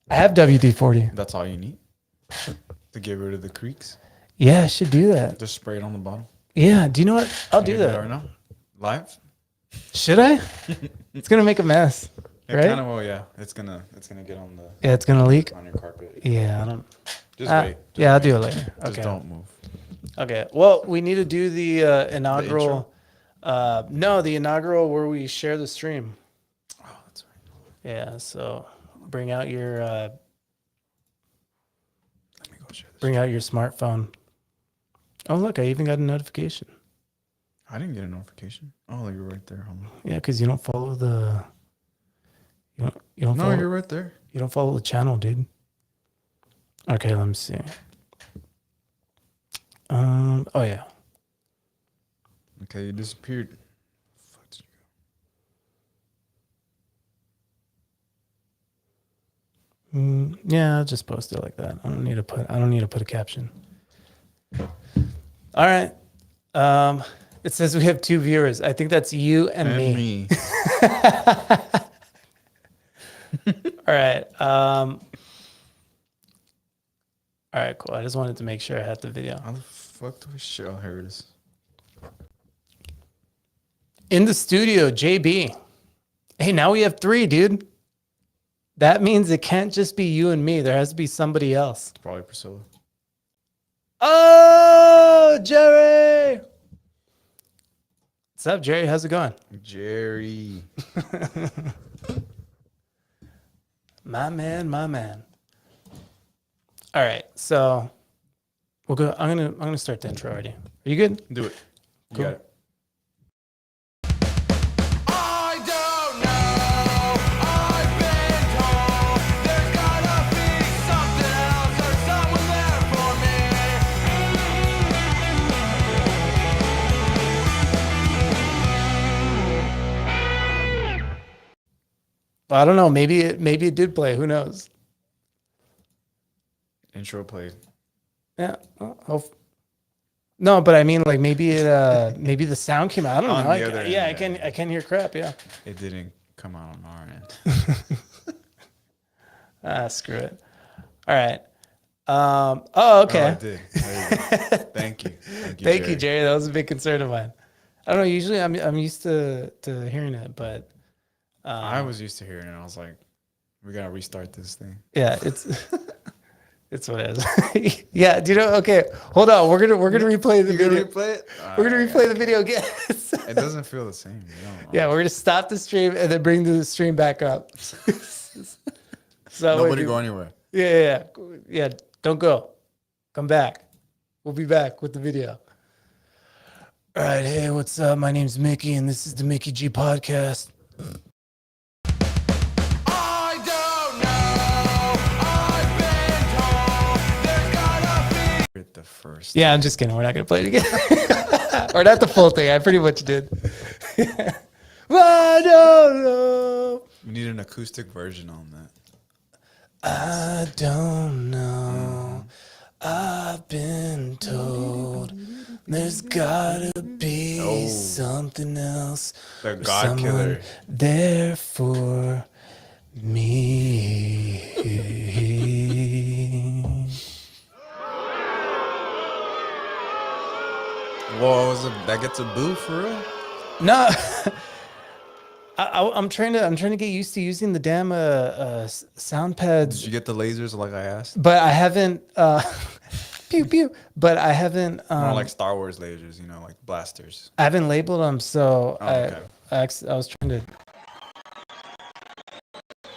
I have WD-40. That's all you need to get rid of the creaks. Yeah, I should do that. Just spray it on the bottle. Yeah, do you know what? I'll do Right that. now, live. Should I? It's gonna make a mess, It right? kind of will. Yeah, it's gonna get on the Yeah, it's gonna leak. on your carpet. Yeah, I don't. Just wait. Just Yeah, I'll wait. do it later. Just Okay. don't move. Okay. Well, we need to do the inaugural. intro? No, the inaugural where we share the stream. Oh, that's right. Yeah. So bring out your Let me go share this. bring out your smartphone. Oh, look! I even got a notification. I didn't get a notification. Oh, you're right there, homie. Yeah, because you don't follow the. You don't. No, follow, you're right there. You don't follow the channel, dude. Okay, let me see. Oh yeah. Okay, you disappeared. Fuck did you go? Yeah, I'll just post it like that. I don't need to put a caption. All right. It says we have 2 viewers. I think that's you and me. All right. All right, cool. I just wanted to make sure I had the video. How the fuck do we show? Oh, here it is. In the studio, JB. Hey, now we have 3, dude. That means it can't just be you and me. There has to be somebody else. It's probably Priscilla. Oh, Jerry. What's up, Jerry? How's it going? Jerry. My man, my man. All right, so we'll go. I'm gonna start the intro already. Are you good? Do it. You Cool. got it. I don't know. I've been told there's gotta be something else or someone there for I don't know. Maybe it did play. Who knows? Intro played. Yeah. No, but I mean, like maybe it maybe the sound came out. I don't On know. the other Yeah, end, I can hear crap. Yeah. It didn't come out on our end. Screw it. All right. Oh, okay. Oh, it did. There you go. Thank you. Thank you, Jerry. That was a big concern of mine. I don't know. Usually, I'm used to hearing it, but I was used to hearing it. I was like, we gotta restart this thing. yeah, it's it's what it is. Yeah. Do you know? Okay, hold on. We're gonna replay the video. replay it? We're gonna replay the video again. It doesn't feel the same. Yeah, we're gonna stop the stream and then bring the stream back up. So Nobody go anywhere. Yeah. Don't go. Come back. We'll be back with the video. All right. Hey, what's up? My name's Mickey, and this is the Mickey G podcast. I don't know. I've been told there's gotta be. The first. Yeah, I'm just kidding. We're not gonna play it again, or not the full thing. I pretty much did. I don't know. We need an acoustic version on that. I don't know. I've been told there's gotta be something else. The or God someone Killer. there for me. Whoa, that gets a boo for real? No. I'm trying to get used to using the damn sound pads. Did you get the lasers like I asked? But I haven't pew pew. But I haven't More like Star Wars lasers, like blasters. I haven't labeled them, so okay. I was trying to.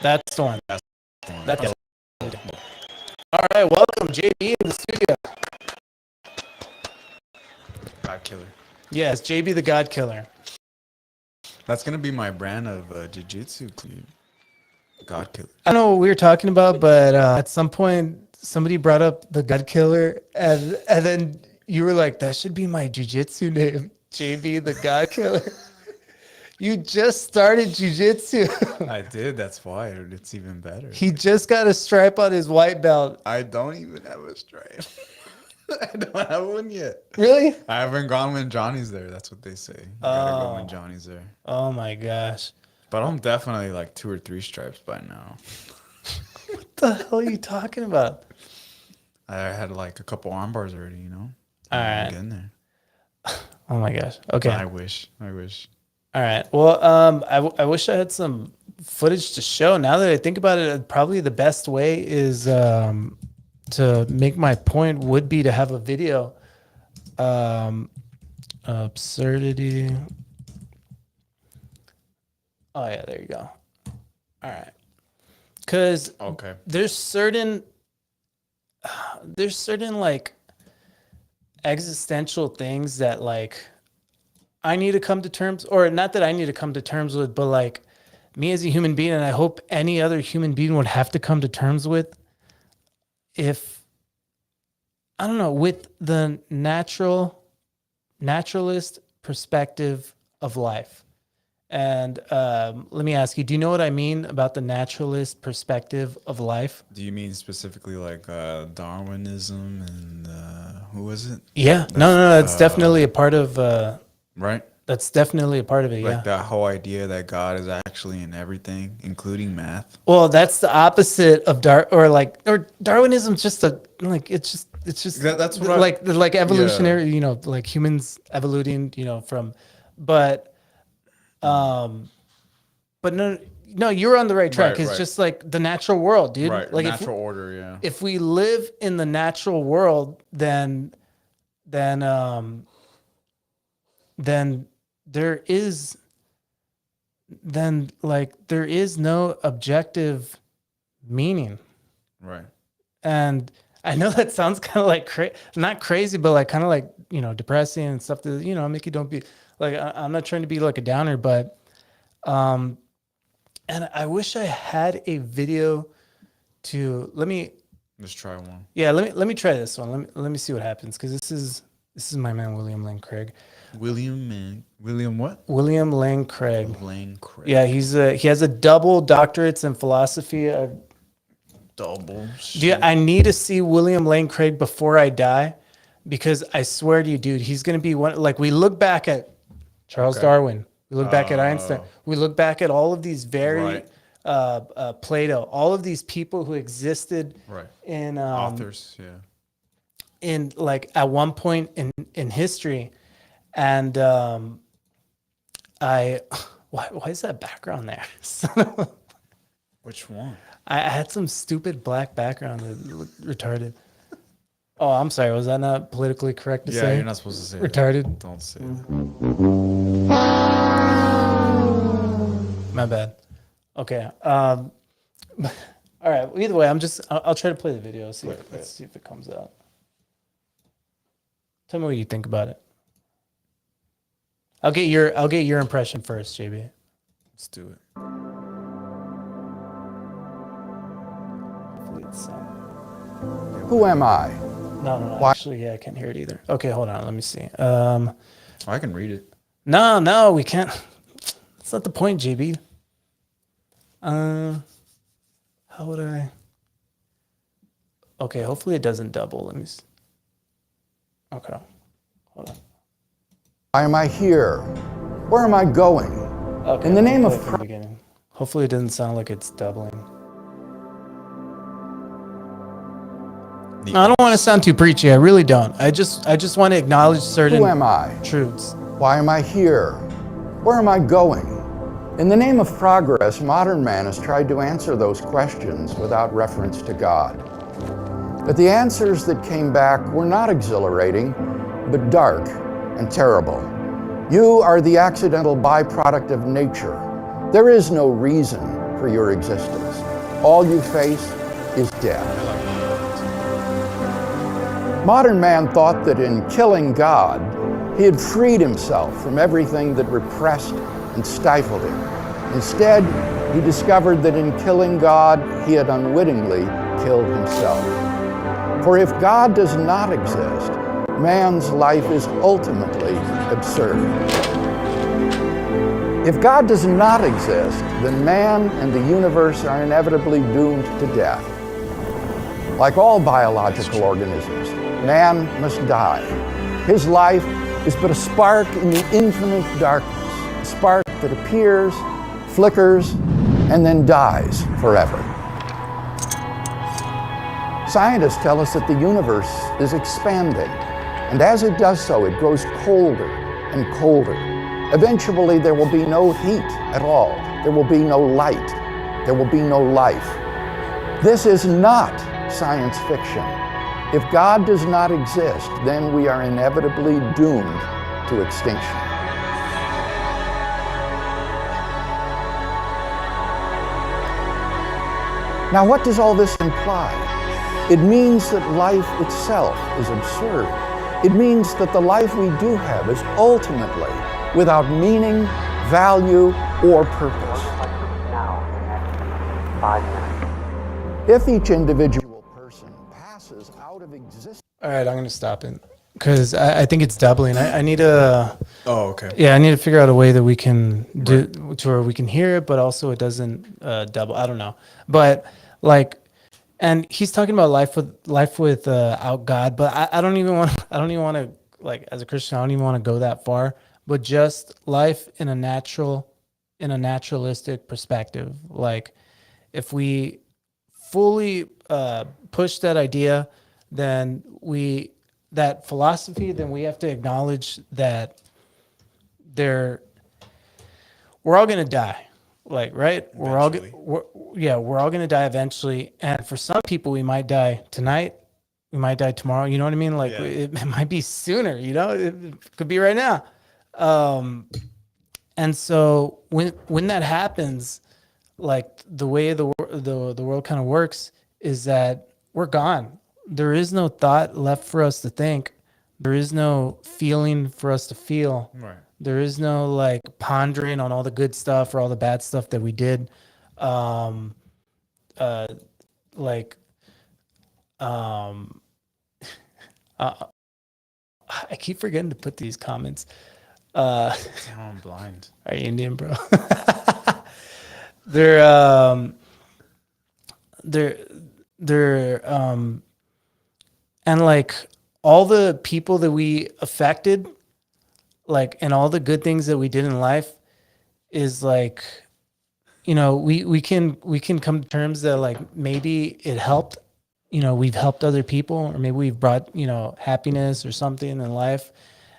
That's the one. That's the one. All right, welcome JB in the studio. God Killer. Yes, JB the God Killer. That's gonna be my brand of jiu-jitsu, dude. God Killer. I don't know what we were talking about, but at some point somebody brought up the God Killer, and then you were like, "That should be my jiu-jitsu name, JB the God Killer." You just started jiu-jitsu. I did. That's why it's even better. He just got a stripe on his white belt. I don't even have a stripe. I don't have one yet. Really? I haven't gone when Johnny's there. That's what they say. You gotta go when Johnny's there. Oh my gosh. But I'm definitely like 2 or 3 stripes by now. the hell are you talking about? I had like a couple arm bars already, you know. All right. I'm getting there. Oh my gosh. Okay. I wish. All right. Well, I wish I had some footage to show. Now that I think about it, probably the best way is to make my point would be to have a video. Absurdity. Oh yeah, there you go. All right. Because Okay. there's certain like existential things that like I need to come to terms, or not that I need to come to terms with, but like me as a human being, and I hope any other human being would have to come to terms with, if I don't know, with the naturalist perspective of life. And let me ask you, do you know what I mean about the naturalist perspective of life? Do you mean specifically like Darwinism and who was it? Yeah, no, that's definitely a part of. Right. That's definitely a part of it. Like Yeah. that whole idea that God is actually in everything, including math. Well, that's the opposite of Darwinism. Just it's just That's what like evolutionary. You know, like humans evoluting. You know, from, but no, you're on the right track. Right, It's right. just like the natural world, dude. Right. Like Natural order. Yeah. if we live in the natural world, then there is no objective meaning. Right. And I know that sounds kind of like not crazy, but like kind of like, you know, depressing and stuff that, you know, Mickey, don't be like, I'm not trying to be like a downer, but and I wish I had a video to Let's try one. let me try this one. Let me see what happens, because this is my man William Lane Craig. William what? William Lane Craig. Lane Craig. Yeah, he has a double doctorates in philosophy. Double. Dude, I need to see William Lane Craig before I die, because I swear to you, dude, he's gonna be one. Like, we look back at Charles Darwin, we look back at Einstein, we look back at all of these very Plato, all of these people who existed in authors, in like at one point in history. And why is that background there? Which one? I had some stupid black background that looked retarded. Oh, I'm sorry. Was that not politically correct to say? Yeah, you're not supposed to say retarded. That. Don't say it. My bad. Okay. All right. Either way, I'll try to play the video. Let's see if it comes out. Tell me what you think about it. I'll get your impression first, JB. Let's do it. Hopefully it's Who am I? No. Actually, yeah, I can't hear it either. Okay, hold on. Let me see. I can read it. No, we can't. That's not the point, JB. How would I? Okay, hopefully it doesn't double. Let me see. Okay, hold on. Why am I here? Where am I going? Okay, In the name play of from the beginning. Hopefully it doesn't sound like it's doubling. No, I don't want to sound too preachy. I really don't. I just want to acknowledge certain Who am I? truths. Why am I here? Where am I going? In the name of progress, modern man has tried to answer those questions without reference to God. But the answers that came back were not exhilarating, but dark and terrible. You are the accidental byproduct of nature. There is no reason for your existence. All you face is death. Modern man thought that in killing God, he had freed himself from everything that repressed and stifled him. Instead, he discovered that in killing God, he had unwittingly killed himself. For if God does not exist, man's life is ultimately absurd. If God does not exist, then man and the universe are inevitably doomed to death. Like all biological organisms, man must die. His life is but a spark in the infinite darkness, a spark that appears, flickers, and then dies forever. Scientists tell us that the universe is expanding, and as it does so, it grows colder and colder. Eventually, there will be no heat at all. There will be no light. There will be no life. This is not science fiction. If God does not exist, then we are inevitably doomed to extinction. Now, what does all this imply? It means that life itself is absurd. It means that the life we do have is ultimately without meaning, value, or purpose. Now, in the next 5 minutes. If each individual person passes out of existence, All right, I'm gonna stop it because I think it's doubling. I need to. Oh, okay. Yeah, I need to figure out a way that we can do to where we can hear it, but also it doesn't double. I don't know, but like, and he's talking about life with out God, but I don't even want. I don't even want to, like, as a Christian, I don't even want to go that far. But just life in a naturalistic perspective. Like, if we fully push that idea, then that philosophy, then we have to acknowledge that we're all gonna die, like, right? We're all gonna die eventually, and for some people, we might die tonight, we might die tomorrow. You know what I mean? Like, it might be sooner. You know, it could be right now. And so when that happens, like, the way the world kind of works is that we're gone. There is no thought left for us to think. There is no feeling for us to feel. Right. There is no, like, pondering on all the good stuff or all the bad stuff that we did. I keep forgetting to put these comments. Damn, I'm blind. Are you Indian, bro? they're and, like, all the people that we affected, like, and all the good things that we did in life is, like, you know, we can come to terms that, like, maybe it helped, you know, we've helped other people, or maybe we've brought, you know, happiness or something in life,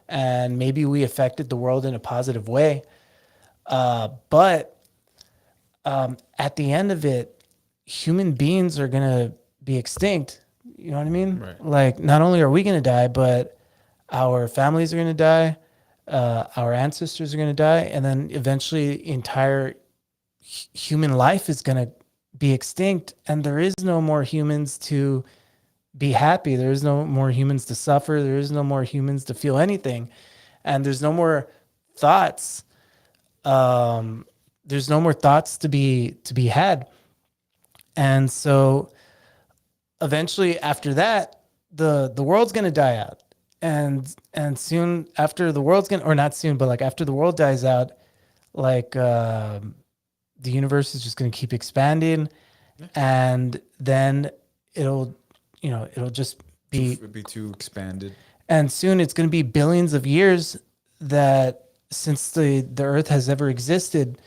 and maybe we affected the world in a positive way. But at the end of it, human beings are gonna be extinct. You know what I mean? Right. Like, not only are we gonna die, but our families are gonna die, our ancestors are gonna die, and then eventually entire human life is gonna be extinct, and there is no more humans to be happy. There is no more humans to suffer. There is no more humans to feel anything, and there's no more thoughts. There's no more thoughts to be had, and so eventually after that, the world's gonna die out, and soon after the world's gonna, or not soon, but like after the world dies out, like the universe is just gonna keep expanding, and then it'll just be It'd be too expanded. and soon it's going to be billions of years that since the earth has ever existed,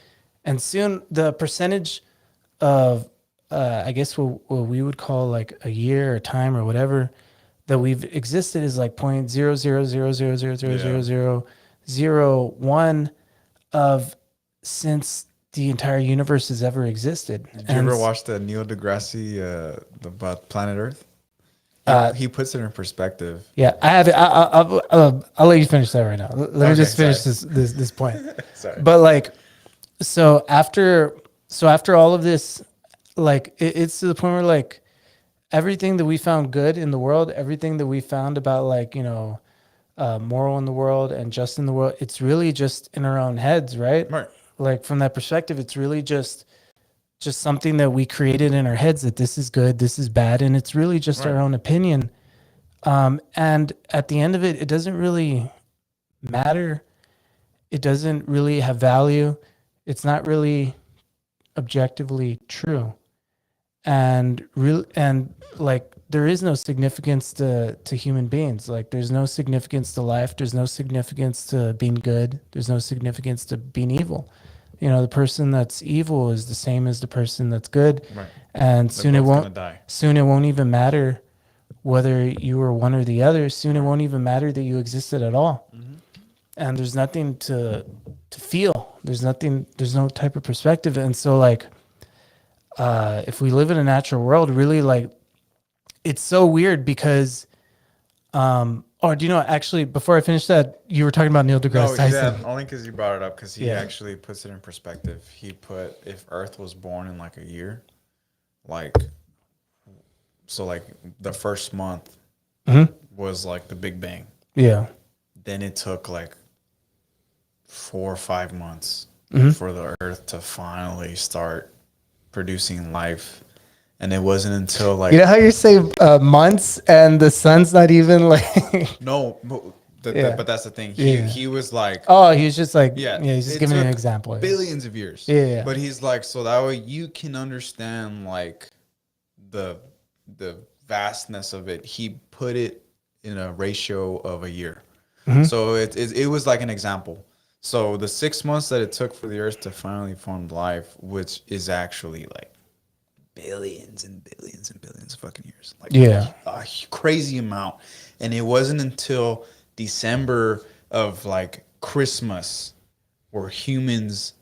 and soon the percentage of I guess what we would call like a year or time or whatever that we've existed is like 0.0000000001 of since the entire universe has ever existed. Did you ever watch the Neil deGrasse about planet Earth? He puts it in perspective. Yeah, I have it. I'll let you finish that right now. Let me just finish sorry. this point. Sorry. But like, so after all of this, like, it's to the point where, like, everything that we found good in the world, everything that we found about, like, you know, moral in the world and just in the world, it's really just in our own heads, right? Right. Like, from that perspective, it's really just something that we created in our heads, that this is good, this is bad, and it's really just our own opinion. And at the end of it, it doesn't really matter. It doesn't really have value. It's not really objectively true. And like, there is no significance to human beings. Like, there's no significance to life. There's no significance to being good. There's no significance to being evil. You know, the person that's evil is the same as the person that's good. Right. and soon it both gonna won't. die. Soon it won't even matter whether you were one or the other. Soon it won't even matter that you existed at all. And there's nothing to feel. There's nothing. There's no type of perspective. And so like, if we live in a natural world, really like, it's so weird because, or do you know, actually, before I finish that, you were talking about Neil deGrasse No, Tyson. yeah, only because you brought it up, because he Yeah. actually puts it in perspective. He put, if Earth was born in like a year, like, so like the first month was like the Big Bang. Yeah. Then it took like 4 or 5 months for the Earth to finally start producing life. And it wasn't until like You know how you say months and the sun's not even like. no, Yeah. but that's the thing. Yeah. He was like, Oh, he was just like, yeah, he's just it giving an took example. billions of years. Yeah. But he's like, so that way you can understand like the vastness of it. He put it in a ratio of a year. So it was like an example. So the 6 months that it took for the Earth to finally form life, which is actually like billions and billions and billions of fucking years, like Yeah. a crazy amount. And it wasn't until December of like Christmas were humans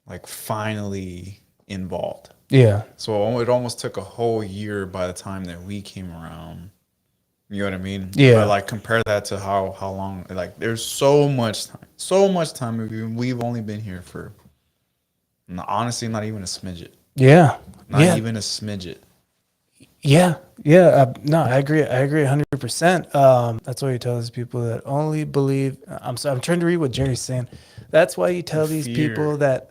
like finally involved. Yeah. So it almost took a whole year by the time that we came around. You know what I mean? Yeah. But like compare that to how long, like there's so much time. We've only been here for, honestly, not even a smidget. Yeah. Not even a smidget. Yeah. No, I agree. I agree 100%. That's why you tell these people that only believe. I'm sorry. I'm trying to read what Jerry's saying. That's why you tell these fear. people that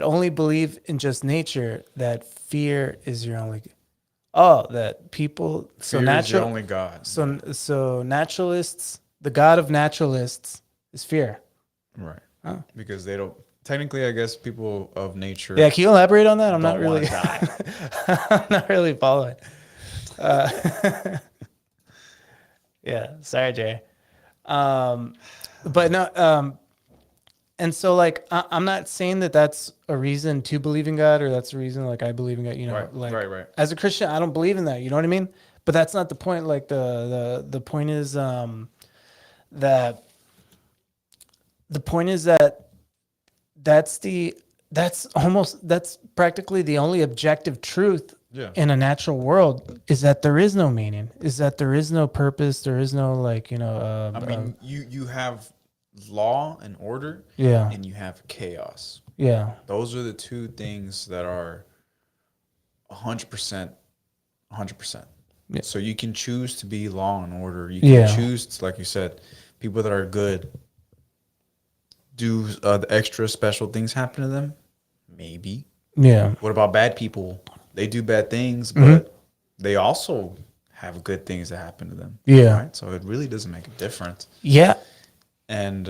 only believe in just nature, that fear is your only. Oh, that people. So Fear is your natural. only God. So naturalists, the God of naturalists is fear. Right. Because they don't, technically, I guess people of nature. Yeah, can you elaborate on that? I'm not don't really. wanna die. I'm not really following. Yeah, sorry, Jay. But no, and so like I'm not saying that that's a reason to believe in God, or that's a reason like I believe in God. You know, Right, like right. as a Christian, I don't believe in that. You know what I mean? But that's not the point. Like the point is that the point is that that's practically the only objective truth Yeah. in a natural world, is that there is no meaning, is that there is no purpose, there is no like, you know, I mean, you have law and order, yeah, and you have chaos. yeah, Those are the two things that are 100%, 100%. Yeah. So you can choose to be law and order. You Yeah. can choose to, like you said, people that are good, do the extra special things happen to them? Maybe. yeah, What about bad people? They do bad things, but they also have good things that happen to them. Yeah. Right? So it really doesn't make a difference. yeah, And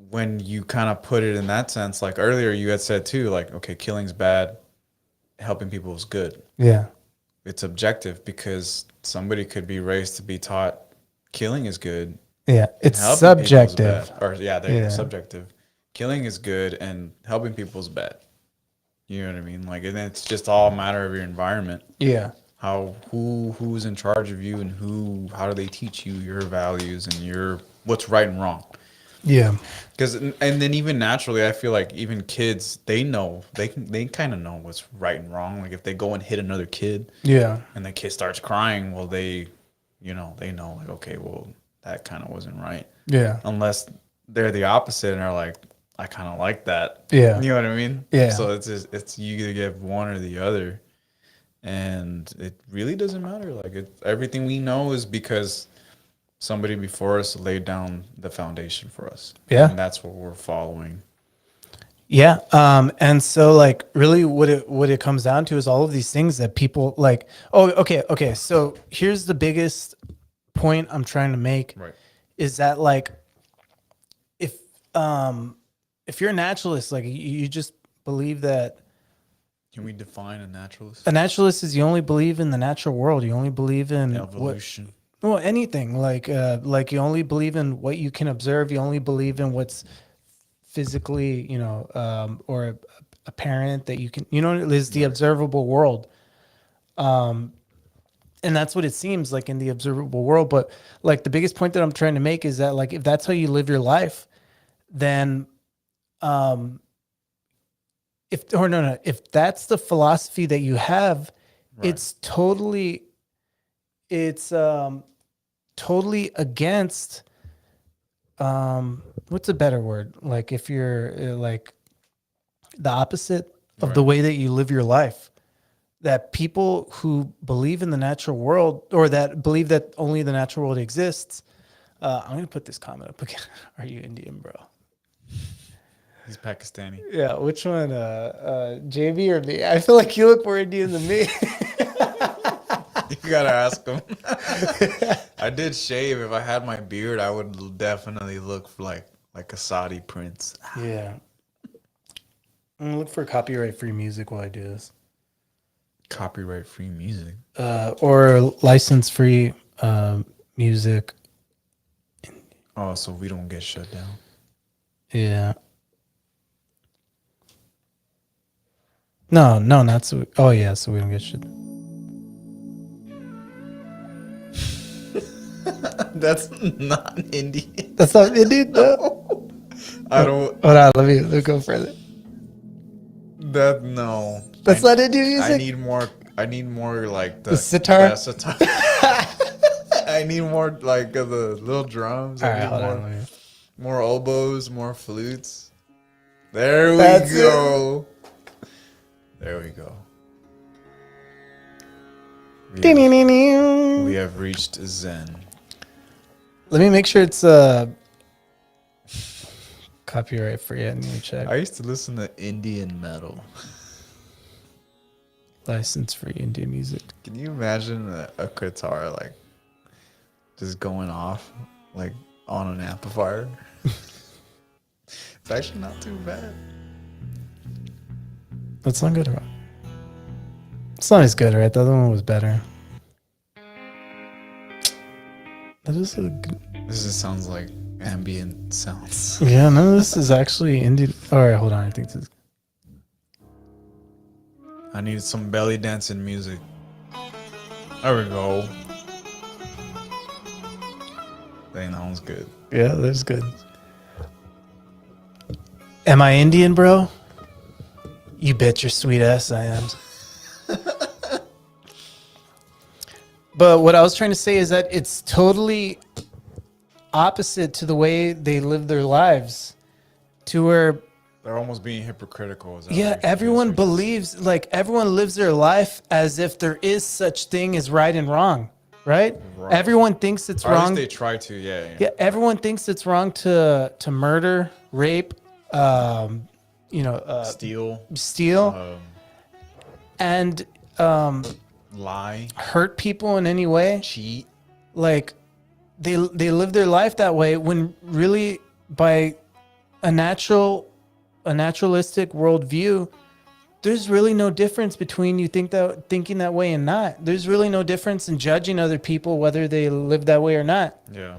when you kind of put it in that sense, like earlier you had said too, like, okay, killing's bad, helping people is good. yeah, It's objective, because somebody could be raised to be taught killing is good. yeah. It's Helping people is subjective. bad. Or yeah, they're Yeah. subjective. Killing is good and helping people is bad. You know what I mean? Like, and it's just all a matter of your environment. Yeah, Who's in charge of you, and how do they teach you your values and what's right and wrong. yeah, Because and then even naturally, I feel like even kids, they kind of know what's right and wrong. Like if they go and hit another kid, yeah, and the kid starts crying, well, they know like, okay, well, that kind of wasn't right. yeah, Unless they're the opposite and are like, I kind of like that. Yeah. You know what I mean? Yeah. So it's you either get one or the other, and it really doesn't matter. Like everything we know is because somebody before us laid down the foundation for us. Yeah. And that's what we're following. yeah. And so like really what it comes down to is all of these things that people like, oh, okay. So here's the biggest point I'm trying to make. Right. Is that like, if you're a naturalist, like you just believe that Can we define a naturalist? a naturalist is, you only believe in the natural world. You only believe in Evolution. well, anything like you only believe in what you can observe. You only believe in what's physically, or apparent, that you can, is the observable world. And that's what it seems like in the observable world. But like the biggest point that I'm trying to make is that like if that's how you live your life, then if that's the philosophy that you have, it's totally against what's a better word? Like if you're like the opposite of the way that you live your life. That people who believe in the natural world, or that believe that only the natural world exists, I'm gonna put this comment up again. Are you Indian, bro? He's Pakistani. Yeah, which one? JB or me? I feel like you look more Indian than me. You gotta ask him. I did shave. If I had my beard, I would definitely look like a Saudi prince. Yeah. I'm gonna look for copyright-free music while I do this. Copyright-free music. Or license-free music. Oh, so we don't get shut down. Yeah. No, not so. Oh yeah, so we don't get shit. That's not Indian. That's not Indian, no. I don't. Hold on, let me go further. That no. That's not Indian music. I need more like the sitar? sitar. I need more like the little drums. All I right, need hold on. more oboes, more flutes. There we That's go. There we go. We have reached Zen. Let me make sure it's copyright free. Let me check. I used to listen to Indian metal. License free Indian music. Can you imagine a guitar like just going off like on an amplifier? It's actually not too bad. That's not good, right? It's not as good, right? The other one was better. That is a good. This just sounds like ambient sounds. Yeah, none of this is actually Indian. All right, hold on. I think this is. I need some belly dancing music. There we go. Dang, that one's good. Yeah, that's good. Am I Indian, bro? You bet your sweet ass I am. But what I was trying to say is that it's totally opposite to the way they live their lives, to where They're almost being hypocritical. Is that yeah, what everyone you're believes, like everyone lives their life as if there is such thing as right and wrong, right? Right. Everyone thinks it's Or at wrong. least they try to, yeah. Yeah, everyone thinks it's wrong to murder, rape, steal, and lie, hurt people in any way. cheat. Like they live their life that way when really by a naturalistic worldview, there's really no difference between thinking that way and not. There's really no difference in judging other people whether they live that way or not. Yeah.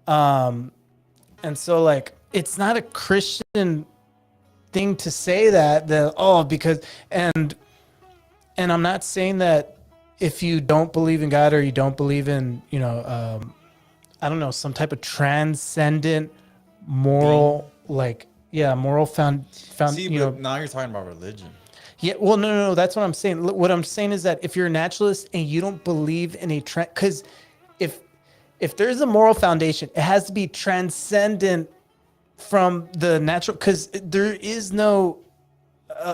And so like it's not a Christian thing to say that because and I'm not saying that if you don't believe in God or you don't believe in I don't know, some type of transcendent moral moral found See, but now you're talking about religion. yeah, well, no, that's what I'm saying. What I'm saying is that if you're a naturalist and you don't believe in a trend, because if there's a moral foundation, it has to be transcendent from the natural, because there is no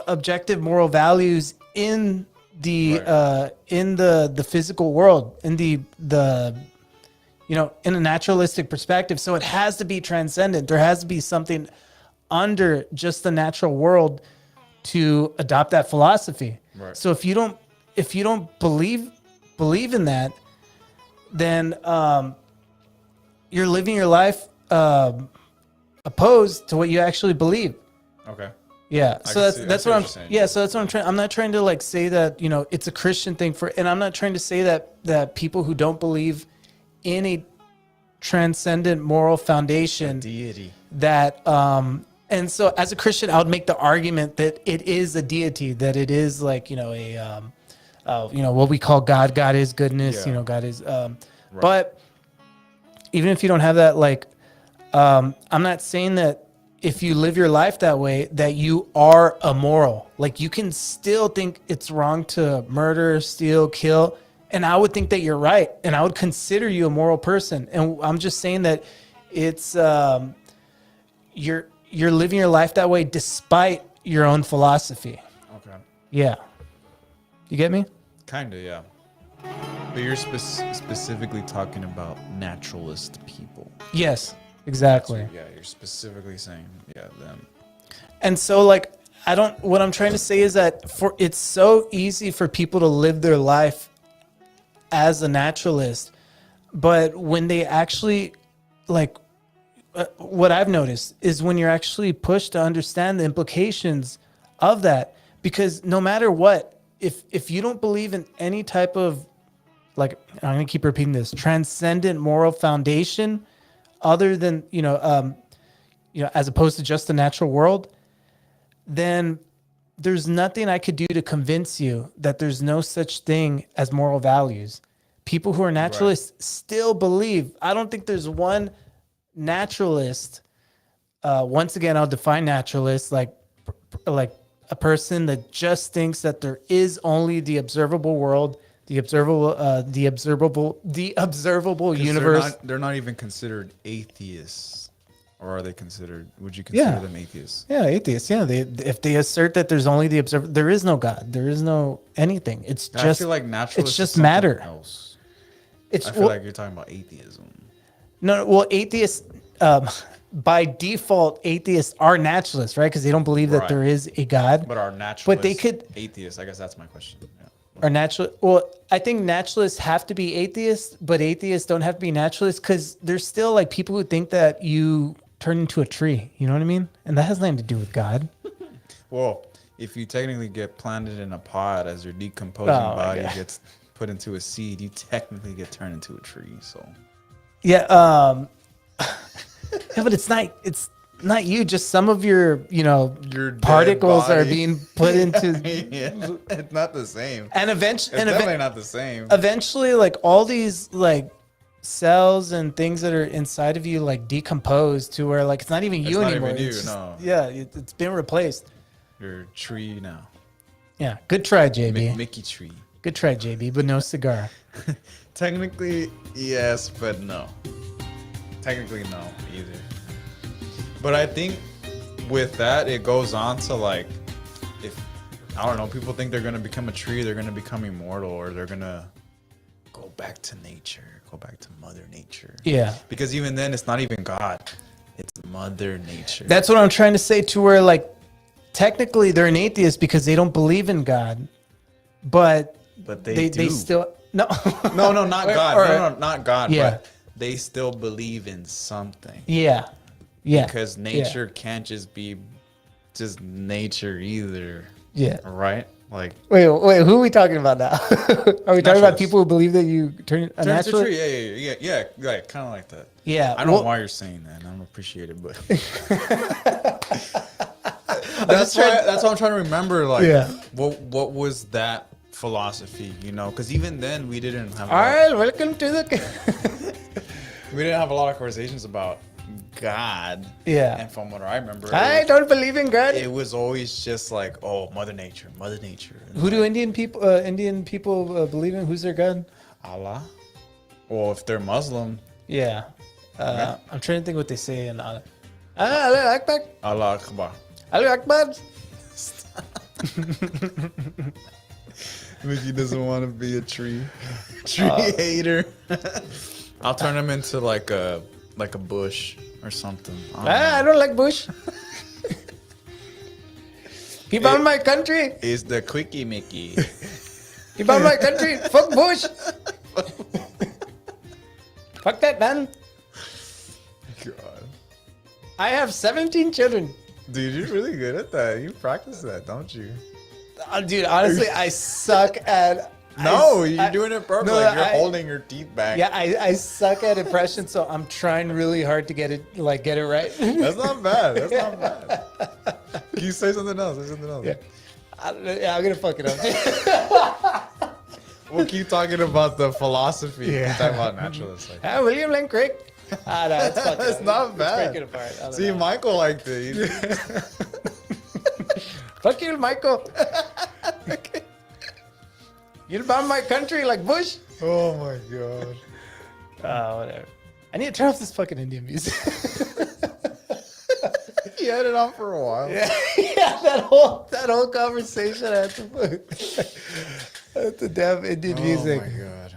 objective moral values in the physical world, in the in a naturalistic perspective. So it has to be transcendent. There has to be something under just the natural world to adopt that philosophy. Right. So if you don't believe in that, then you're living your life opposed to what you actually believe. Okay. Yeah. So that's what I'm saying. yeah, so that's what I'm trying. I'm not trying to like say that, it's a Christian thing and I'm not trying to say that people who don't believe in a transcendent moral foundation Deity. that And so as a Christian, I would make the argument that it is a deity, that it is like, what we call God. God is goodness, Yeah. God is, but even if you don't have that, like, I'm not saying that if you live your life that way, that you are immoral. Like, you can still think it's wrong to murder, steal, kill. And I would think that you're right. And I would consider you a moral person. And I'm just saying that it's, you're living your life that way despite your own philosophy. Okay. Yeah. You get me? Kind of, yeah. But you're specifically talking about naturalist people. Yes, exactly. Yeah, you're specifically saying, them. And so, like, what I'm trying to say is that it's so easy for people to live their life as a naturalist, but when they actually, like, what I've noticed is when you're actually pushed to understand the implications of that, because no matter what, if you don't believe in any type of, like, I'm going to keep repeating this, transcendent moral foundation other than, as opposed to just the natural world, then there's nothing I could do to convince you that there's no such thing as moral values. People who are naturalists still believe. I don't think there's one naturalist. Once again, I'll define naturalist like a person that just thinks that there is only the observable world, the observable universe. They're not even considered atheists, or are they considered? Would you consider them atheists? Yeah, atheists. Yeah, if they assert that there's only the observer, there is no God, there is no anything. It's just, I feel like naturalists. It's just is something matter. Else. I feel like you're talking about atheism. No, well, atheists, by default, atheists are naturalists, right? Because they don't believe that there is a God. But are naturalists? But they could atheists. I guess that's my question. Yeah. Are natural? Well, I think naturalists have to be atheists, but atheists don't have to be naturalists because there's still like people who think that you turn into a tree. You know what I mean? And that has nothing to do with God. Well, if you technically get planted in a pod as your decomposing body gets put into a seed, you technically get turned into a tree. So yeah, yeah, but it's not you. Just some of your your particles are being put into. Yeah, it's not the same. And eventually, It's definitely not the same. Eventually, like all these like cells and things that are inside of you like decompose to where like it's not even you not anymore. even you, It's just- no. Yeah, it's been replaced. You're a tree now. Yeah, good try, JB. Mickey tree. Good try, JB, but no cigar. Technically, yes, but no. Technically, no either. But I think with that, it goes on to like, if, I don't know, people think they're going to become a tree, they're going to become immortal, or they're going to go back to nature, go back to Mother Nature. Yeah. Because even then, it's not even God, it's Mother Nature. That's what I'm trying to say, to where like technically they're an atheist because they don't believe in God, but they do. still no not God. No, not God. Yeah. But they still believe in something. yeah. Because nature can't just be just nature either. Yeah. Right? Like, Wait, who are we talking about now? Are we talking about Naturalists. people who believe that you turn a turn into a naturalist? tree. Yeah, like kind of like that. Yeah. I don't know why you're saying that. And I don't appreciate it, but that's what I'm trying to remember. Like, what was that philosophy? Because even then we didn't have. All right, welcome to the. We didn't have a lot of conversations about God. Yeah. And from what I remember, I don't believe in God. it was always just like, oh, Mother Nature. And Who do Indian people believe in? Who's their God? Allah. Well, if they're Muslim, Yeah. I'm trying to think what they say in Allah. Allah Akbar. Allah Akbar. Allah Akbar. Mickey doesn't want to be a tree hater. I'll turn him into like a bush or something. I don't like Bush. He bombed my country. Is the quickie Mickey? He bombed my country. Fuck Bush. Fuck that man. God. I have 17 children. Dude, you're really good at that. You practice that, don't you? Dude, honestly, I suck at No, you're doing it perfect. No, like you're I- holding your teeth back. Yeah, I suck at impressions, so I'm trying really hard to get it right. That's not bad. That's not bad. Can you say something else? Say something else. Yeah. I'm gonna fuck it up. We'll keep talking about the philosophy. Yeah. Talking about naturalists. Like, William Lane Craig. No, it's fucking it's not bad. Break it apart. I don't See, know. Michael liked it. Fuck you, Michael. You bomb my country like Bush. Oh my god. Whatever. I need to turn off this fucking Indian music. He had it on for a while. Yeah, that whole conversation I had to put the damn Indian music. Oh my god.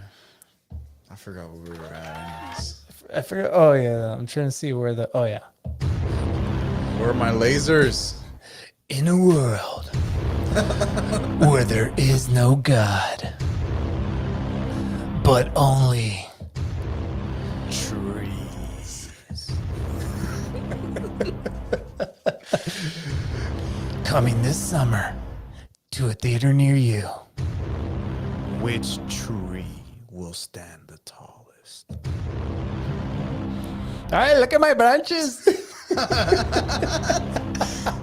I forgot where we were at. Anyways. I forgot. Oh yeah, I'm trying to see where the. Oh yeah. Where are my lasers? In a world where there is no God, but only trees. Coming this summer to a theater near you. Which tree will stand the tallest? All right, look at my branches.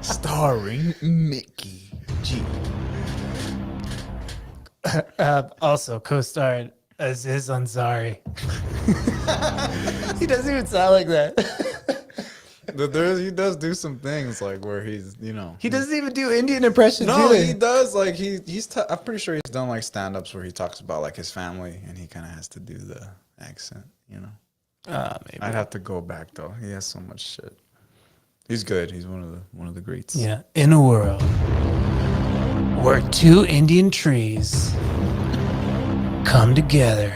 Starring Micky G. Also co-starred Aziz Ansari. He doesn't even sound like that. He does do some things like where he's, you know. He doesn't even do Indian impressions. No, either. he does. Like I'm pretty sure he's done like stand-ups where he talks about like his family and he kind of has to do the accent, you know. Maybe. I'd have to go back though. He has so much shit. He's good. He's one of the greats. Yeah, in a world where two Indian trees come together.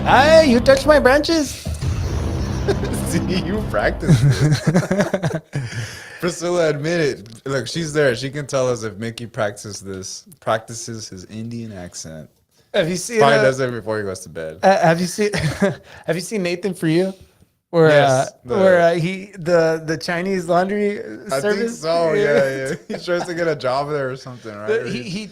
Hey, you touched my branches. See, you practice this. Priscilla admitted. Look, she's there. She can tell us if Mickey practices his Indian accent. Have you seen? Probably does it before he goes to bed. Have you seen? Have you seen Nathan For You? Where Yes, the Chinese laundry service? I think so. Yeah. He tries to get a job there or something, right? Or He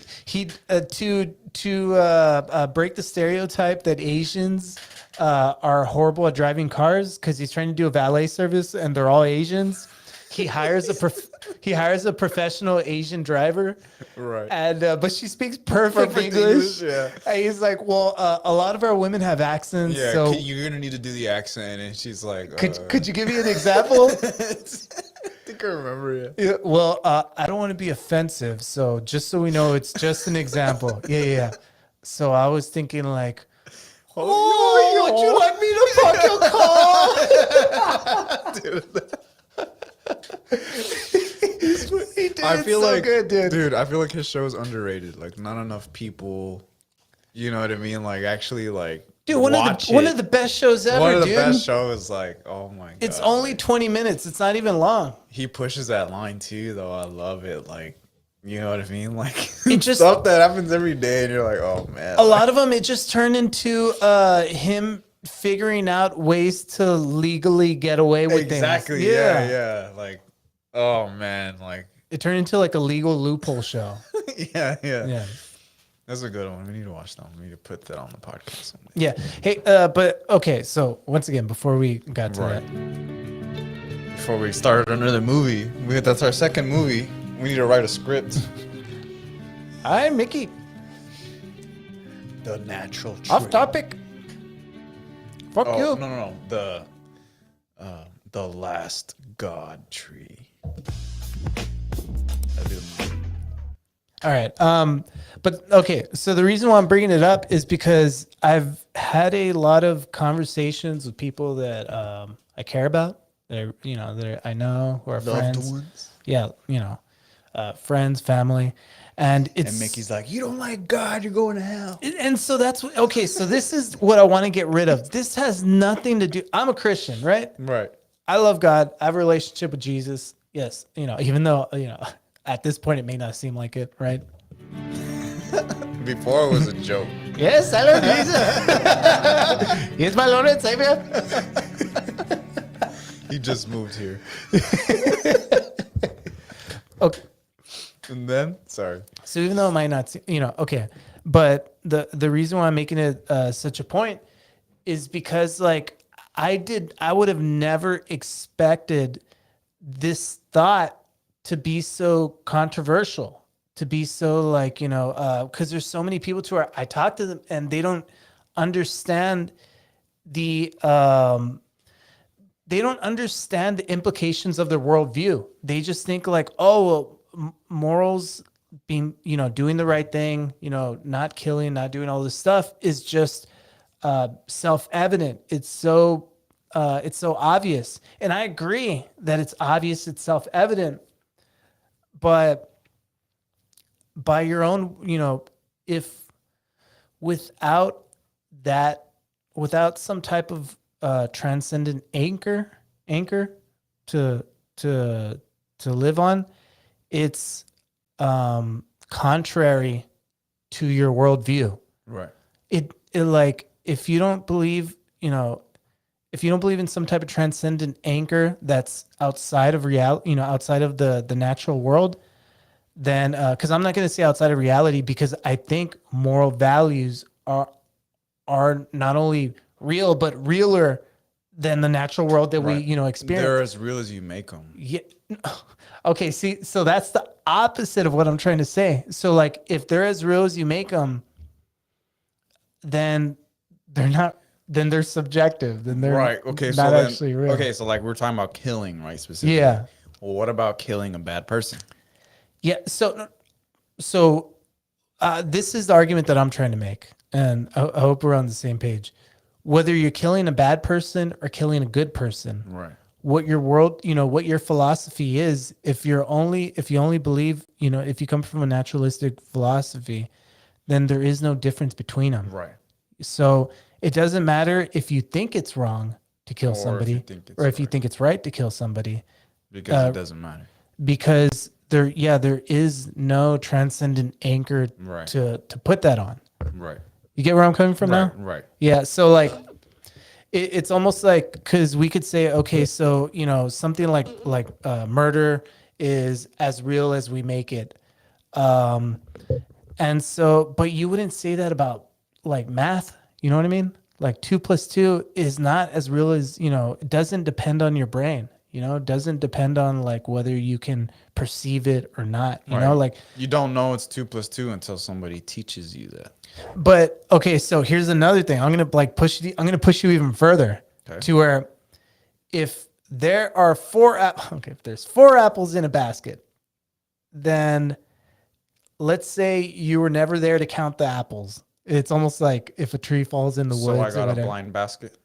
to break the stereotype that Asians are horrible at driving cars because he's trying to do a valet service and they're all Asians. He hires a professional Asian driver, Right. and but she speaks perfect, Perfect English. yeah. And he's like, well, a lot of our women have accents, Yeah, so you're gonna need to do the accent, and she's like, could you give me an example? I think I remember it. Yeah, well, I don't want to be offensive, so just so we know, it's just an example. Yeah. So I was thinking like, oh, would you like me to park your car? He did I it feel so like, good, dude. I feel like his show is underrated. Like, not enough people, you know what I mean? Like, actually, like, Dude, one of the best shows ever, one of the dude. best shows. Like, oh my god, It's only 20 minutes. It's not even long. he pushes that line too, though. I love it. Like, you know what I mean? Like, It just- stuff that happens every day, and you're like, oh man. A lot of them, it just turned into him figuring out ways to legally get away with Exactly. things. Yeah. Like, oh man. Like, It turned into like a legal loophole show. yeah. Yeah. That's a good one. We need to watch that one. We need to put that on the podcast someday. Yeah. Hey, but okay. So once again, before we got to Right. that, Before we start another movie, that's our second movie. We need to write a script. hi, Mickey. The natural tree. Off topic. Fuck Oh, you. no. The last god tree. That'd be the movie. All right. But okay. So the reason why I'm bringing it up is because I've had a lot of conversations with people that I care about, that I know, who are friends. ones. Yeah, friends, family, and it's And Mickey's like, you don't like God, you're going to hell. and so that's okay. So this is what I want to get rid of. This has nothing to do. I'm a Christian, right? Right. I love God. I have a relationship with Jesus. Yes, even though at this point it may not seem like it, right? Before it was a joke. Yes, I love Jesus. He's my Lord and Savior. He just moved here. Okay. And then, sorry. So even though it might not, okay, but the reason why I'm making it such a point is because like I would have never expected this thought to be so controversial, to be so like, because there's so many people to where I talk to them and they don't understand the the implications of their worldview. They just think like, oh, well, morals being, doing the right thing, not killing, not doing all this stuff is just self-evident. It's so obvious. And I agree that it's obvious, it's self-evident, but by your own, if without some type of transcendent anchor to live on, it's contrary to your worldview. Right. It like if you don't believe, if you don't believe in some type of transcendent anchor that's outside of reality, outside of the natural world, then because I'm not going to say outside of reality, because I think moral values are not only real but realer than the natural world that we experience. They're as real as you make them. Yeah. Okay. See, so that's the opposite of what I'm trying to say. So like, if they're as real as you make them, then they're not. Then they're subjective. Then they're Right. Okay. not So then, actually real. okay. So like we're talking about killing, right? Specifically. Yeah. Well, what about killing a bad person? Yeah. So this is the argument that I'm trying to make, and I hope we're on the same page. Whether you're killing a bad person or killing a good person, Right. what your world, what your philosophy is, if you only believe, if you come from a naturalistic philosophy, then there is no difference between them. Right. So it doesn't matter if you think it's wrong to kill somebody, or if you think it's right to kill somebody, Because it doesn't matter. because there is no transcendent anchor Right. to put that on. Right. You get where I'm coming from now? Right. Yeah. So like, it's almost like, because we could say, okay, so something like murder is as real as we make it, and so, but you wouldn't say that about like math. You know what I mean? Like 2 + 2 is not as real as, it doesn't depend on your brain. It doesn't depend on like whether you can perceive it or not. You know, like you don't know it's 2 + 2 until somebody teaches you that. But okay, so here's another thing. I'm gonna push you even further to where if there are if there's 4 apples in a basket, then let's say you were never there to count the apples. It's almost like if a tree falls in the woods. So I got or a whatever. blind basket.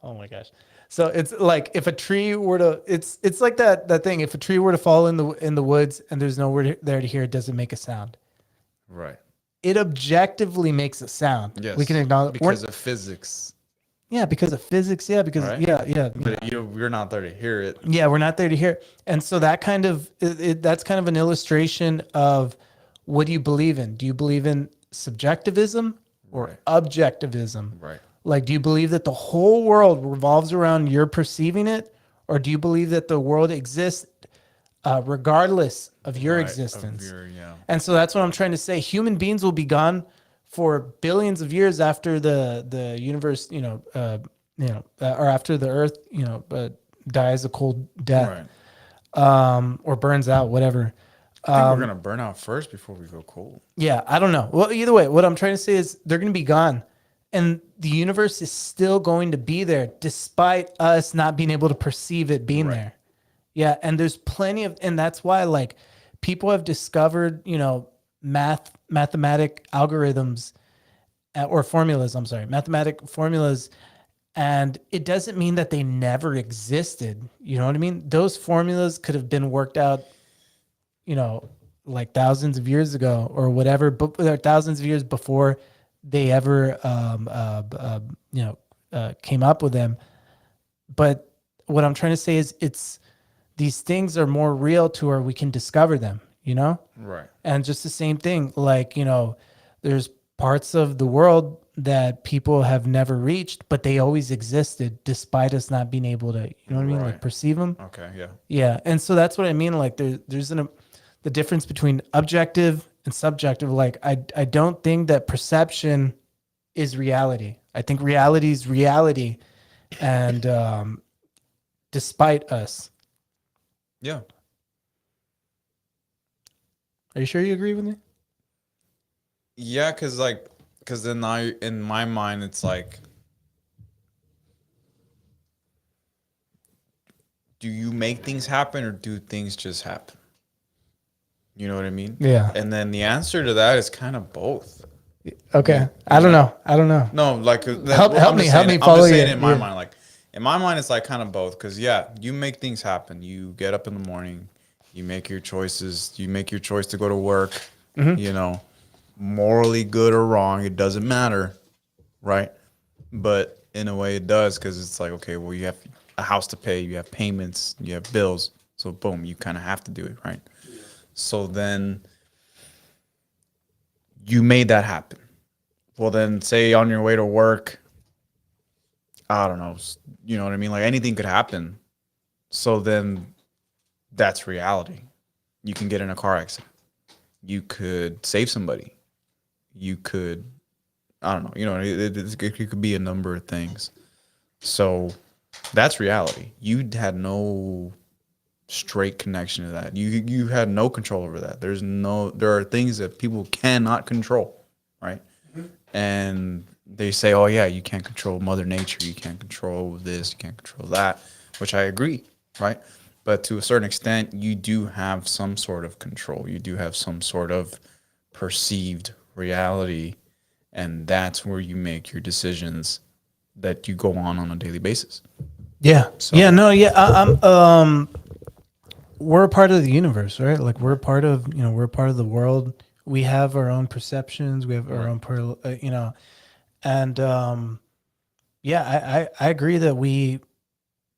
Oh my gosh. So it's like if a tree were to, it's like that thing. If a tree were to fall in the woods and there's nowhere there to hear, it doesn't make a sound. Right. It objectively makes a sound. Yes. We can acknowledge because of physics. Yeah, because of physics. Yeah, because Right? yeah. But you're not there to hear it. Yeah, we're not there to hear. And so that kind of that's kind of an illustration of what do you believe in? Do you believe in subjectivism or Right. objectivism? Right. Like, do you believe that the whole world revolves around your perceiving it, or do you believe that the world exists regardless of your Right, existence? yeah. And so that's what I'm trying to say. Human beings will be gone for billions of years after the universe, or after the Earth, dies a cold death, Right. or burns out, whatever. I think we're gonna burn out first before we go cold. Yeah, I don't know. Well, either way, what I'm trying to say is they're going to be gone, and the universe is still going to be there despite us not being able to perceive it being Right. there. Yeah, and there's plenty of, and that's why like people have discovered, mathematic algorithms or formulas. I'm sorry, mathematic formulas, and it doesn't mean that they never existed. You know what I mean? Those formulas could have been worked out, like thousands of years ago or whatever, but thousands of years before they ever, came up with them. But what I'm trying to say is these things are more real to where we can discover them, Right. And just the same thing, like, there's parts of the world that people have never reached, but they always existed despite us not being able to, what I mean? Like Right. perceive them. Okay. Yeah. Yeah. And so that's what I mean. Like there's the difference between objective and subjective. Like I don't think that perception is reality. I think reality is reality, and despite us. Yeah. Are you sure you agree with me? Yeah, because then in my mind, it's like, do you make things happen or do things just happen? You know what I mean? Yeah. And then the answer to that is kind of both. Okay. I don't know. No, like Help I'm me just saying follow I'm just saying you. it in my Yeah. mind. Like in my mind, it's like kind of both. Because yeah, you make things happen. You get up in the morning, you make your choices. You make your choice to go to work. Mm-hmm. You know, morally good or wrong, it doesn't matter, right? But in a way, it does because it's like, okay, well, you have a house to pay, you have payments, you have bills. So boom, you kind of have to do it, right? So then you made that happen. Well, then say on your way to work, I don't know, you know what I mean? Like anything could happen. So then that's reality. You can get in a car accident. You could save somebody. You could, I don't know, you know, it could be a number of things. So that's reality. You had no straight connection to that. You had no control over that. There are things that people cannot control, right? And they say, oh yeah, you can't control Mother Nature, you can't control this, you can't control that, which I agree, right? But to a certain extent, you do have some sort of control. You do have some sort of perceived reality, and that's where you make your decisions that you go on a daily basis. Yeah. So- Yeah. No. Yeah. We're a part of the universe, right? Like we're a part of, we're a part of the world. We have our own perceptions. We have our own, and yeah, I agree that we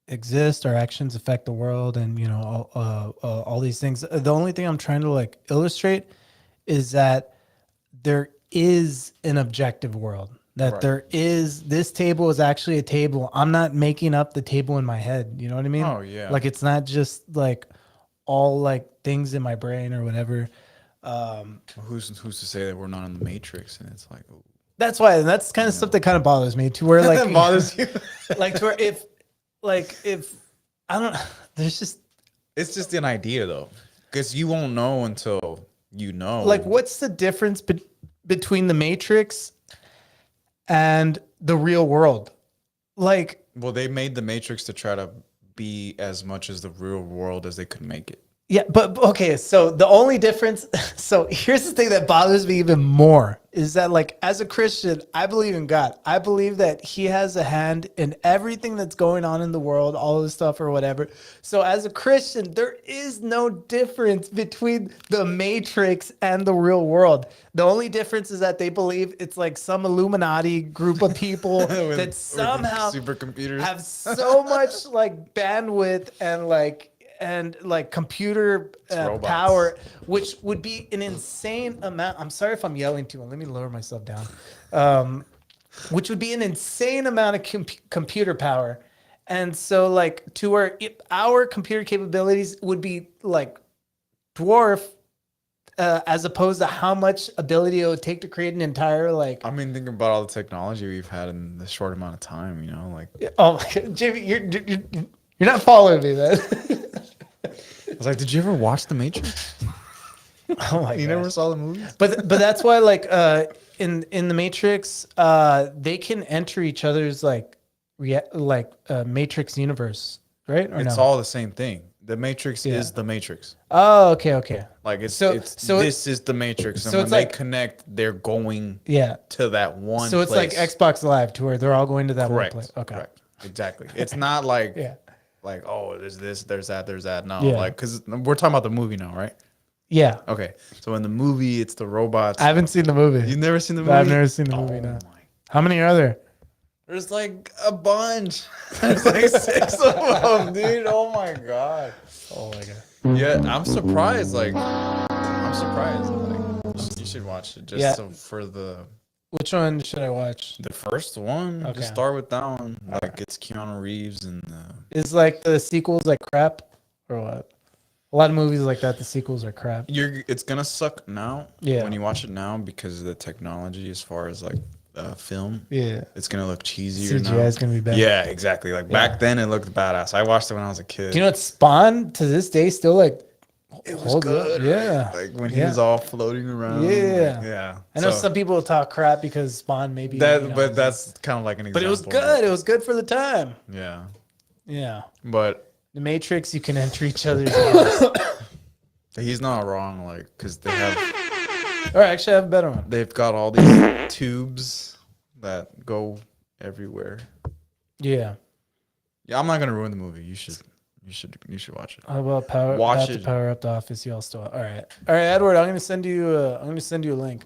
exist. Our actions affect the world, and all these things. The only thing I'm trying to like illustrate is that there is an objective world. That Right. there is, this table is actually a table. I'm not making up the table in my head. You know what I mean? Oh, yeah. Like it's not just like all like things in my brain or whatever. Who's to say that we're not in the Matrix? And it's like, oh, That's why, and that's kind of stuff that kind of bothers me to where like that bothers you. like to where if I don't, there's just It's just an idea though, because you won't know until you know. like, what's the difference between the Matrix and the real world? Like, Well, they made the Matrix to try to be as much as the real world as they could make it. yeah, but okay, so the only difference, so here's the thing that bothers me even more is that, like, as a Christian, I believe in God. I believe that He has a hand in everything that's going on in the world, all of this stuff or whatever. So, as a Christian, there is no difference between the Matrix and the real world. The only difference is that they believe it's like some Illuminati group of people that somehow supercomputers have so much like bandwidth and like computer robots. power, which would be an insane amount. I'm sorry if I'm yelling too much. Let me lower myself down. Which would be an insane amount of computer power. And so like to where our computer capabilities would be like dwarf as opposed to how much ability it would take to create an entire like. I mean, think about all the technology we've had in this short amount of time, you know, like Oh my God, Jamie, you're not following me, man. I was like, did you ever watch The Matrix? Oh my You God. never saw the movie? But that's why like in the Matrix they can enter each other's like Matrix universe, right? Or It's no? all the same thing. The Matrix Yeah. is the Matrix. Oh, okay. Like it's So- it's so it- this is the Matrix, and so when it's they like- connect, they're going Yeah. to that one. So it's place. like Xbox Live to where they're all going to that Correct. one place. Okay. Correct. Exactly. It's not like Yeah. like oh, there's this, there's that, there's that. No, Yeah. like because we're talking about the movie now, right? Yeah. Okay. So in the movie, it's the robots. I haven't seen the movie. You've never seen the movie? I've never seen the movie. Oh No. my. How many are there? There's like a bunch. There's like 6 of them, dude. Oh my god. Oh my God. Yeah, I'm surprised. Like, I'm surprised. Like, you should watch it just Yeah. so for the Which one should I watch? first one. Okay. Just start with that one. Like, it's Keanu Reeves and Is like the sequels like crap or what? A lot of movies like that, the sequels are crap. It's gonna suck now. Yeah. When you watch it now, because of the technology, as far as like film. Yeah. It's gonna look cheesier now. CGI is gonna be bad. Yeah, exactly. Like back then, it looked badass. I watched it when I was a kid. Do you know what Spawn to this day still like it was holds good. up? Yeah. Like when he was all floating around. Yeah. Like, yeah. I know So some people talk crap because Spawn maybe that, you know, but that's kind of like an example. but it was good. It was good for the time. Yeah. Yeah. But The Matrix, you can enter each other's house. he's not wrong, like, because they have All right, actually I have a better one. they've got all these tubes that go everywhere. Yeah. Yeah, I'm not gonna ruin the movie. You should watch it. How about power Watch about to it. power up the office? Y'all still all right. All right, Edward, I'm gonna send you a link.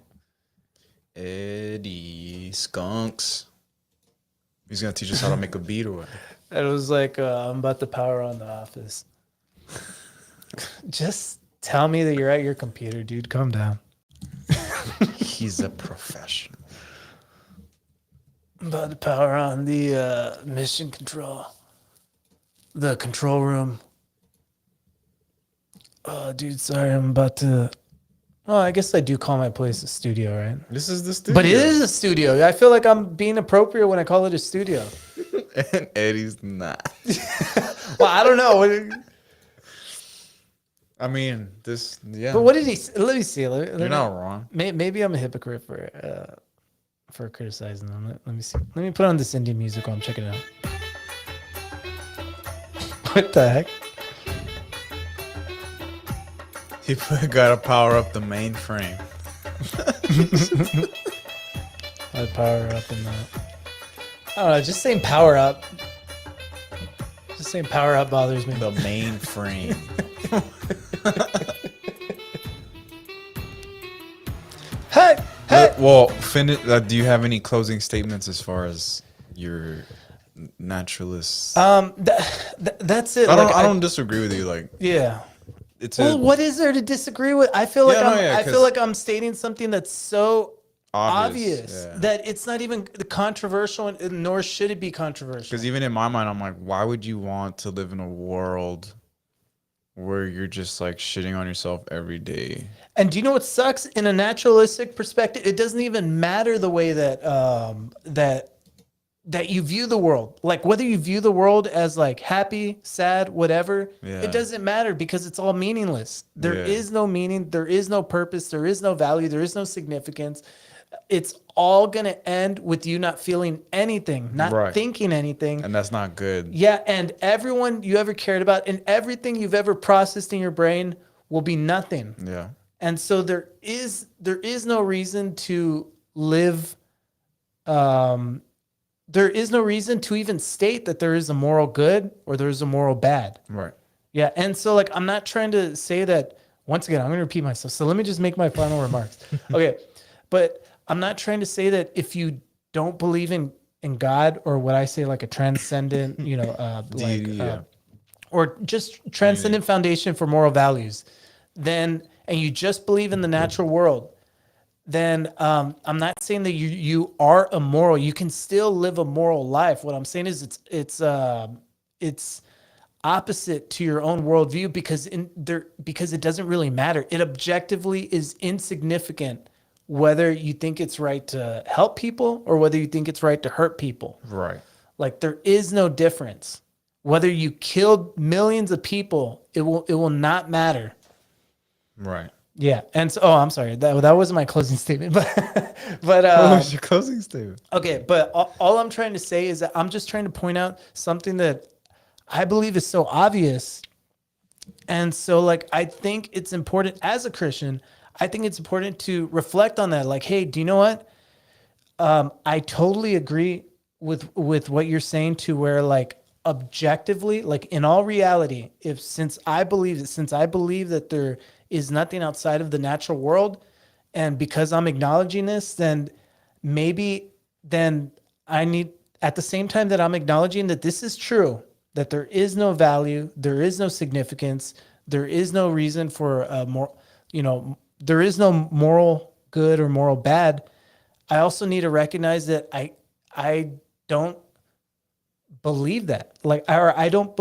Eddie Skunks. He's gonna teach us how to make a beat or what? It was like I'm about to power on the office. Just tell me that you're at your computer, dude. Calm down. He's a professional. I'm about to power on the mission control. The control room. Oh, dude, sorry. I'm about to. Oh, I guess I do call my place a studio, right? This is the studio. But it is a studio. I feel like I'm being appropriate when I call it a studio. And Eddie's not. Well, I don't know. I mean, this, yeah. But what did he say? Let me see. You're not wrong. Maybe I'm a hypocrite for criticizing them. Let me see. Let me put on this Indian music while I'm checking it out. What the heck? He gotta power up the mainframe. I power up in that. I don't know. Just saying power up. Just saying power up bothers me. The mainframe. Hey, hey. Well, finish. Do you have any closing statements as far as your naturalist? That's it. I don't disagree with you. Like, Yeah. it's Well, what is there to disagree with? I feel like Yeah, no, I'm. yeah, I feel 'cause- like I'm stating something that's so obvious yeah. that it's not even controversial, nor should it be controversial. Because even in my mind, I'm like, why would you want to live in a world where you're just like shitting on yourself every day? And do you know what sucks? In a naturalistic perspective, it doesn't even matter the way that that you view the world. Like whether you view the world as like happy, sad, whatever, Yeah. it doesn't matter because it's all meaningless. There Yeah. is no meaning, there is no purpose, there is no value, there is no significance. It's all gonna end with you not feeling anything, not Right. thinking anything. And that's not good. Yeah, and everyone you ever cared about and everything you've ever processed in your brain will be nothing. Yeah. And so there is no reason to live there is no reason to even state that there is a moral good or there is a moral bad. Right. Yeah, and so like I'm not trying to say that once again, I'm going to repeat myself. So let me just make my final remarks. Okay. But I'm not trying to say that if you don't believe in God or what I say like a transcendent, Deity, yeah. or just transcendent foundation for moral values, then and you just believe in the natural world, then I'm not saying that you are immoral. You can still live a moral life. What I'm saying is it's opposite to your own worldview because it doesn't really matter. It objectively is insignificant whether you think it's right to help people or whether you think it's right to hurt people. Right. Like there is no difference. Whether you killed millions of people, it will not matter. Right. Yeah, and so I'm sorry that wasn't my closing statement, but What was your closing statement? okay, but all I'm trying to say is that I'm just trying to point out something that I believe is so obvious, and so like I think it's important as a Christian. I think it's important to reflect on that. Like, hey, do you know what? I totally agree with what you're saying to where like objectively, like in all reality, since I believe that there is nothing outside of the natural world, and because I'm acknowledging this, then I need at the same time that I'm acknowledging that this is true, that there is no value, there is no significance, there is no reason for there is no moral good or moral bad. I also need to recognize that I don't believe that. Like, or I don't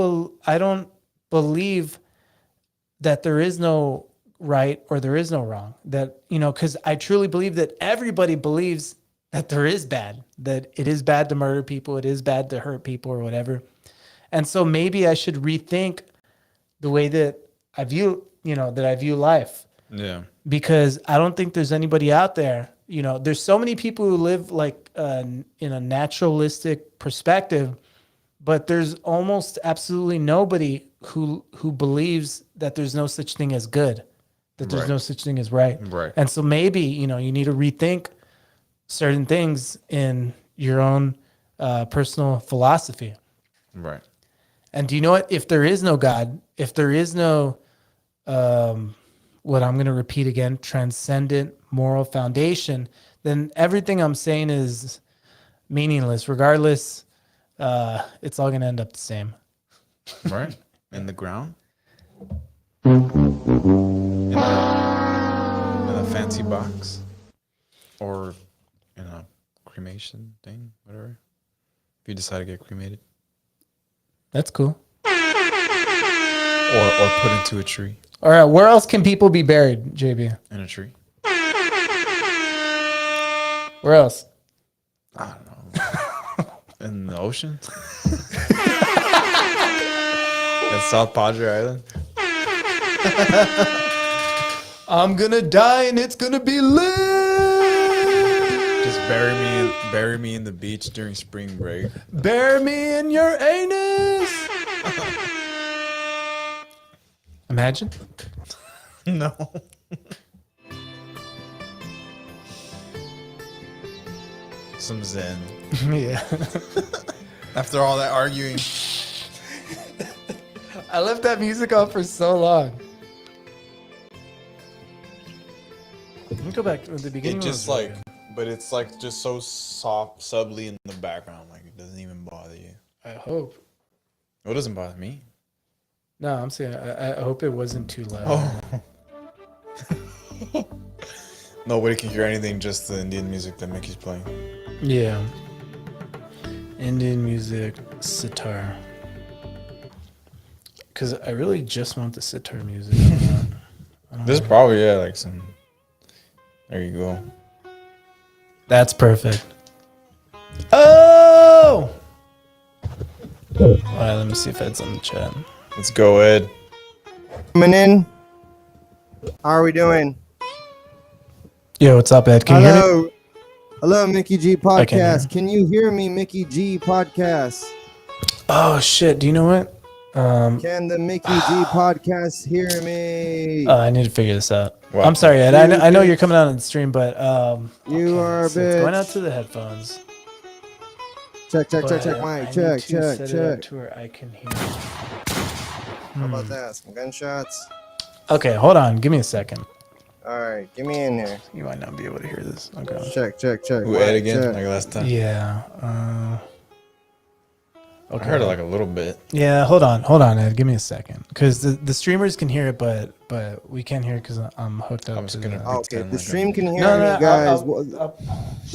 believe that there is no right or there is no wrong. That, you know, because I truly believe that everybody believes that there is bad, that it is bad to murder people, it is bad to hurt people or whatever. And so maybe I should rethink the way that I view, you know, that I view life. Yeah. Because I don't think there's anybody out there, you know, there's so many people who live like in a naturalistic perspective, but there's almost absolutely nobody who believes that there's no such thing as good, that there's Right. no such thing as right. Right. And so maybe, you know, you need to rethink certain things in your own personal philosophy. Right. And do you know what? If there is no God, if there is no, what I'm going to repeat again, transcendent moral foundation, then everything I'm saying is meaningless. Regardless, it's all going to end up the same. Right. In the ground. In a fancy box. Or in a cremation thing, whatever. If you decide to get cremated. That's cool. Or put into a tree. All right, where else can people be buried, JB? In a tree. Where else? I don't know. In the ocean? In South Padre Island? I'm gonna die and it's gonna be lit. Just bury me in the beach during spring break. Bury me in your anus. Imagine. No. Some zen. Yeah. After all that arguing. I left that music on for so long. Let me go back to the beginning. It just was like, but it's like just so soft, subtly in the background. Like it doesn't even bother you. I hope. It doesn't bother me. No, I'm saying I hope it wasn't too loud. Oh. Nobody can hear anything, just the Indian music that Micky's playing. Yeah. Indian music, sitar. Because I really just want the sitar music. This is probably, yeah, like some. There you go. That's perfect. Oh! All right, let me see if Ed's on the chat. Let's go, Ed. Coming in. How are we doing? Yo, what's up, Ed? Can you hear me? Hello. Hello, Mickey G I can hear. Podcast. Can you hear me, Mickey G Podcast? Oh, shit. Do you know what? Can the Mickey G Podcast hear me? I need to figure this out. Wow. I'm sorry, Ed. I know you're coming out on the stream, but You are a so it's going out bitch. to the headphones. Check, check, but check, I Mike. need Check, to check, set it up check. to where I can hear. How about that? Some gunshots? Okay, hold on. Give me a second. All right, get me in there. You might not be able to hear this. Okay. Check, check, check. Who, Mike, Ed again? check. Like last time? Yeah. I Okay. heard it like a little bit. Yeah, hold on, Ed. Give me a second, because the streamers can hear it, but we can't hear it because I'm hooked up. I'm just to gonna the... Oh, okay, Pretend the like stream can hear No, me, no, guys.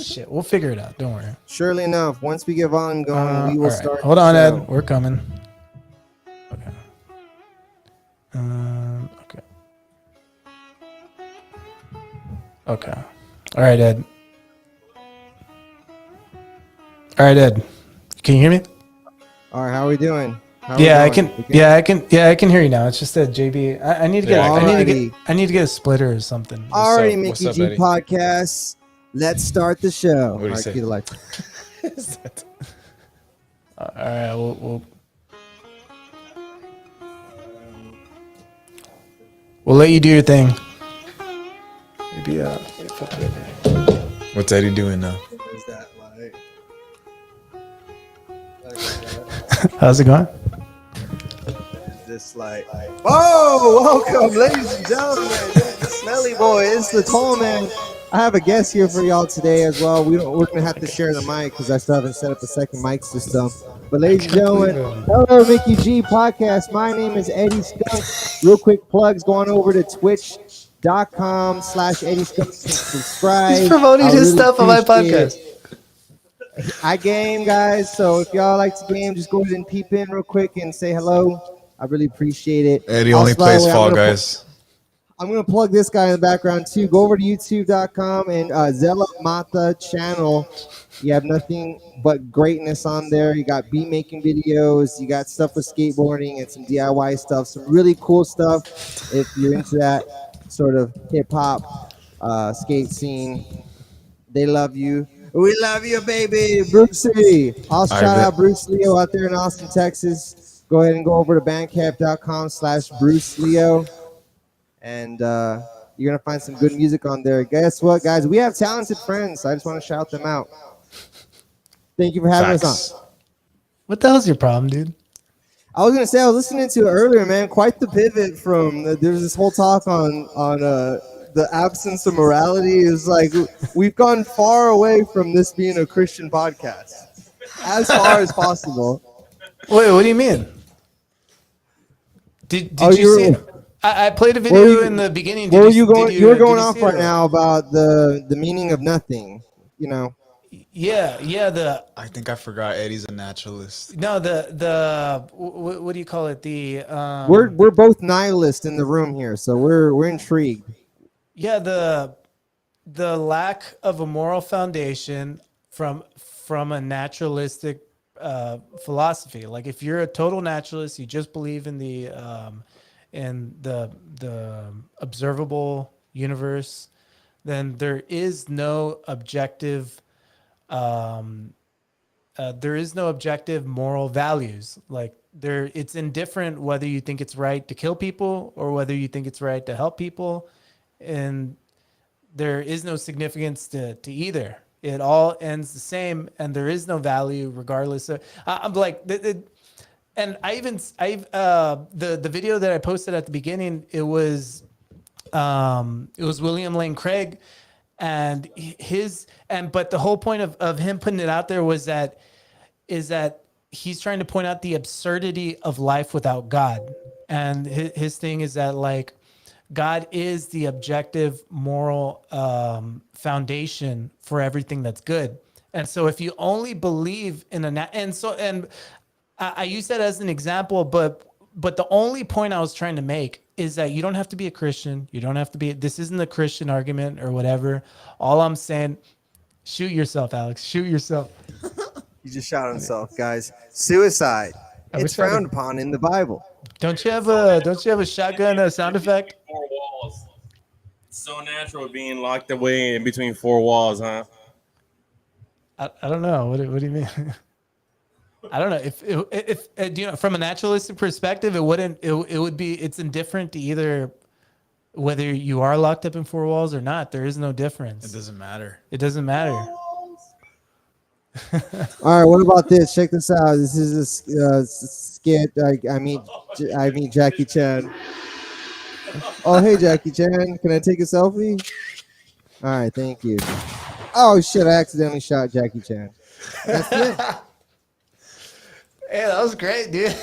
shit, we'll figure it out. Don't worry. Surely enough, once we get volume going, we will all right. start. Hold the on, show. Ed. We're coming. Okay. Okay. Okay. All right, Ed. Can you hear me? All right, how are we doing? How are we Yeah, I doing? can. We good? Yeah, I can. Yeah, I can hear you now. It's just that JB. I need to get. Yeah, I need to get a splitter or something. Alrighty, What's Mickey up, G Eddie? Podcast. Let's start the show. What do you Alright, say? cue the light. All right, we'll let you do your thing. Maybe What's Eddie doing now? Is that light? how's it going? This light. Oh, welcome, ladies and gentlemen. The smelly boy is the tall man. I have a guest here for y'all today as well. We're gonna have to share the mic because I still haven't set up a second mic system. But ladies and gentlemen, hello, Mickey G Podcast. My name is Eddie Skunk. Real quick plugs going over to twitch.com/Eddie Skunk. Subscribe. He's promoting I his really stuff on my appreciate podcast. I game, guys. So if y'all like to game, just go ahead and peep in real quick and say hello. I really appreciate it. Eddie Also, only by the plays way, Fall Guys. I'm gonna plug this guy in the background too. Go over to YouTube.com and Zella Mata channel. You have nothing but greatness on there. You got beat making videos. You got stuff with skateboarding and some DIY stuff. Some really cool stuff. If you're into that sort of hip hop skate scene, they love you. We love you, baby. Brucey. Also shout out Bruce Leo out there in Austin, Texas. Go ahead and go over to bandcamp.com/Bruce Leo. And you're gonna find some good music on there. Guess what, guys? We have talented friends. I just want to shout them out. Thank you for having us on. What the hell's your problem, dude? I was gonna say I was listening to it earlier, man. Quite the pivot from there's this whole talk on the absence of morality. Is like we've gone far away from this being a Christian podcast, as far as possible. Wait, what do you mean? Did Oh, you see you're- it? I played a Where were video you- in the beginning. Where were Did you going? did You were did going you off see it right or- now about the meaning of nothing. You know. Yeah, the I think I forgot Eddie's a naturalist. no what do you call it? The We're both nihilists in the room here, so we're intrigued. yeah the lack of a moral foundation from a naturalistic philosophy. Like if you're a total naturalist, you just believe in the observable universe, then there is no objective moral values. Like it's indifferent whether you think it's right to kill people or whether you think it's right to help people, and there is no significance to either. It all ends the same, and there is no value regardless of. I'm like, and the video that I posted at the beginning, it was William Lane Craig, and but the whole point of him putting it out there is that he's trying to point out the absurdity of life without God, and his thing is that like God is the objective moral foundation for everything that's good. And so if you only believe in I use that as an example, but the only point I was trying to make is that you don't have to be a Christian. You don't have to be, this isn't a Christian argument or whatever. All I'm saying, shoot yourself, Alex, shoot yourself. He just shot himself, guys. Suicide. It's wish I frowned upon in the Bible. Don't you have a shotgun sound effect? Four walls. It's so natural being locked away in between four walls, huh? I don't know. What do you mean? I don't know if you know, from a naturalistic perspective, it would be, it's indifferent to either whether you are locked up in four walls or not. There is no difference. It doesn't matter. It doesn't matter. All right, what about this? Check this out. This is a skit. I meet Jackie Chan. Oh, hey, Jackie Chan. Can I take a selfie? All right, thank you. Oh, shit, I accidentally shot Jackie Chan. That's it. Hey, that was great, dude.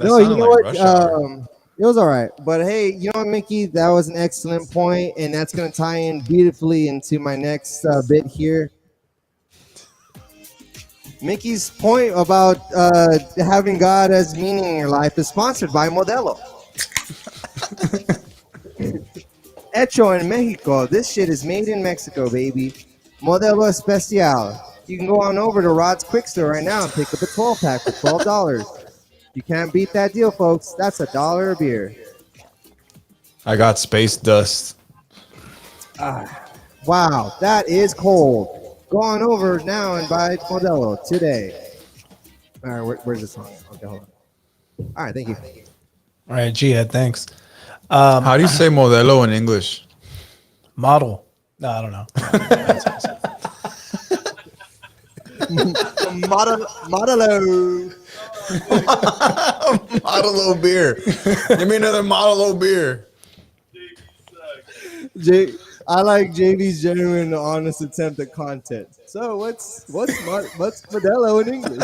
No, you know what? Rush Hour. It was all right. But hey, you know what, Mickey? That was an excellent point, and that's going to tie in beautifully into my next bit here. Mickey's point about having God as meaning in your life is sponsored by Modelo. Hecho en Mexico. This shit is made in Mexico, baby. Modelo Especial. You can go on over to Rod's Quick Store right now and pick up a 12-pack for $12. You can't beat that deal, folks. That's $1 a beer. I got space dust. Wow, that is cold. Go on over now and buy Modelo today. All right, where's the song? Okay, hold on. All right, thank you. All right, Gia, thanks. How do you say modelo in English? Model. No, I don't know. Modelo. Modelo beer. Give me another Modelo beer. I like JV's genuine, honest attempt at content. So what's Modelo in English?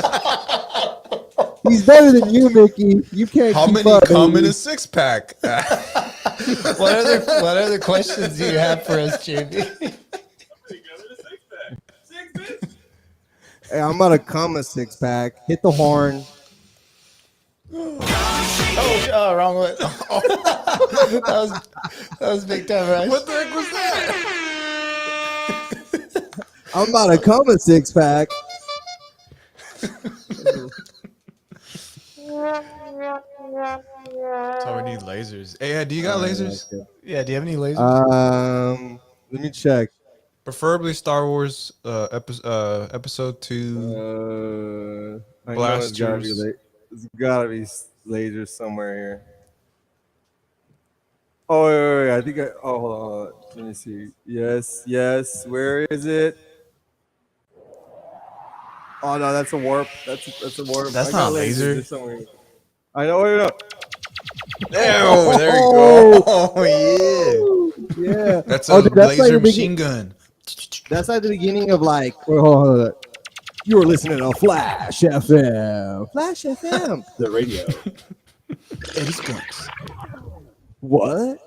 He's better than you, Mickey. You can't How keep many up, come in baby. a six pack? What other questions do you have for us, JB? Hey, I'm about to come a 6-pack. Hit the horn. God wrong one. that was big time, right? What the heck was that? I'm about to come a six pack. So we need lasers. Hey, do you got lasers? Yeah, do you have any lasers? Let me check. Preferably Star Wars episode 2. I know it's gotta be Blasters. it's gotta be lasers somewhere here. Oh wait. I think hold on. Let me see. Yes. Where is it? Oh no, that's a warp. That's a warp. That's I got not a laser. There's somewhere. I know. Wait. There you go. Oh yeah. Yeah. That's a dude, that's like laser the machine gun. That's like the beginning of like. Wait, hold on. You were listening to Flash FM. Flash FM. The radio. Eddie Skunks. What?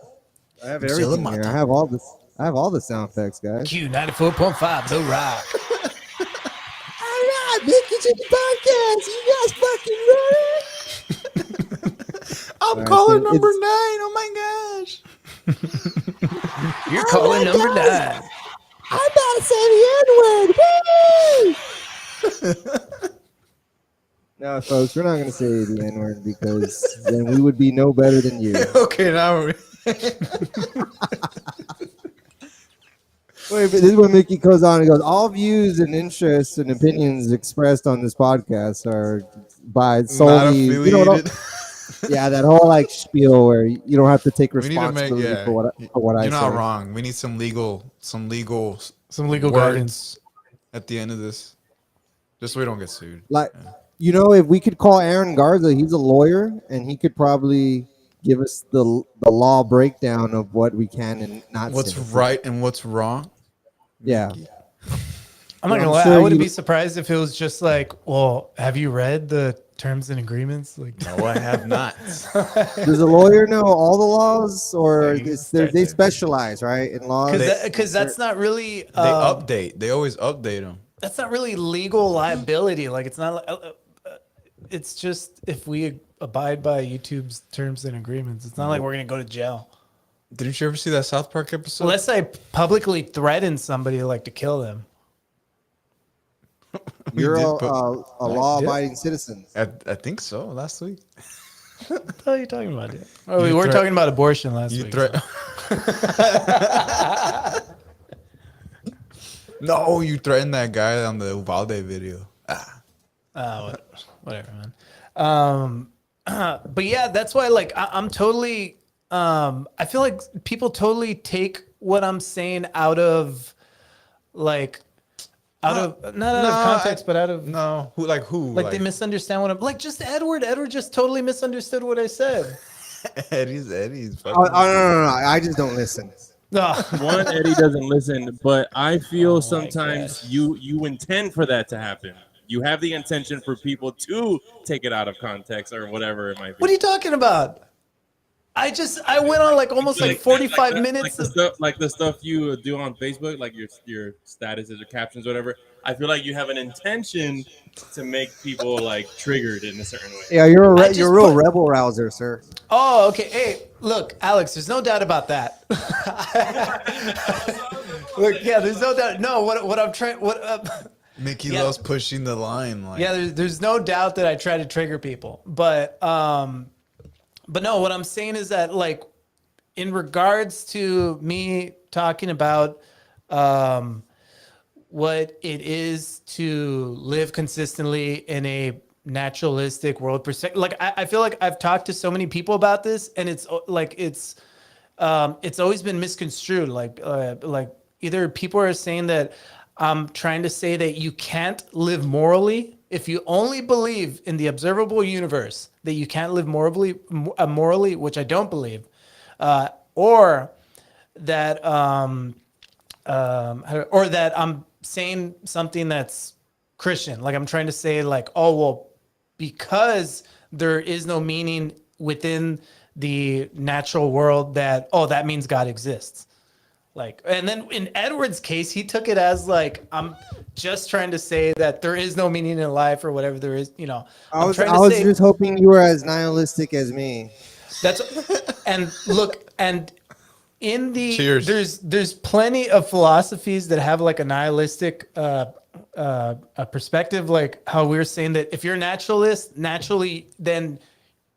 I have everything here. I have all this. I have all the sound effects, guys. Q 94.5, the rock. All right, Micky to the podcast. You guys fucking ready? I'm Alright, calling so number 9. it's- Oh my gosh. You're calling number 9. I'm about to say the N-word. No, folks, we're not going to say the N-word because then we would be no better than you. Okay, now we're Wait, but this is when Micky goes on. He goes, all views and interests and opinions expressed on this podcast are by not solely, you know, affiliated. yeah, that whole like spiel where you don't have to take We need to make responsibility for what I You're say. not wrong. We need some legal Some legal words guidance. at the end of this, just so we don't get sued. Like, you know, if we could call Aaron Garza, he's a lawyer, and he could probably give us the law breakdown of what we can and not. What's say. right and what's wrong? Yeah. I'm not I'm gonna lie. sure I wouldn't you- be surprised if it was just like, well, have you read the terms and agreements? Like, No, I have not. Does a lawyer know all the laws, or Yeah, you is start they there. specialize, right, in laws? because that's not really They update. They always update them. that's not really legal liability. Like, it's not. It's just if we abide by YouTube's terms and agreements. It's not like we're gonna go to jail Didn't you ever see that South Park episode? unless I publicly threaten somebody like to kill them. You're did a put- law-abiding citizen. I think so. Last week. What the hell are you talking about, dude? Oh, we You were threat- talking about abortion last You week. threat. No, you threatened that guy on the Uvalde video. Whatever, man. But yeah, that's why, like, I'm totally. I feel like people totally take what I'm saying out of, like, not out of context, but out of No, who? like they misunderstand what I'm like. Just Edward just totally misunderstood what I said. Eddie's. Oh, no. I just don't listen. No. One, Eddie doesn't listen, but I feel my sometimes you intend for that to happen. You have the intention for people to take it out of context or whatever it might be. What are you talking about? I went on like almost like 45 minutes. Like the stuff you do on Facebook, like your statuses or captions, whatever. I feel like you have an intention to make people like triggered in a certain way. Yeah, you're I a just you're a real put- rebel rouser, sir. Oh, okay. Hey, look, Alex, there's no doubt about that. Look, yeah, there's no doubt. No, what I'm trying, Mickey Yeah. loves pushing the line. Like, yeah, there's no doubt that I try to trigger people, but no, what I'm saying is that, like, in regards to me talking about what it is to live consistently in a naturalistic world perspective, like I feel like I've talked to so many people about this, and it's like it's always been misconstrued. Like either people are saying that I'm trying to say that you can't live morally if you only believe in the observable universe, that you can't live morally, which I don't believe, or that I'm saying something that's Christian. Like I'm trying to say, like, oh well, because there is no meaning within the natural world, that means God exists. Like, and then in Edward's case, he took it as like, I'm just trying to say that there is no meaning in life or whatever there is, you know. I was I'm trying to say, just hoping you were as nihilistic as me. That's and look and in the Cheers. there's plenty of philosophies that have like a nihilistic a perspective, like how we were saying that if you're a naturalist, naturally, then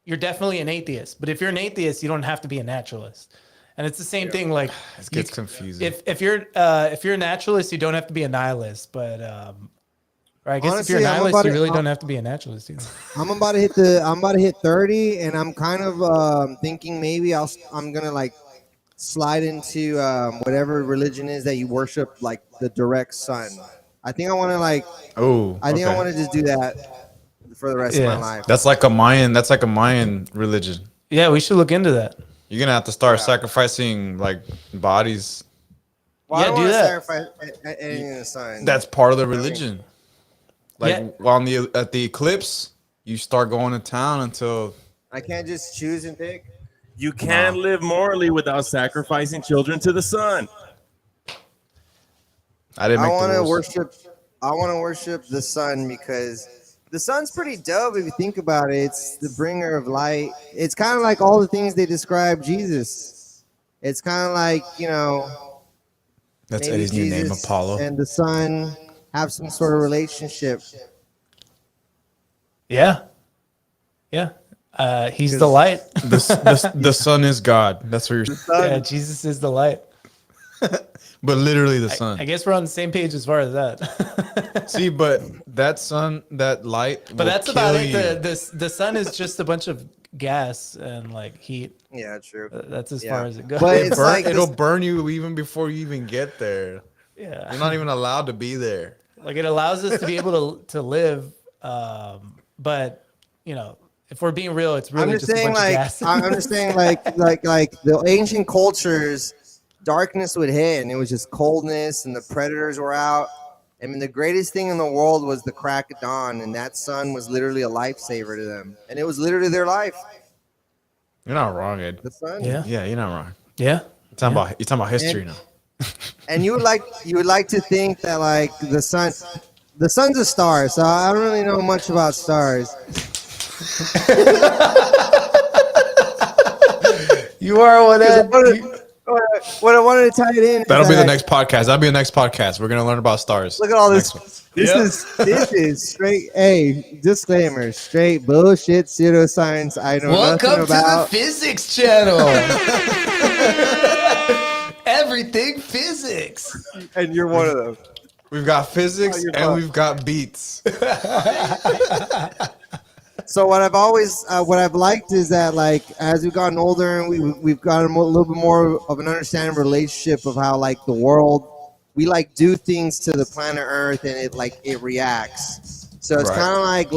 you're definitely an atheist. But if you're an atheist, you don't have to be a naturalist. And it's the same thing. Like It gets confusing. if you're a naturalist, you don't have to be a nihilist. But or I guess Honestly, if you're a I'm nihilist, about you to- really don't have to be a naturalist either. I'm about to hit 30, and I'm kind of thinking maybe I'm gonna like slide into whatever religion is that you worship, like the direct sun. I think I want to like. Oh, I think I okay. want to just do that for the rest of Yeah. my life. That's like a Mayan religion. Yeah, we should look into that. You're gonna have to start sacrificing like bodies. Well, Yeah, I don't do wanna that. sacrifice anything in the sun. That's part of the religion. Like Yeah. at the eclipse, you start going to town until I can't just choose and pick. You can't live morally without sacrificing children to the sun. I didn't I make want the to rules. worship the sun because the sun's pretty dope if you think about it. It's the bringer of light. It's kind of like all the things they describe Jesus. It's kind of like, you know, That's maybe Eddie's new name, Jesus Apollo. and the sun have some sort of relationship. Yeah. Yeah. He's the light. The sun is God. That's what you're. Yeah, Jesus is the light. But literally the sun. I guess we're on the same page as far as that. See, but that sun, that light. But that's about it. You. The sun is just a bunch of gas and like heat. Yeah, true. That's as Yeah. far as it goes. But it's like It'll this- burn you even before you even get there. Yeah. You're not even allowed to be there. Like it allows us to be able to live. But you know, if we're being real, it's really I'm just just a saying, bunch like, of gas. I'm just saying, like the ancient cultures, darkness would hit, and it was just coldness, and the predators were out. I mean, the greatest thing in the world was the crack of dawn, and that sun was literally a lifesaver to them, and it was literally their life. You're not wrong, Ed. The sun. Yeah. Yeah, you're not wrong. Yeah. You're talking about history And- now. And you would like to think that like the sun's a star, so I don't really know much about stars. You are what What I wanted to tie it in. That'll is be the that, next podcast. That'll be the next podcast. We're gonna learn about stars. Look at all this. Next one. This is straight. Hey, disclaimer: straight bullshit, pseudoscience. I know nothing about. physics channel. Everything physics. And you're one of them. We've got physics you're and fine. we've got beats. So what I've liked is that like as we've gotten older and we've gotten a little bit more of an understanding relationship of how like the world we like do things to the planet Earth and it reacts. So it's Right. kind of like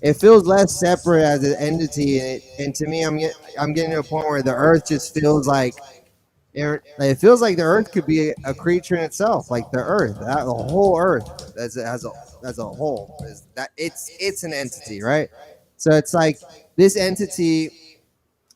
it feels less separate as an entity and to me I'm getting to a point where the Earth just feels like it feels like the Earth could be a creature in itself, like the Earth, the whole Earth as a whole. Is that it's an entity, right? So it's like this entity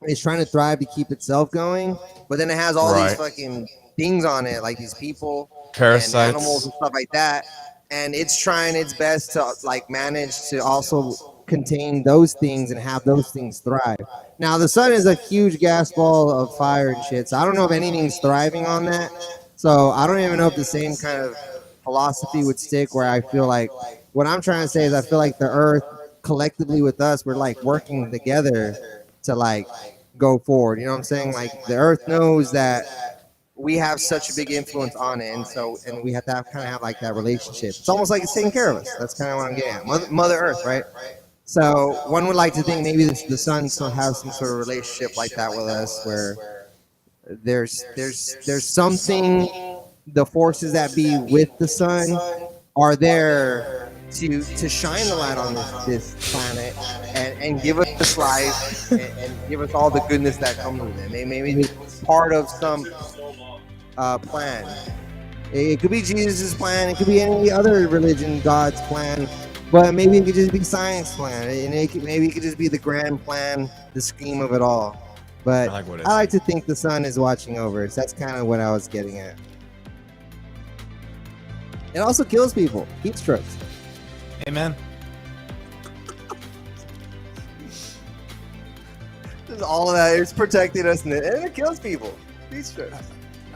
is trying to thrive to keep itself going, but then it has all these Right. fucking things on it, like these people, Parasites. and animals and stuff like that, and it's trying its best to like manage to also contain those things and have those things thrive. Now the sun is a huge gas ball of fire and shit, so I don't know if anything's thriving on that. So I don't even know if the same kind of philosophy would stick where I feel like what I'm trying to say is I feel like the Earth collectively with us, we're like working together to like go forward. You know what I'm saying? Like the Earth knows that we have such a big influence on it, and we have to kind of have like that relationship. It's almost like it's taking care of us. That's kind of what I'm getting at. Mother Earth, right? So one would like to think maybe the sun still has some sort of relationship like that with us, where there's something, the forces that be with the sun are there to shine the light on this planet and give us life and give us all the goodness that comes with it. Maybe it's part of some plan. It could be Jesus' plan. It could be any other religion, God's plan. But maybe it could just be science plan, and maybe it could just be the grand plan, the scheme of it all. But I like what it I like to think the sun is watching over us. That's kind of what I was getting at. It also kills people, heat strokes. Amen. All of that is protecting us, and it kills people. Heat stress.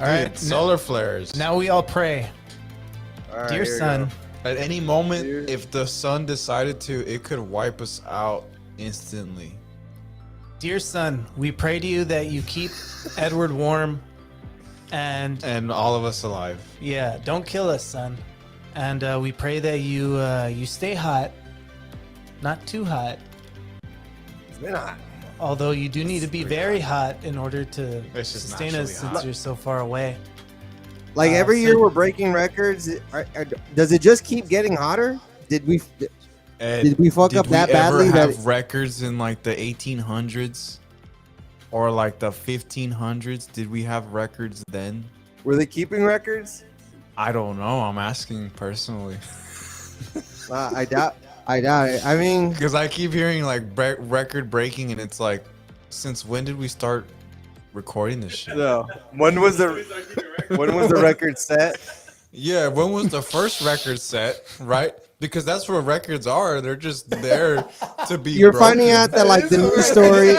All right. Solar flares. Now we all pray. All right, Dear here we son, go. At any moment, Dude. if the sun decided to, it could wipe us out instantly. dear son, we pray to you that you keep Edward warm and And all of us alive. yeah, don't kill us, son. And we pray that you stay hot, not too hot. It's been hot. Although you do need to be very hot in order to It's just sustain us naturally since hot. you're so far away. Like every so- year we're breaking records. Does it just keep getting hotter? Did we? Ed, Did we fuck up that badly Ever that have records in like the 1800s or like the 1500s? Did we have records then? Were they keeping records? I don't know. I'm asking personally I doubt. I doubt it. I mean, because I keep hearing like record breaking, and it's like, since when did we start recording this shit? no. When was the record set? Yeah, when was the first record set? Right? Because that's what records are. They're just there to be. You're broken. finding out that like the news story.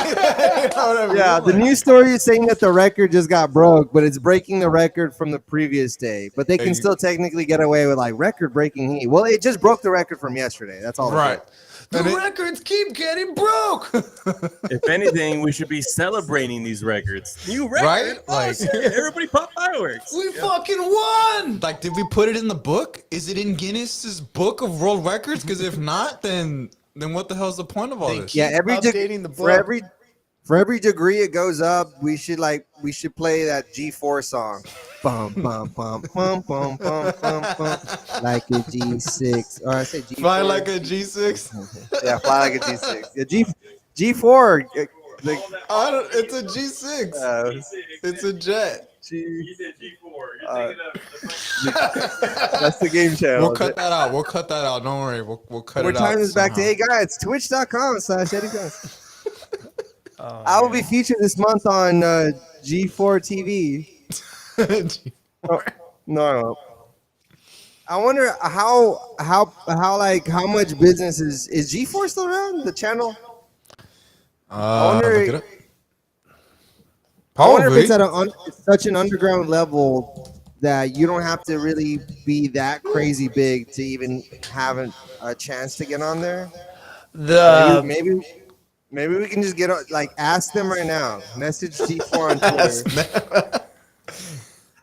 Yeah, the news story is saying that the record just got broke, but it's breaking the record from the previous day. But they can Hey. still technically get away with like record breaking heat. Well, it just broke the record from yesterday. That's all. it Right. did. The records keep getting broke. If anything, we should be celebrating these records. New record, Right? Oh, Like- shit, everybody pop fireworks. We fucking won! Like, did we put it in the book? Is it in Guinness's book of world records? Because if not, then what the hell's the point of all this? Yeah, Updating the for book. every degree it goes up, we should play that G4 song. Bum bum bum bum bum bum bum bum like a G6. Or I say G4. Fly like a G6. Yeah, fly like a G6. Yeah, G4. Like, It's a G6. uh, It's a jet. You said G4. You're Uh, thinking of that's the game channel. We'll cut that out. We'll cut that out. Don't worry. We'll cut We're it out. tying this back to, somehow. hey guys, twitch.com/Eddie Guns. Oh, I will be featured this month on G4 TV. No. I wonder how much business is G4 still around the channel? wonder- Look it up. I wonder if Probably. it's at such an underground level that you don't have to really be that crazy big to even have a chance to get on there. Maybe we can just get on, like ask them right now. Message G4 on Twitter.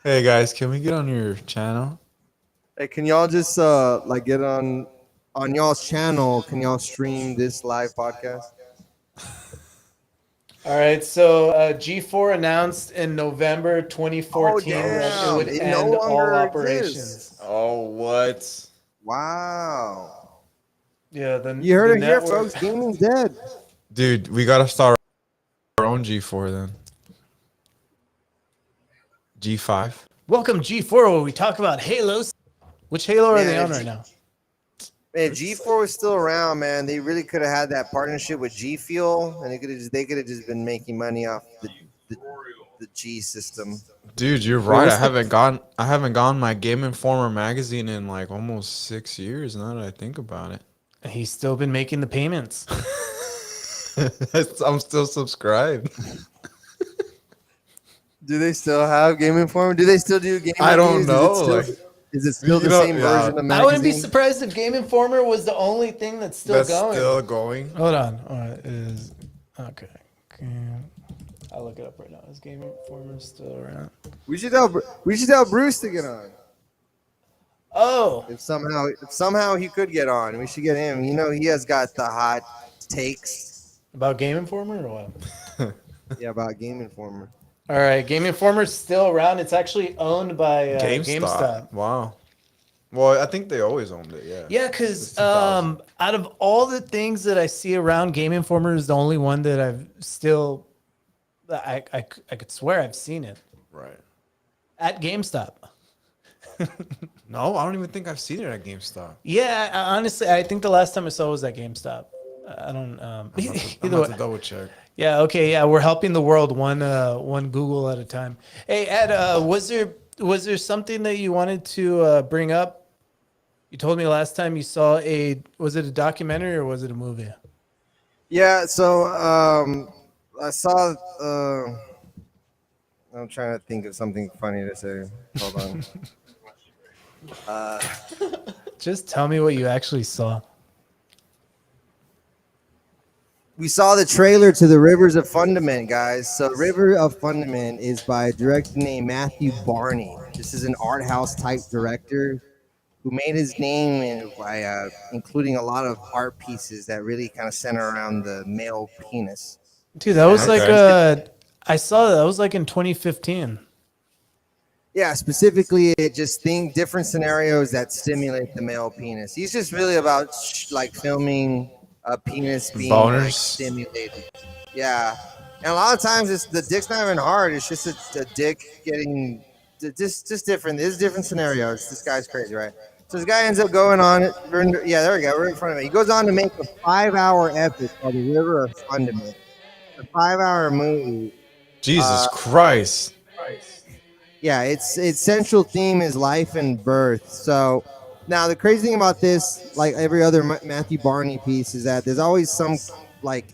Hey guys, can we get on your channel? Hey, can y'all just like get on y'all's channel? Can y'all stream this live podcast? All right, so G4 announced in November 2014 that it damn, would it end no all longer operations. exists. Oh, what? Wow. Yeah, You heard the it here, network- folks. Gaming's dead. Dude, we gotta start our own G4 then. G5. Welcome G4, where we talk about Halos. Which Halo are Man, they on if- right now? Man, G4 was still around, man. They really could have had that partnership with G Fuel, and they could have just been making money off the G system. Dude, you're right. what's I haven't gone my Game Informer magazine in like almost 6 years now that I think about it. He's still been making the payments. I'm still subscribed. Do they still have Game Informer? Do they still do Game? I don't Reviews? know. Is it still You the know, same yeah. version of the magazine? I wouldn't be surprised if Game Informer was the only thing that's still That's going. still going. Hold on. All right, is okay. I'll look it up right now. Is Game Informer still around? We should tell Bruce to get on. Oh, If somehow he could get on, we should get him. You know, he has got the hot takes. about Game Informer or what? Yeah, about Game Informer. All right, Game Informer's still around. It's actually owned by GameStop. Wow. Well, I think they always owned it. Yeah. Yeah, because Since 2000. out of all the things that I see around, Game Informer is the only one that I've still, I could swear I've seen it Right. at GameStop. No, I don't even think I've seen it at GameStop. Yeah, honestly, I think the last time I saw it was at GameStop. I don't. I'm Either about to way. double check. Yeah. Okay. Yeah, we're helping the world one Google at a time. Hey Ed, was there something that you wanted to bring up? You told me last time you saw was it a documentary or was it a movie? Yeah, so I saw. I'm trying to think of something funny to say. Hold on. Just tell me what you actually saw. We saw the trailer to the Rivers of Fundament, guys. So, River of Fundament is by a director named Matthew Barney. This is an art house type director who made his name by including a lot of art pieces that really kind of center around the male penis. Dude, that was like Okay. I saw that was like in 2015. Yeah, specifically, it just think different scenarios that stimulate the male penis. He's just really about like filming a penis being like Boners. stimulated. Yeah, and a lot of times it's the dick's not even hard. It's just a dick getting just different. There's different scenarios. This guy's crazy, right? So this guy ends up going on it. Yeah, there we go. We're in front of me. He goes on to make a 5-hour epic called The River of Fundament. A 5-hour movie. Jesus Christ. Yeah, its central theme is life and birth. So now the crazy thing about this, like every other Matthew Barney piece, is that there's always some like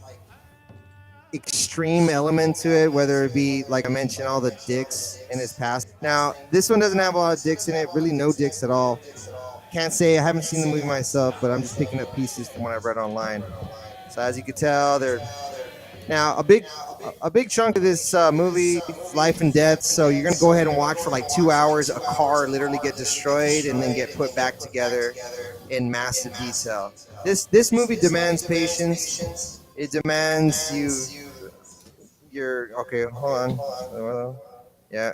extreme element to it, whether it be like I mentioned, all the dicks in his past. Now this one doesn't have a lot of dicks in it, really no dicks at all. Can't say I haven't seen the movie myself, but I'm just picking up pieces from what I've read online. So as you can tell, they're now a big chunk of this movie, life and death. So you're gonna go ahead and watch for like 2 hours a car literally get destroyed and then get put back together in massive detail. This movie demands patience. It demands you're okay. Hold on. Yeah.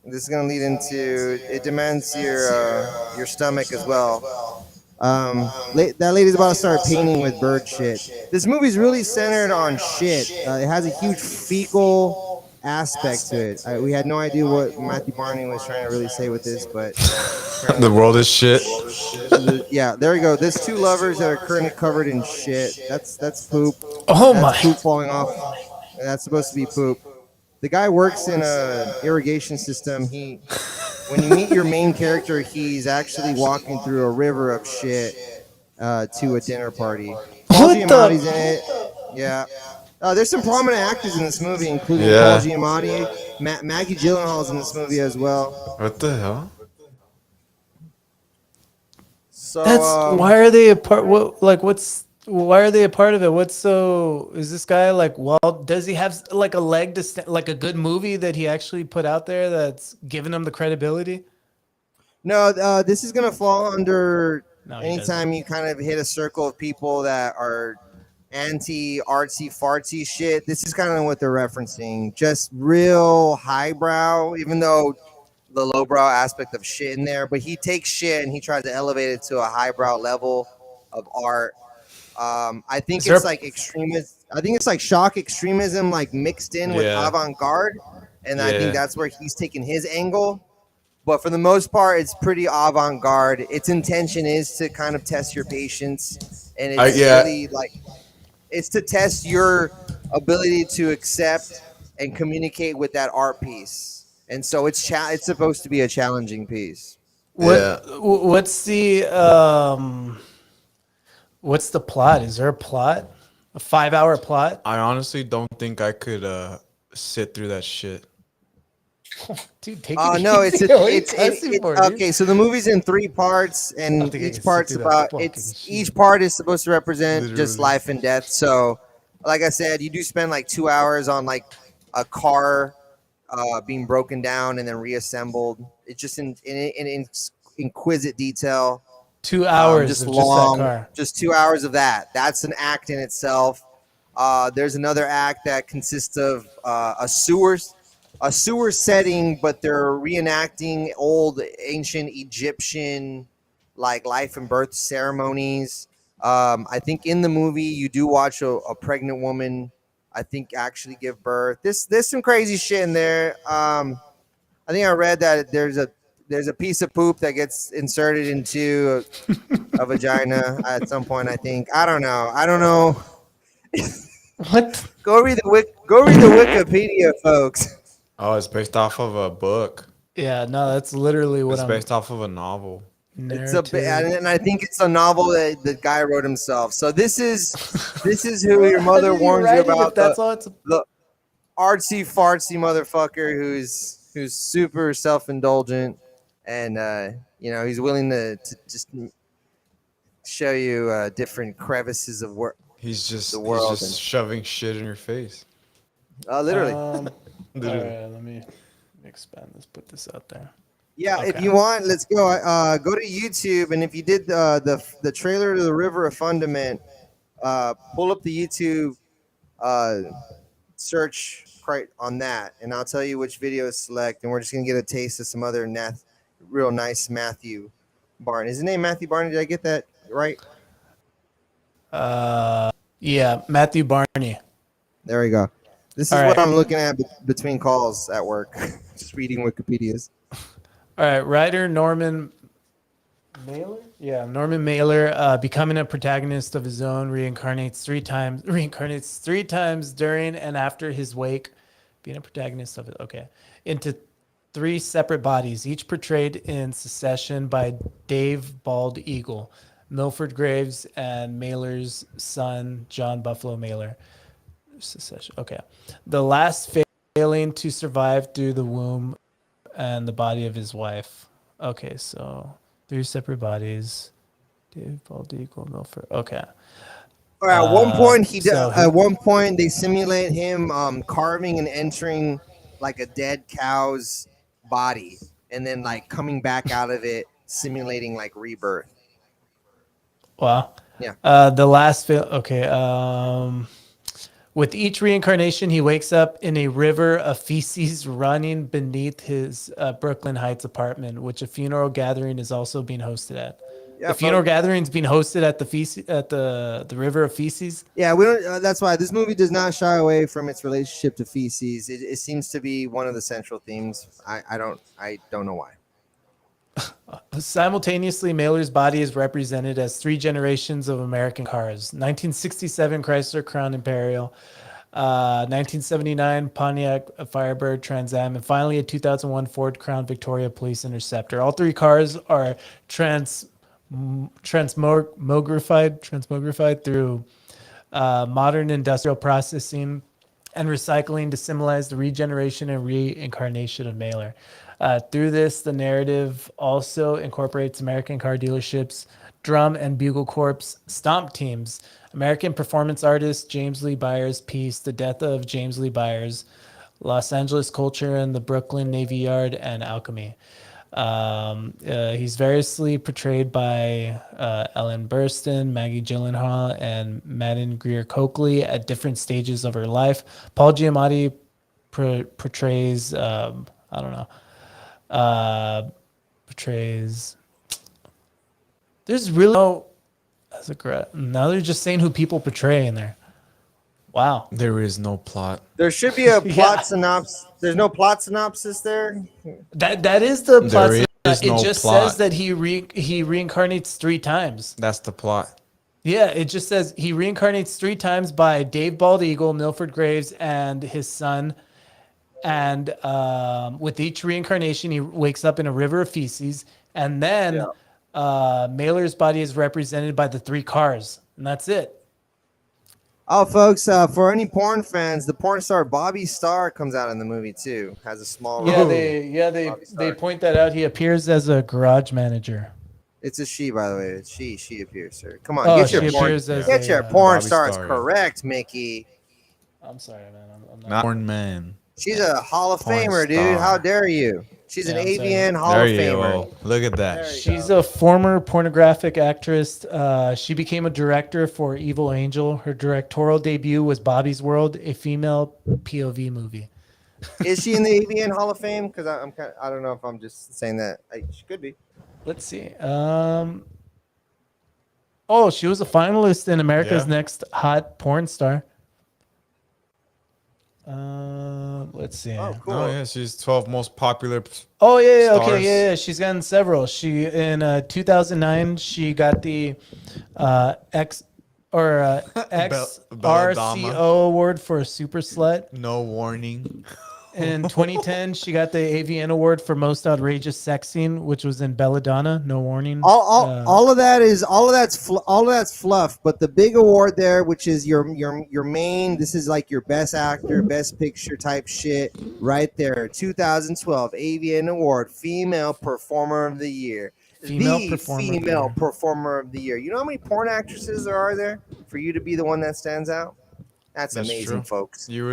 This is gonna lead into it demands your stomach as well. That lady's about to start painting with bird shit. This movie's really centered on shit. It has a huge fecal aspect to it. We had no idea what Matthew Barney was trying to really say with this, but The world is shit. yeah, there we go. There's two lovers that are currently covered in shit. That's poop. Oh That's my. poop falling off. That's supposed to be poop. The guy works in a irrigation system. When you meet your main character, he's actually walking through a river of shit to a dinner party. Paul What Giamatti's the? in it. Yeah. There's some prominent actors in this movie, including Yeah. Paul Giamatti. Maggie Gyllenhaal's in this movie as well. What the hell? So That's why are they a part? Why are they a part of it? Is this guy like, well, does he have like a leg to like a good movie that he actually put out there that's giving him the credibility? No, this is gonna fall under No, he anytime you kind of hit a circle of people that are anti artsy fartsy shit. This is kind of what they're referencing. Just real highbrow, even though the lowbrow aspect of shit in there. But he takes shit and he tries to elevate it to a highbrow level of art. I think Is there it's a- like extremist. I think it's like shock extremism, like mixed in with Yeah. avant-garde, and I Yeah. think that's where he's taking his angle. But for the most part, it's pretty avant-garde. Its intention is to kind of test your patience, and it's yeah. really like it's to test your ability to accept and communicate with that art piece. And so it's supposed to be a challenging piece. Yeah. What's the plot? Is there a plot? A 5-hour plot? I honestly don't think I could sit through that shit. Dude, take Oh it no, easy. What are you cussing for, dude? okay. So the movie's in 3 parts, I and don't think I each can part's sit through that about fucking it's shit. each part is supposed to represent just Literally. life and death. So, like I said, you do spend like 2 hours on like a car being broken down and then reassembled. It's just in exquisite detail. 2 hours Just of long, just that car. just 2 hours of that. That's an act in itself. There's another act that consists of a sewer setting, but they're reenacting old ancient Egyptian like life and birth ceremonies. I think in the movie you do watch a pregnant woman, I think, actually give birth. There's some crazy shit in there. I think I read that there's a piece of poop that gets inserted into a vagina at some point. I think I don't know. What? Go read the Wikipedia, folks. Oh, it's based off of a book. Yeah, no, that's literally what It's I'm. based off of a novel. It's a Narrative. and I think it's a novel that the guy wrote himself. So this is who your mother warns you about. That's all it's. artsy fartsy motherfucker who's super self indulgent, and he's willing to just show you different crevices of He's the just world, and shoving shit in your face. literally. All Literally. right, let me expand this. Put this out there. Yeah, if Okay. you want, let's go. Go to YouTube, and if you did the trailer to the River of Fundament, pull up the YouTube search on that, and I'll tell you which video to select. And we're just gonna get a taste of some other real nice Matthew Barney. Is his name Matthew Barney? Did I get that right? Yeah, Matthew Barney. There we go. This is All what right. I'm looking at between calls at work, just reading Wikipedia's. All right, writer Norman Mailer? Yeah, Norman Mailer, becoming a protagonist of his own, reincarnates three times during and after his wake, being a protagonist of it. Okay, into three separate bodies, each portrayed in succession by Dave Bald Eagle, Milford Graves, and Mailer's son John Buffalo Mailer. Succession. Okay, the last failing to survive through the womb and the body of his wife. Okay, so three separate bodies. Dave Bald Eagle, Milford. Okay. Or at one point, so at one point they simulate him carving and entering like a dead cow's body, and then like coming back out of it, simulating like rebirth. Wow. Yeah. The last okay. With each reincarnation, he wakes up in a river of feces running beneath his Brooklyn Heights apartment, which a funeral gathering is also being hosted at. Yeah, the funeral folks. gathering is being hosted at the river of feces. Yeah, we don't. That's why this movie does not shy away from its relationship to feces. It seems to be one of the central themes. I don't know why. Simultaneously, Mailer's body is represented as three generations of American cars: 1967 Chrysler Crown Imperial, 1979 Pontiac Firebird Trans Am, and finally a 2001 Ford Crown Victoria Police Interceptor. All three cars are transmogrified through modern industrial processing and recycling to symbolize the regeneration and reincarnation of Mailer. Through this, the narrative also incorporates American car dealerships, drum and bugle corps, stomp teams, American performance artist James Lee Byers' piece, The Death of James Lee Byers, Los Angeles culture and the Brooklyn Navy Yard, and alchemy. He's variously portrayed by Ellen Burstyn, Maggie Gyllenhaal, and Madden Greer Coakley at different stages of her life. Paul Giamatti portrays, portrays. There's really no. Now they're just saying who people portray in there. Wow. There is no plot. There should be a plot Yeah. synopsis. There's no plot synopsis there. That is the plot. There is It no just plot. says that he reincarnates three times. That's the plot. Yeah, it just says he reincarnates three times by Dave Bald Eagle, Milford Graves, and his son. And with each reincarnation, he wakes up in a river of feces. And then Mailer's body is represented by the three cars. And that's it. Oh, folks, for any porn fans, the porn star Bobby Starr comes out in the movie too. Has a small Yeah, role. they point that out. He appears as a garage manager. It's a she, by the way. It's she appears, sir. Come on, Oh, get she your porn, appears as get a, your porn Bobby stars Starr, yeah. correct, Mickey. I'm sorry, man. I'm not. Not Porn Man. She's a Hall of Porn Famer, dude. star. How dare you? She's an Yeah, I'm sorry. AVN Hall There of you Famer. go. Look at that. She's a former pornographic actress. She became a director for Evil Angel. Her directorial debut was Bobby's World, a female POV movie. Is she in the AVN Hall of Fame? Because I don't know if I'm just saying that. She could be. Let's see. Oh, she was a finalist in America's Yeah. Next Hot Porn Star. Let's see. Oh, cool. Oh yeah, she's 12 most popular. Oh yeah, okay, Stars. yeah. She's gotten several. She in 2009 she got the X Belladama. XRCO award for Super Slut. No warning. In 2010, she got the AVN award for most outrageous sex scene, which was in Belladonna. No Warning. All of that is all of that's fluff. But the big award there, which is your main, this is like your best actor, best picture type shit, right there. 2012 AVN Award, Female Performer of the Year. Female The Performer of the Female Year. Performer of the Year. You know how many porn actresses there are there for you to be the one that stands out? That's amazing, true. folks. She Give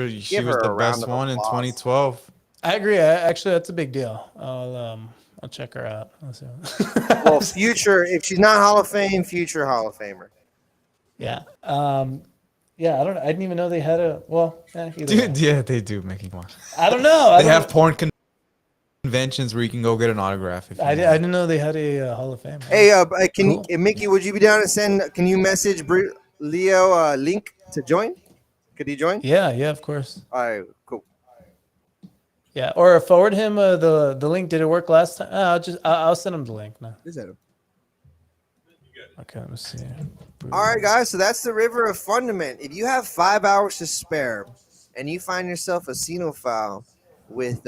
was her the a round best of one in applause. 2012. I agree. Actually, that's a big deal. I'll check her out. Let's see. Well, future, if she's not Hall of Fame, future Hall of Famer. Yeah. Yeah. I don't. I didn't even know they had a. Well, either Dude, way. yeah, they do making one. I don't know. They have porn conventions where you can go get an autograph. If you I want. didn't know they had a Hall of Fame. Hey, Cool. Mickey, would you be down to send? Can you message Leo a link to join? Could he join? Yeah. Yeah. Of course. All right, cool. Yeah. Or forward him the link. Did it work last time? I'll send him the link now. Is that him? Okay. Let me see. All right, guys. So that's the River of Fundament. If you have 5 hours to spare, and you find yourself a xenophile with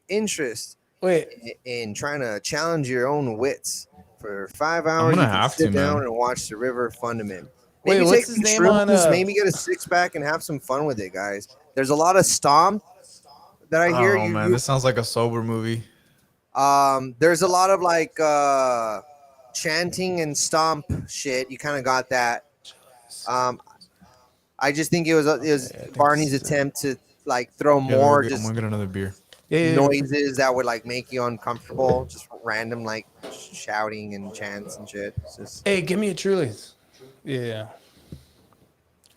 interest Wait. in trying to challenge your own wits for 5 hours, gonna you can have sit to, down man. and watch the River of Fundament. Wait, Maybe what's take his some name on, shrooms, maybe get a six-pack and have some fun with it, guys. There's a lot of stomp that I hear. Oh man, this sounds like a sober movie. There's a lot of like chanting and stomp shit. You kind of got that. I just think it was Barney's attempt to like throw Yeah, more I'm just gonna get another beer. Yeah. noises that would like make you uncomfortable, just random like shouting and chants and shit. It's just... Hey, give me a Truly's. Yeah.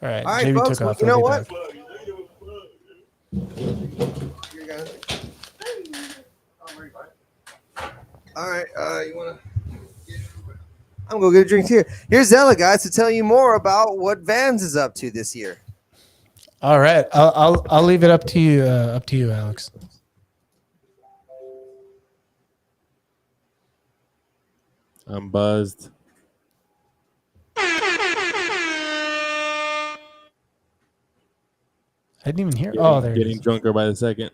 All right. All right, JB folks. took off. You know I'll be what? back. All right. You wanna? I'm gonna go get a drink here. Here's Zella, guys, to tell you more about what Vans is up to this year. All right. I'll leave it up to you. Up to you, Alex. I'm buzzed. I didn't even hear. Oh, there it Getting is. drunker by the second.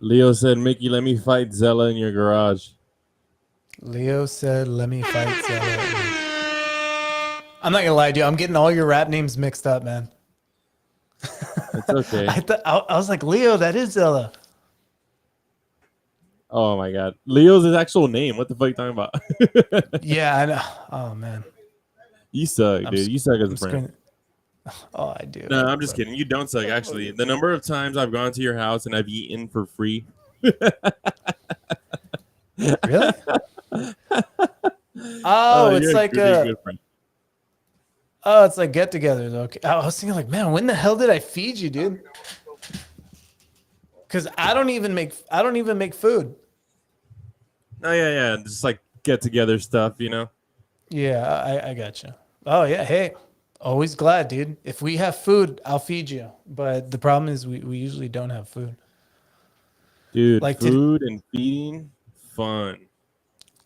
Leo said, Mickey, let me fight Zella in your garage. Leo said, "Let me fight Zella." I'm not gonna lie to you. I'm getting all your rap names mixed up, man. It's okay. I was like, Leo, that is Zella. Oh my god. Leo's his actual name. What the fuck are you talking about? Yeah, I know. Oh man. You suck, I'm dude. You suck as a friend. screwing- Oh, I do. No, I'm just kidding. You don't suck, actually. The number of times I've gone to your house and I've eaten for free. Really? Oh, it's you're like a good friend. oh, it's like get-togethers. Okay, I was thinking like, man, when the hell did I feed you, dude? Because I don't even make food. Oh yeah. Just like get together stuff, you know. Yeah, I got you. Oh yeah, hey, always glad, dude. If we have food, I'll feed you. But the problem is we usually don't have food. Dude, Like food and feeding, fun.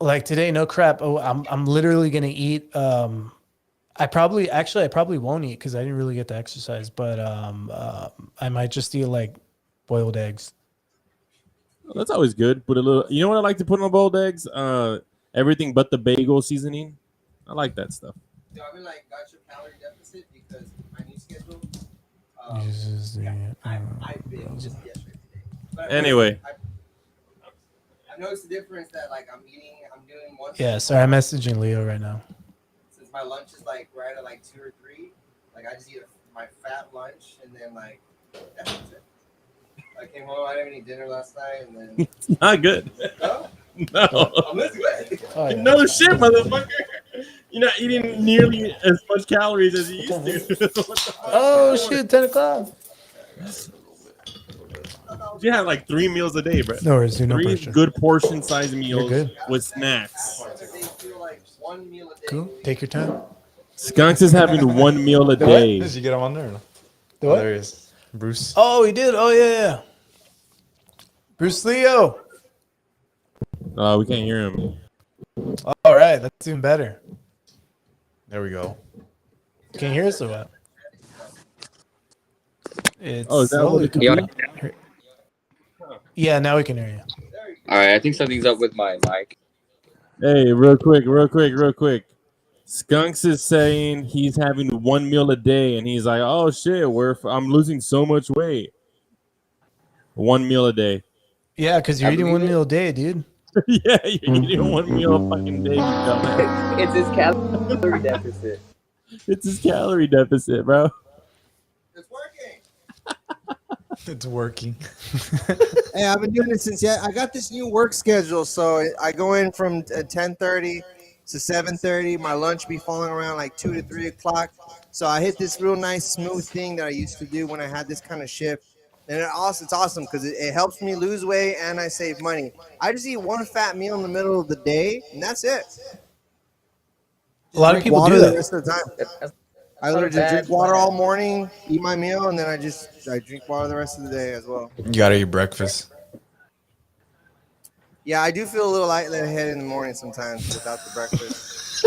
Like today, no crap. Oh, I'm literally gonna eat. I probably won't eat because I didn't really get to exercise. But I might just eat like boiled eggs. Well, that's always good. Put a little. You know what I like to put on boiled eggs? Everything but the bagel seasoning. I like that stuff. Yo, I've been like got your calorie deficit because my new schedule. I've been just yesterday. But Anyway. I've noticed the difference that like I'm doing once. Yeah, sorry, I'm messaging Leo right now. Since my lunch is like right at like 2 or 3, like I just eat my fat lunch and then like that's it. I came home, I didn't have any dinner last night, and then It's not good. no, No. I'm listening. Oh, yeah. No shit, motherfucker. You're not eating nearly as much calories as you used to. What the fuck? Oh shoot, 10 o'clock. You had like 3 meals a day, bro. No worries, dude, no 3 pressure. good portion size meals good. with snacks. They feel like 1 meal a day. Cool. Take your time. Skunks is having 1 meal a day. Did you get him on there? The what? There he is. Bruce. Oh, he did. Oh yeah. Bruce Leo. We can't hear him. All right, that's even better. There we go. Can you hear us or what? It's Oh, is that what slowly it could coming be? up. Yeah, now we can hear you. All right, I think something's up with my mic. Hey, real quick. Skunks is saying he's having 1 meal a day, and he's like, "Oh shit, I'm losing so much weight." 1 meal a day. Yeah, because you're I eating believe one it. meal a day, dude. Yeah, you're eating 1 meal a fucking day, you dumbass. It's his calorie deficit. It's his calorie deficit, bro. It's working. It's working. Hey, I've been doing it since I got this new work schedule. So I go in from 10:30 to 7:30. My lunch be falling around like 2 to 3 o'clock. So I hit this real nice smooth thing that I used to do when I had this kind of shift. And it's awesome because it helps me lose weight and I save money. I just eat one fat meal in the middle of the day and that's it. A lot of Drink people water do the that. rest of the time. That's I not a literally just drink bad water plan. all morning, eat my meal, and then I drink water the rest of the day as well. You gotta eat breakfast. Yeah, I do feel a little lightheaded in the morning sometimes without the breakfast.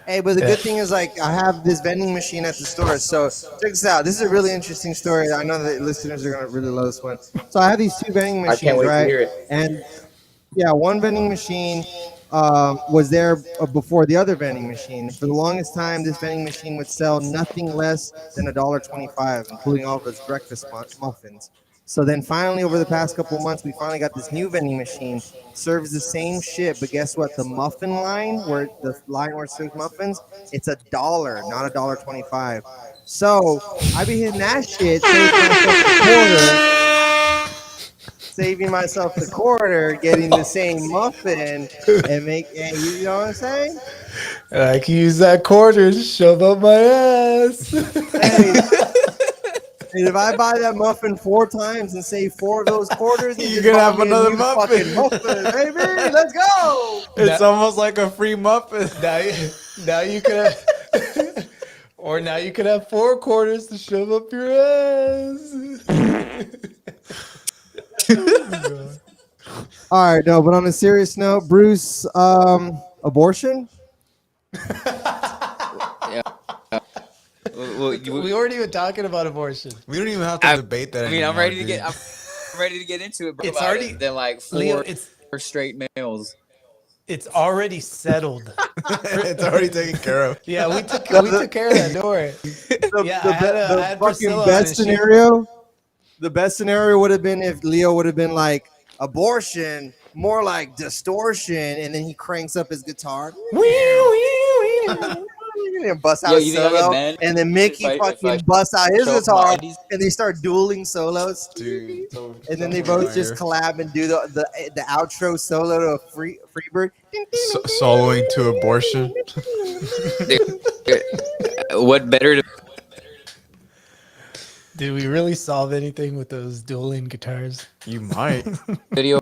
Hey, but the good thing is, like, I have this vending machine at the store. So check this out. This is a really interesting story. I know that listeners are gonna really love this one. So I have these two vending I can't machines, wait to right? hear it. And yeah, one vending machine was there before the other vending machine. For the longest time, this vending machine would sell nothing less than $1.25, including all of its breakfast muffins. So then finally, over the past couple of months, we finally got this new vending machine. Serves the same shit, but guess what? The muffin line, where the line where it serves muffins, it's $1, not $1.25. So I be hitting that shit, saving myself the quarter, getting the same muffin, and you know what I'm saying? And I can use that quarter to shove up my ass. Hey, and if I buy that muffin 4 times and save 4 of those quarters, You're gonna have another muffin. fucking muffin, baby. Let's go. It's almost like a free muffin. now you could have, or now you could have 4 quarters to shove up your ass. All right, no, but on a serious note, Bruce, abortion? Well, We weren't even talking about abortion. We don't even have to debate that I mean, anymore. I'm ready to dude. get. I'm ready to get into it. Bro, It's about already- it than like 4 Leo, straight males. It's already settled. It's already taken care of. Yeah, we took care of that. Don't worry. Yeah, I had Priscilla on and best scenario. The best scenario would have been if Leo would have been like abortion, more like distortion, and then he cranks up his guitar. And busts out Yo, a you think I get solo, mad and then Mickey if I fucking busts out his show up guitar, my IDs? and they start dueling solos. Dude, And then they both just collab and do the outro solo to Freebird. soloing to abortion. What better to Did we really solve anything with those dueling guitars? You might. video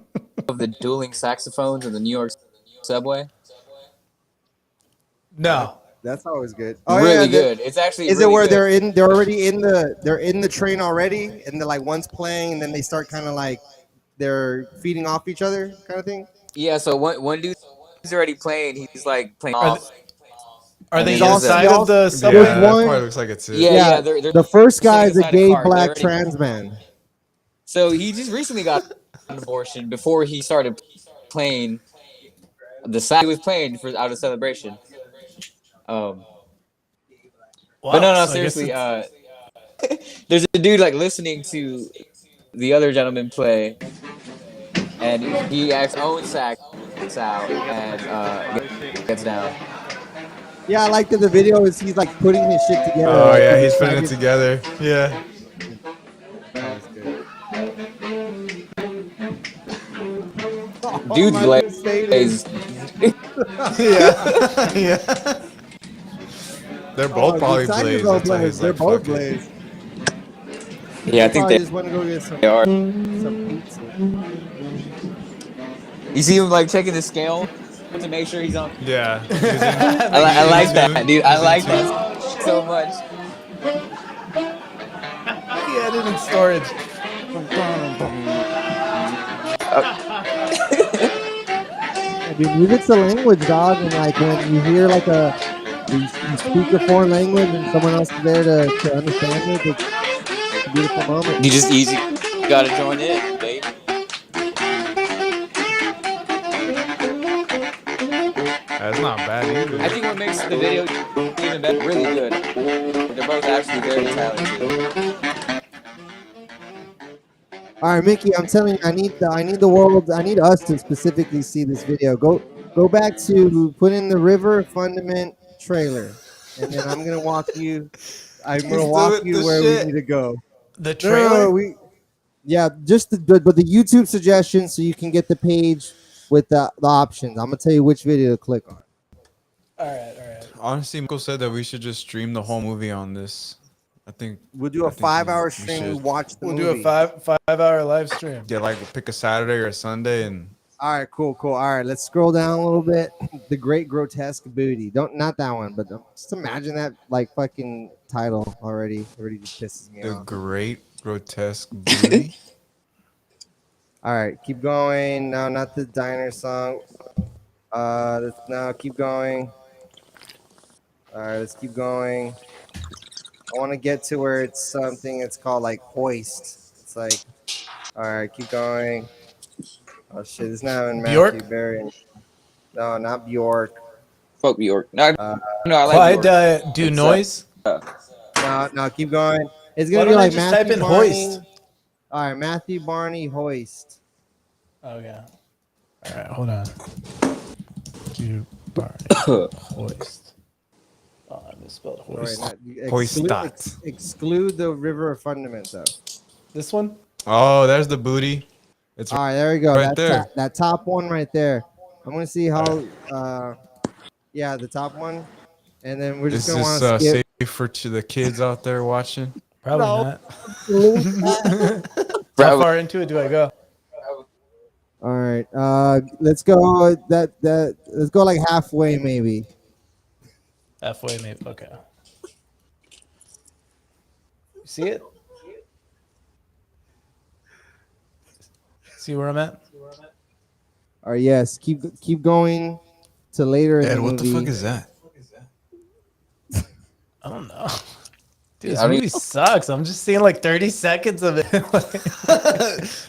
of the dueling saxophones in the New York subway? No. That's always good. Really good. It's actually Is really it where good. they're already in the train already, and they're like one's playing, and then they start kind of like they're feeding off each other, kind of thing? Yeah. So one dude's already playing. He's like playing Are off. Are And they then there's inside a- of the Yeah, subway? that one- probably looks like it's it. Yeah. They're The first guy is sitting a inside a gay car. They're black already- trans man. So he just recently got an abortion before he started playing the side he was playing for out of celebration. Wow, But no, so I guess seriously. it's- There's a dude like listening to the other gentleman play, and he acts own sax out and gets down. Yeah, I like that the video is he's like putting his shit together. Oh like, yeah, with he's his putting it faggot. together. Yeah. That's good. Dude's my leg dude's faded. is Yeah. Yeah. They're both probably Besides blades. his own That's why players, he's they're like, both fuck it. blades. yeah, I think Probably they just want to go get some are. pizza. You see him like checking the scale to make sure he's on. Yeah. I like that, dude. I like that so much. He had it in storage. Yeah, dude, music's a language, dog, and like when you hear like a you speak a foreign language and someone else is there to understand it. It's a beautiful moment. You just easy gotta join in, babe. That's not bad either. I think what makes the video even better, really good. They're both actually very talented. All right, Mickey, I'm telling you, I need the world, I need us to specifically see this video. Go back to put in the River Fundament trailer, and then I'm gonna walk you. I'm gonna walk you where we need to go. The trailer. Yeah, just but the YouTube suggestion so you can get the page with the options. I'm gonna tell you which video to click on. All right. Honestly, Michael said that we should just stream the whole movie on this. I think We'll do a 5-hour stream. We should. watch the We'll movie. do a 5-hour live stream. Yeah, like pick a Saturday or a Sunday and All right, cool. All right, let's scroll down a little bit. The Great Grotesque Booty. Not that one, but just imagine that like fucking title already. Already just pisses me the off. Great Grotesque Booty. All right, keep going. No, not the diner song. No, keep going. All right, let's keep going. I want to get to where it's something. It's called like hoist. It's like, all right, keep going. Oh shit, it's not even Bjork? Matthew Berry. No, not Bjork. Fuck Bjork. No, no, I like Clyde, Bjork. do It's, noise. No, keep going. It's Why gonna be don't I like just Matthew type in Barney. hoist? All right, Matthew Barney hoist. Oh yeah. All right, hold on. Hoist. Oh, I misspelled All right, hoist. exclude the River of Fundament though. This one? Oh, there's the booty. It's All right, there we go. right there. That top one right there. I'm gonna see how. Yeah, the top one, and then we're just Is gonna this want to skip. safe for the kids out there watching? Probably No. not. How far into it do I go? All right, let's go. Let's go like halfway maybe. Halfway, maybe. Okay. You see it? See where I'm at? All right, yes. Keep going to later in Ed, the what the movie. fuck is that? I don't know. Dude, I this don't movie sucks. I'm just seeing like 30 seconds of it.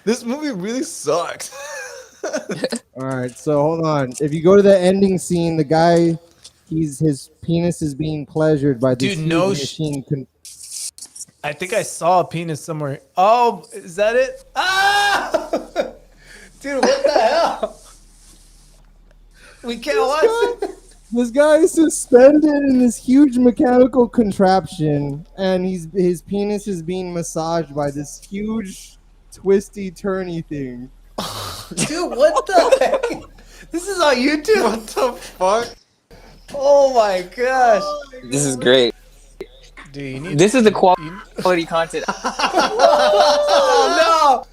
This movie really sucks. All right, so hold on. If you go to the ending scene, the guy, his penis is being pleasured by this Dude, huge no machine. I think I saw a penis somewhere. Oh, is that it? Ah! Dude, what the hell? We can't watch it. This guy is suspended in this huge mechanical contraption, and his penis is being massaged by this huge twisty turny thing. Dude, what the heck? This is on YouTube? What the fuck? Oh my gosh. This is great. Dude, you need This is the quality content. Oh no!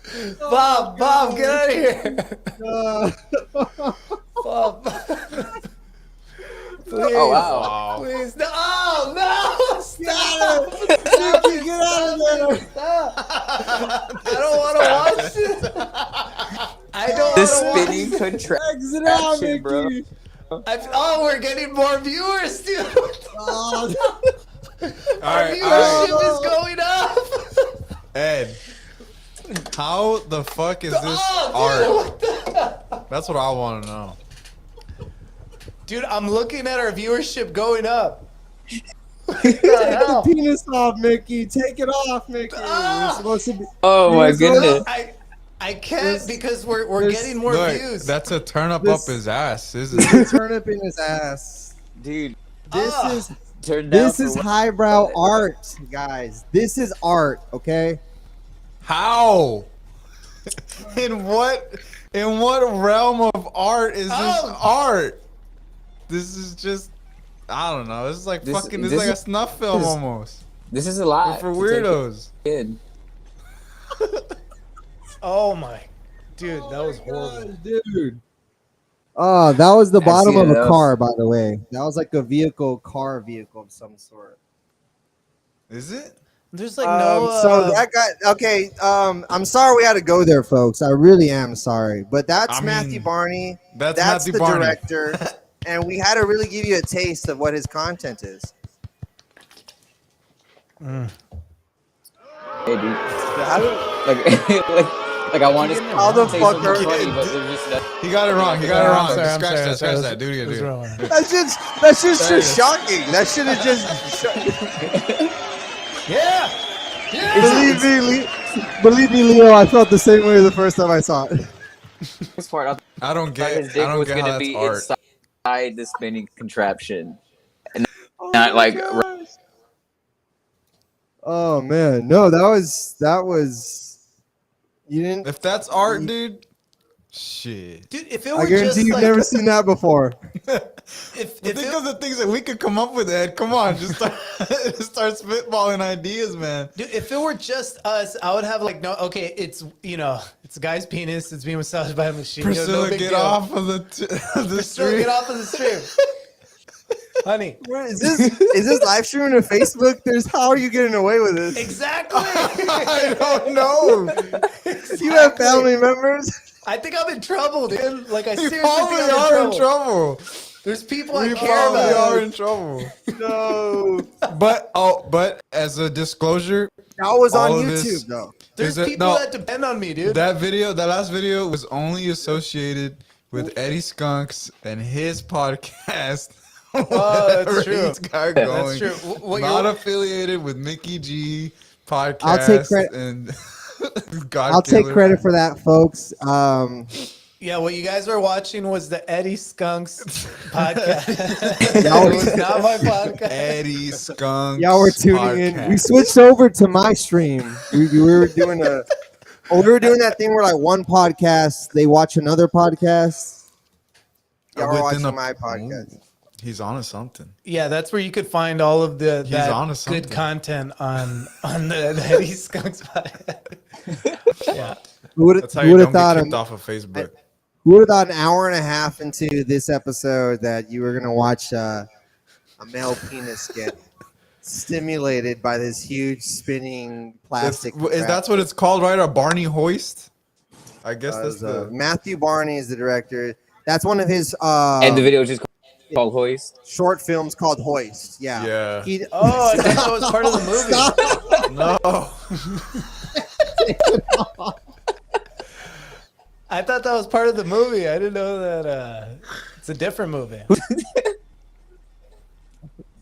Bob, get out of here! Bob. Please, Oh wow. please, no! Oh, no! Stop! Mickey, get out of there! Stop! I don't want to watch this. I don't The want to watch spinning Exit out, contraction, bro. Mickey! Oh, we're getting more viewers, dude. Oh, Our viewership is going up. Ed, how the fuck is this Oh, dude, art? That's what I want to know. Dude, I'm looking at our viewership going up. take the penis off, Mickey. Take it off, Mickey. You're supposed to be. Oh my You're supposed- goodness. I can't because we're there's- getting more Look, views. that's a turn up This- his ass, isn't it? Turn up in his ass. Dude, This turn down. is highbrow art, guys. This is art, okay? How? In what realm of art is this art? This is just, I don't know. This is like This- fucking. This this is like a is- snuff film almost. This is a lot. For to take weirdos. in. Oh my, dude, that was horrible. Dude. Oh, that was the I bottom see of it. a car, by the way. That was like a car vehicle of some sort. Is it? There's like no. So that guy. Okay. I'm sorry we had to go there, folks. I really am sorry, but that's I Matthew mean, Barney. That's That's Matthew the Barney. director, and we had to really give you a taste of what his content is. Hey, dude. How do- Like I wanted to How the say fuck something are funny, but there's just nothing. He got it wrong. He got it I'm wrong. sorry, Just I'm scratch sorry, that. Scratch I'm that. Do it again. What's Do it. wrong with it? that's just shocking. That should have just. Yeah. Believe me, Leo. I felt the same way the first time I saw it. This part, I don't I thought his get. dick I don't was get how gonna that's be art. inside the spinning contraption, and not like. Oh man, no, that was. You didn't. If that's art, dude. Shit. Dude, if it I were guarantee just you've like, never seen that before. if Think it, of the things that we could come up with, Ed. Come on, just start, just start spitballing ideas, man. dude, if it were just us, I would have like no. Okay, it's it's a guy's penis. It's being massaged by a machine. Priscilla, no big get deal. off of the Priscilla, street. get off of the stream, honey. Is this live streaming to Facebook? How are you getting away with this? Exactly. I don't know. You have family members. I think I'm in trouble, dude. Like I We seriously probably think I'm are in in trouble. trouble. There's people I We care probably about. are in trouble. No, But as a disclosure, that was on all of YouTube this- though. There's Is it- people no. that depend on me, dude. that last video was only associated with Eddie Skunks and his podcast. Oh, that's Whatever true. He's got That's going. true. What Not you're- affiliated with Mickey G podcast. I'll take credit- And God I'll take Killer. credit for that, folks. Yeah, what you guys were watching was the Eddie Skunks podcast. Y'all It was not my podcast. Eddie Skunks. Y'all were tuning in. We podcast. switched over to my stream. We were doing we were doing that thing where like one podcast they watch another podcast. Y'all were Within watching the- my podcast. Ooh, he's on to something. Yeah, that's where you could find all of the He's that onto something. good content on the Eddie Skunks podcast. Yeah. Who would That's how you have don't thought? get kicked off of Facebook. Who would have thought an hour and a half into this episode that you were gonna watch a male penis get stimulated by this huge spinning plastic? That's what it's called, right? A Barney hoist? I guess that's the. Matthew Barney is the director. That's one of his And the video is just called Hoist. short films called Hoist. Yeah. Yeah. He, Oh, I thought that was part of the movie. No. I thought that was part of the movie. I didn't know that it's a different movie.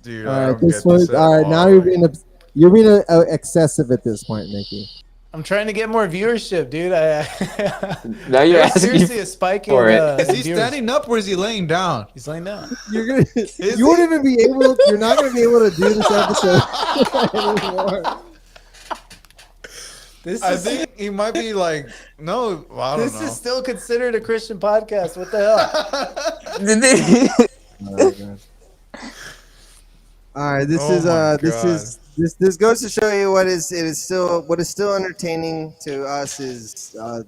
Dude, all I right, don't this get one. this at All right, now all. you're being excessive at this point, Mickey. I'm trying to get more viewership, dude. Now you're There's asking seriously a spike in for it. Is he viewers. standing up or is he laying down? He's laying down. You're gonna. You won't even be able. You're not gonna be able to do this episode anymore. This I is think he might be like, no, I don't this know. is still considered a Christian podcast. What the hell? All right, this Oh is my this goes to show you what is still entertaining to us is the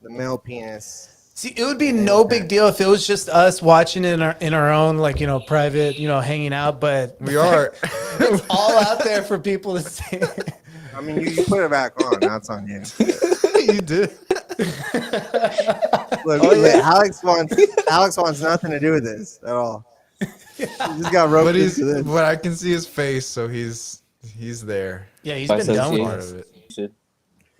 male penis. See, it would be no big deal if it was just us watching it in our own private hanging out. But We are. it's all out there for people to see. I mean, you put it back on. That's on you. You did. Look, Oh, yeah. Alex wants nothing to do with this at all. He just got roped into this. But I can see his face, so he's there. Yeah, he's By been done with Part us. of it.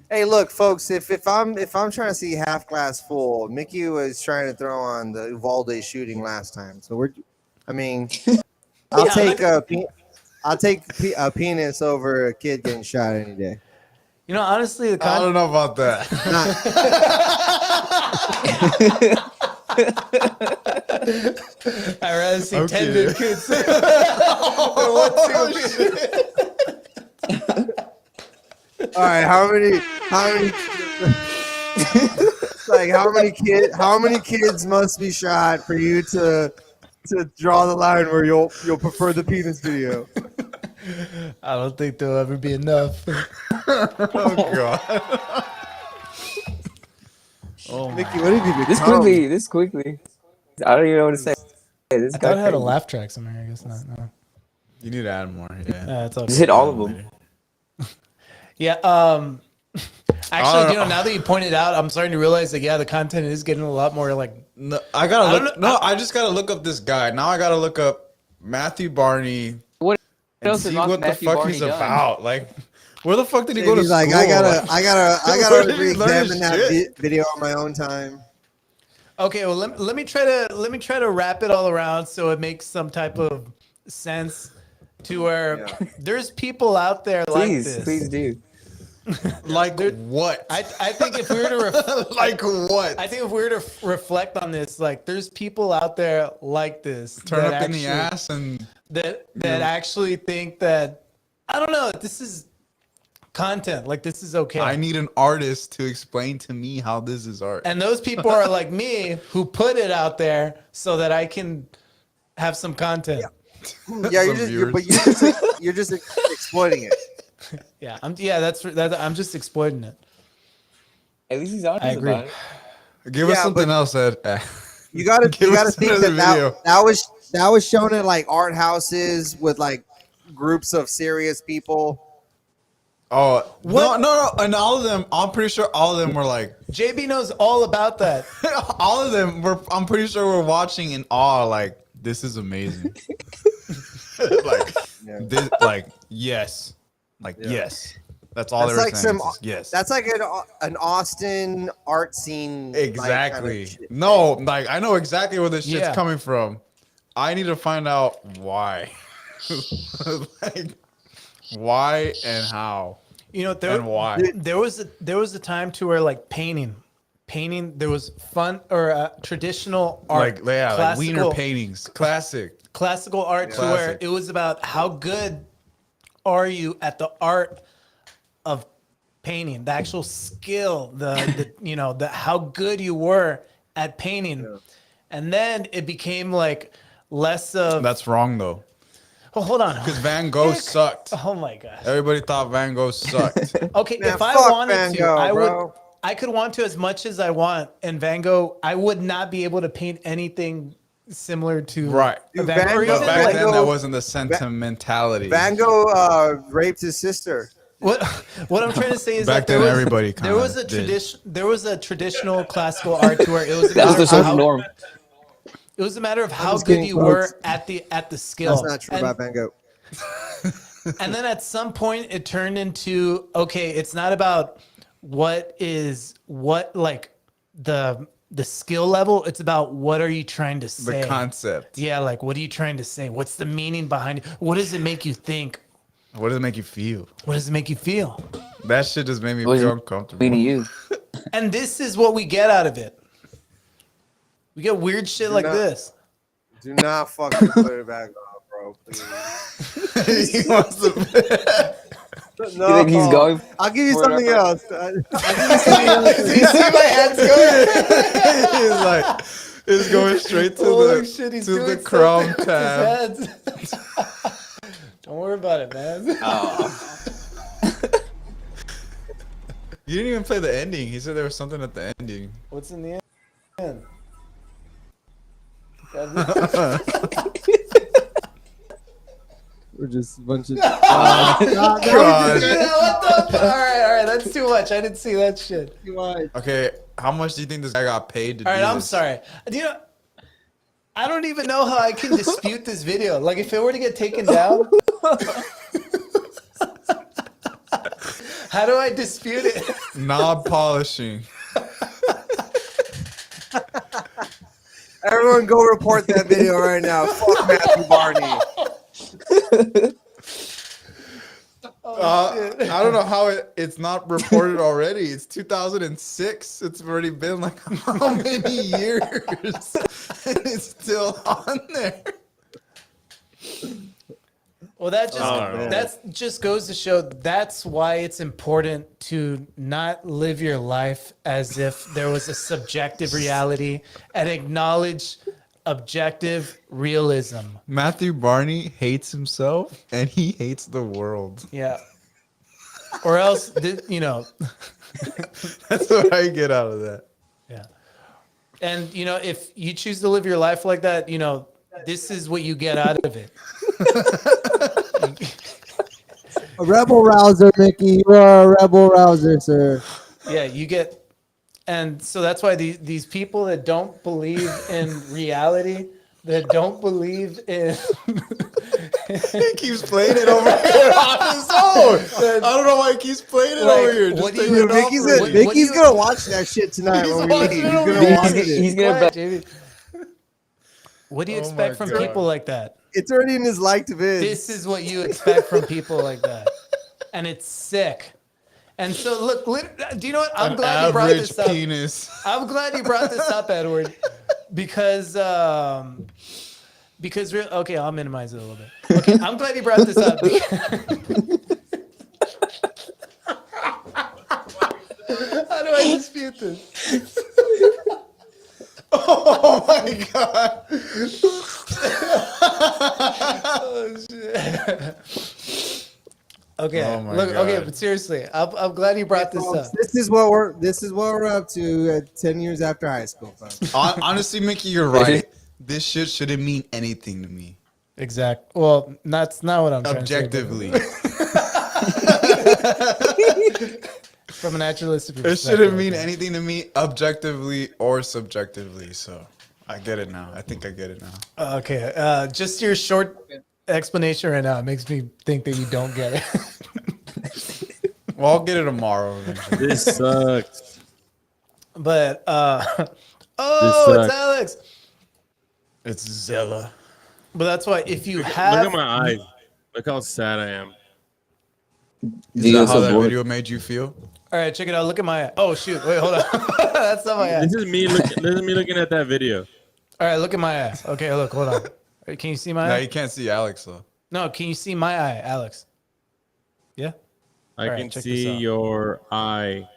Hey, look, folks. If I'm trying to see half glass full, Mickey was trying to throw on the Uvalde shooting last time. So I'll take a penis over a kid getting shot any day. Honestly, the I don't content. know about that. I'd rather see Okay. 10 good kids. than one single penis. All right, how many like how many kids must be shot for you to draw the line where you'll prefer the penis video? I don't think there'll ever be enough. Oh god. Oh my. Mickey, what have you become? This quickly. I don't even know what to say. This I guy thought I had a crazy. laugh track somewhere. I guess not. No. You need to add more. Yeah. Yeah, it's all Just good. hit all of them. Yeah. Actually, now that you pointed out, I'm starting to realize that the content is getting a lot more like. No, I just gotta look up this guy. Now I gotta look up Matthew Barney What and else has see what the Matthew fuck Barney he's done? about. Like, where the fuck did he go to He's school? like, I Where gotta did he learn his re-examine that shit? video on my own time. Okay, well let me try to wrap it all around so it makes some type of sense to where there's people out there like this. Please do. Like what? I think if we were to like what? I think if we were to reflect on this, like there's people out there like this Turn that up in actually, the ass and that actually think that I don't know, this is content, like this is okay. I need an artist to explain to me how this is art. And those people are like me who put it out there so that I can have some content. Yeah, Some you're just exploiting it. Yeah, I'm just exploiting it. At least he's honest I agree. about it. Give us Yeah, something but- else, Ed. You gotta Give us think another that video. that was shown at like art houses with like groups of serious people. Oh, What? no. And all of them, I'm pretty sure all of them were like, JB knows all about that. all of them were, I'm pretty sure we're watching in awe, like, this is amazing. Like, yes. Like, yes. That's all That's they were like saying. some- is yes. That's like an Austin art scene. like, Exactly. kind of shit. No, like, I know exactly where this shit's Yeah. coming from. I need to find out why. Like, why and how. You know, And why. there was a time to where like painting there was fun or traditional art, Like wiener paintings. classical art to where Classic. it was about how good are you at the art of painting, the actual skill, the the how good you were at painting. And then it became like less of That's wrong, though. oh, hold on. Because Van Gogh sucked. Oh my gosh. Everybody thought Van Gogh sucked. Okay, Man, if I fuck wanted Van to, Gogh, I could want to as much as I want. And Van Gogh, I would not be able to paint anything similar to Right. Van Dude, Gogh. Van Or Gogh- even Back like, then, that wasn't the sentimentality. Van Gogh raped his sister. what I'm trying to say is Back that there then, was, everybody there was a kinda did. tradition. There was a traditional classical art to where it was a That was matter the of social how, norm. it was a matter of how just good kidding, you folks. were at the skill. That's not true And- about Van Gogh. And then at some point it turned into, okay, it's not about what like the skill level, it's about what are you trying to say. The concept. Yeah, like what are you trying to say? What's the meaning behind it? What does it make you think? What does it make you feel? What does it make you feel? That shit just made me What does feel it uncomfortable. mean to you? And this is what we get out of it. We get weird shit like not- this. Do not fucking put it back on, bro. Please. He wants to- No, You think he's going? I'll give you for something it? else. I'll give you something else. You see my hands going? He's like, it's going straight to Holy the shit, he's to doing the Chrome something with tab. his hands. Don't worry about it, man. Oh. You didn't even play the ending. He said there was something at the ending. What's in the end? We're just a bunch of. God. What the? All right, that's too much. I didn't see that shit. Okay, how much do you think this guy got paid to All do right, I'm this? sorry. Do you know? I don't even know how I can dispute this video. Like, if it were to get taken down, how do I dispute it? Knob polishing. Everyone, go report that video right now. Fuck Matthew Barney. I don't know how it's not reported already. It's 2006. It's already been like how many years? And it's still on there. Well, that just goes to show that's why it's important to not live your life as if there was a subjective reality and acknowledge objective realism. Matthew Barney hates himself and he hates the world. Yeah. Or else, you know. That's what I get out of that. Yeah. And, you know, if you choose to live your life like that, you know, this is what you get out of it. A rebel rouser, Mickey. You are a rebel rouser, sir. Yeah, you get, and so that's why these people that don't believe in reality, that don't believe in. He keeps playing it over here on his own. I don't know why he keeps playing it Like, over here. what Just do take you- it off Mickey's already. gonna, Mickey's gonna watch that shit tonight He's when we watching leave. it He's over gonna here. watch He's- it. he's gonna Quiet, Jamie. What do you Oh expect my from God. people like that? It's already in his liked vids. This is what you expect from people like that, and it's sick. And so, look, do you know what? I'm An glad you brought average this up. penis. I'm glad you brought this up, Edward, because okay, I'll minimize it a little bit. Okay, I'm glad you brought this up. How do I dispute this? Oh my god. Oh shit. Okay, Oh my look. Okay, God. but seriously, I'm glad you brought this up. This is what we're up to 10 years after high school, folks. Honestly, Mickey, you're right. This shit shouldn't mean anything to me. Exact. Well, that's not what I'm trying Objectively. to say. From a naturalistic It perspective. shouldn't mean okay. anything to me objectively or subjectively. So I get it now. I think I get it now. Okay, just your short explanation right now makes me think that you don't get it. Well, I'll get it tomorrow eventually. This sucks. But This oh, it's sucks. Alex. It's Zella. But that's why if you Look have at my eyes. Look how sad I am. Is Dude, that I'm how so that bored. video made you feel? all right, check it out. Look at my oh shoot. Wait, hold on. That's not my eye. This is me looking at that video. All right, look at my eye. Okay, look, hold on. Can you see my No, eye? you can't see Alex though. No, can you see my eye, Alex? Yeah. I All right, can check see this out. your eye.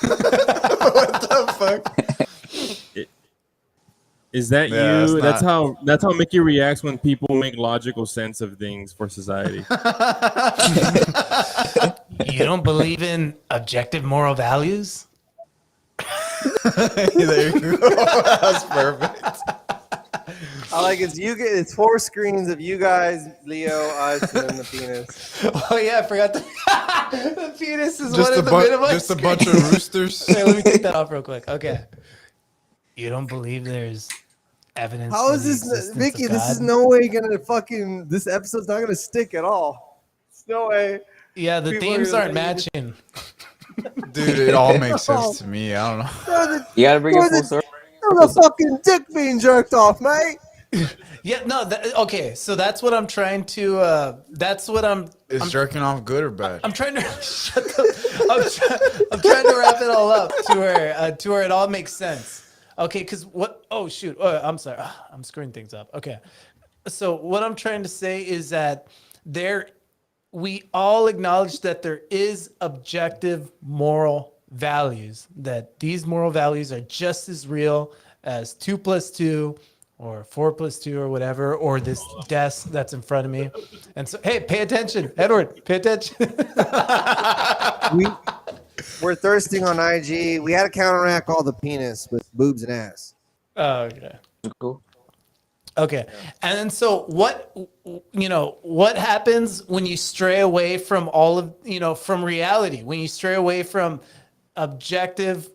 What the fuck? Is that Yeah, you? that's That's how Mickey reacts when people make logical sense of things for society. You don't believe in objective moral values? There you go. That's perfect. I like it's 4 screens of you guys, Leo, us, and then the penis. Oh yeah, I forgot the the penis is Just one a of the bit of my just a screen. bunch of roosters. Okay, let me take that off real quick. Okay. You don't believe there's evidence? How for is the this, existence Mickey? of This is God? no way gonna fucking. This episode's not gonna stick at all. It's no way. Yeah, the People are themes aren't gonna- matching. Dude, it all makes sense to me. I don't know. You gotta bring it full circle. There's a fucking dick being jerked off, mate. Yeah, no. Okay, so that's what I'm trying to. That's what I'm. Is jerking off good or bad? I'm trying to shut the. I'm trying to wrap it all up to where it all makes sense. Okay, because what? Oh shoot! I'm sorry. I'm screwing things up. Okay, so what I'm trying to say is that we all acknowledge that there is objective moral values. That these moral values are just as real as 2 + 2. Or 4 + 2 or whatever, or this desk that's in front of me. And so, hey, pay attention. Edward, pay attention. We're thirsting on IG. We had to counteract all the penis with boobs and ass. Oh, okay. Cool. Okay. And then so what happens when you stray away from all of, from reality, when you stray away from objective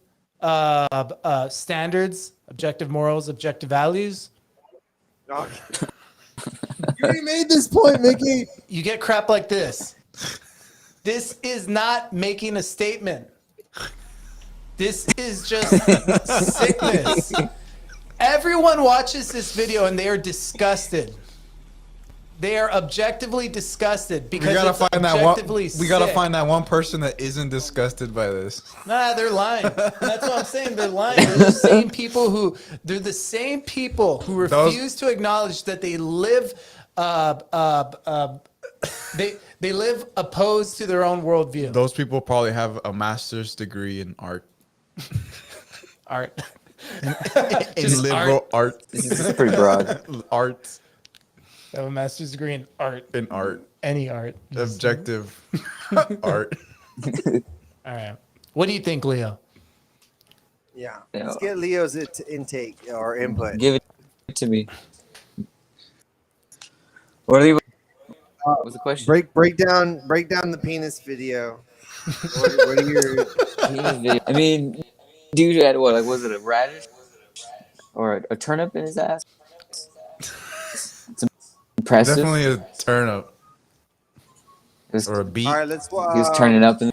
standards, objective morals, objective values? You already made this point, Mickey. You get crap like this. This is not making a statement. This is just sickness. Everyone watches this video and they are disgusted. They are objectively disgusted because We gotta it's find that one. objectively We gotta sick. find that one person that isn't disgusted by this. Nah, they're lying. That's what I'm saying. They're lying. They're the same people who refuse to acknowledge that they live they live opposed to their own worldview. Those people probably have a master's degree in art. Art. In Just liberal art. This is pretty broad. Art. I have a master's degree in art. In art. Any art. Objective art. All right. What do you think, Leo? Yeah. Yeah. Let's get Leo's intake or input. Give it to me. What are you? What's the question? break down the penis video. What are your Penis video. I mean, dude had what? Like, was it a radish or a turnip in his ass? It's impressive. Definitely a turnip It was, or a beet. all right? Let's he was turning up in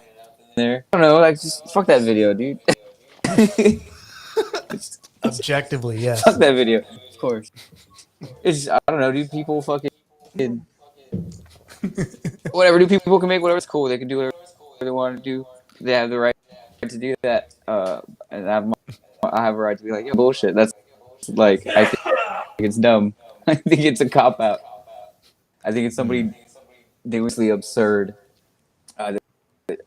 there. I don't know. Like, just fuck that video, dude. Objectively, yes. Fuck that video. Of course. It's just, I don't know, dude. People fucking whatever. Do people can make whatever's cool. They can do whatever they want to do. They have the right to do that. And I have a right to be like, yeah, bullshit. That's like, I think it's dumb. I think it's a cop out. I think it's somebody dangerously absurd. That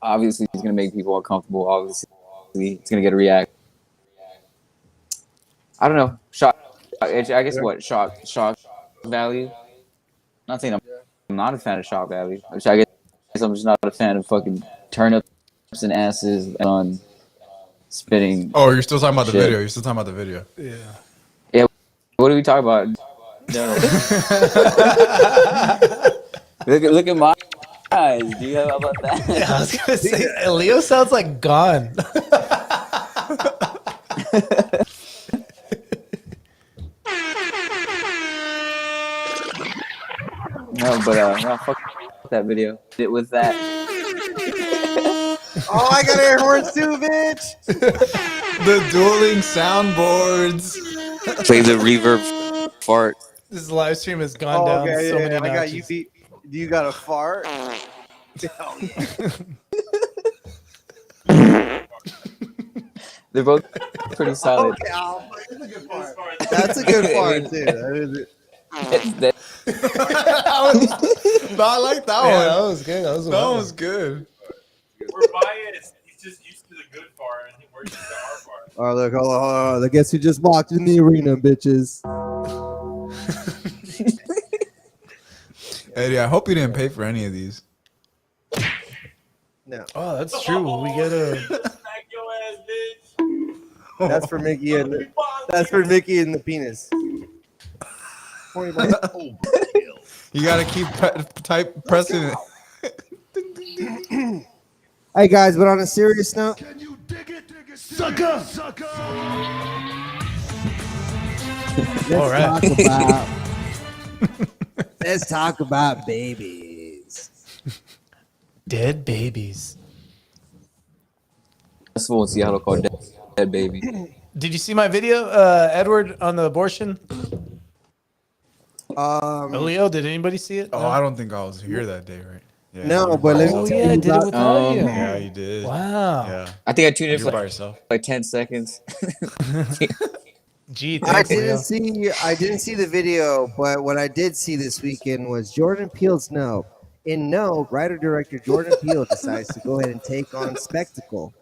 obviously is going to make people uncomfortable. Obviously, it's going to get a react. I don't know. Shock. I guess what shock value. Not saying I'm not a fan of shock value. I guess I'm just not a fan of fucking turnips and asses on spitting. Oh, you're still talking about the Shit. video. You're still talking about the video. Yeah. What are we talking about? No. look at my eyes. Do you know about that? Yeah, I was gonna say Leo sounds like gone. No, but no, fuck that video. It was that. Oh, I got air horns too, bitch. The dueling soundboards. Play the reverb fart. This live stream has gone Oh, down okay, so yeah, many I got you notches. beat. Do you got a fart? Hell yeah. They're both pretty solid. Okay, that's a good fart. That's a good fart too. That is it. No, I like that Yeah, one. that was good. That was That one was good. We're biased. He's just used to the good fart, and we're used to our fart. Oh, look, hold on. I guess who just walked in the arena, bitches. Eddie, I hope you didn't pay for any of these. No, Oh, that's true. We get a. Smack your ass, bitch. that's for Mickey and the penis. You gotta keep pressing it. Hey guys, but on a serious note, All right. Let's talk about babies. Dead babies. Festival in Seattle called Dead Baby. Did you see my video, Edward, on the abortion? Leo, did anybody see it? Oh, I don't think I was here that day, right? Yeah, No, you but by let me Oh, yourself. tell yeah, I you did it with audio. Yeah, you did. Wow. Yeah, I think I tuned in you for were by yourself. like 10 seconds. Gee, I thanks, didn't Leo. see the video, but what I did see this weekend was Jordan Peele's No. In No, writer-director Jordan Peele decides to go ahead and take on spectacle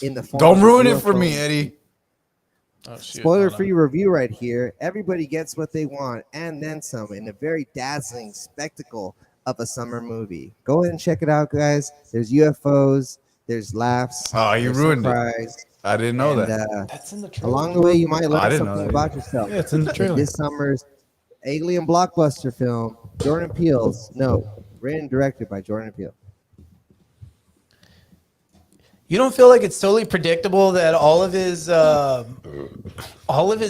in the form Don't of ruin it for UFO. me, Eddie. Oh, shoot, Spoiler-free review right here. Everybody gets what they want and then some in a very dazzling spectacle of a summer movie. Go ahead and check it out, guys. There's UFOs. There's laughs. Oh, you there's some ruined it. cries, I didn't know and, that. That's in the trailer. along the way, you might I learn didn't know something that about yourself. Yeah, it's in the trailer. This summer's alien blockbuster film, Jordan Peele's No, written and directed by Jordan Peele. You don't feel like it's totally predictable that all of his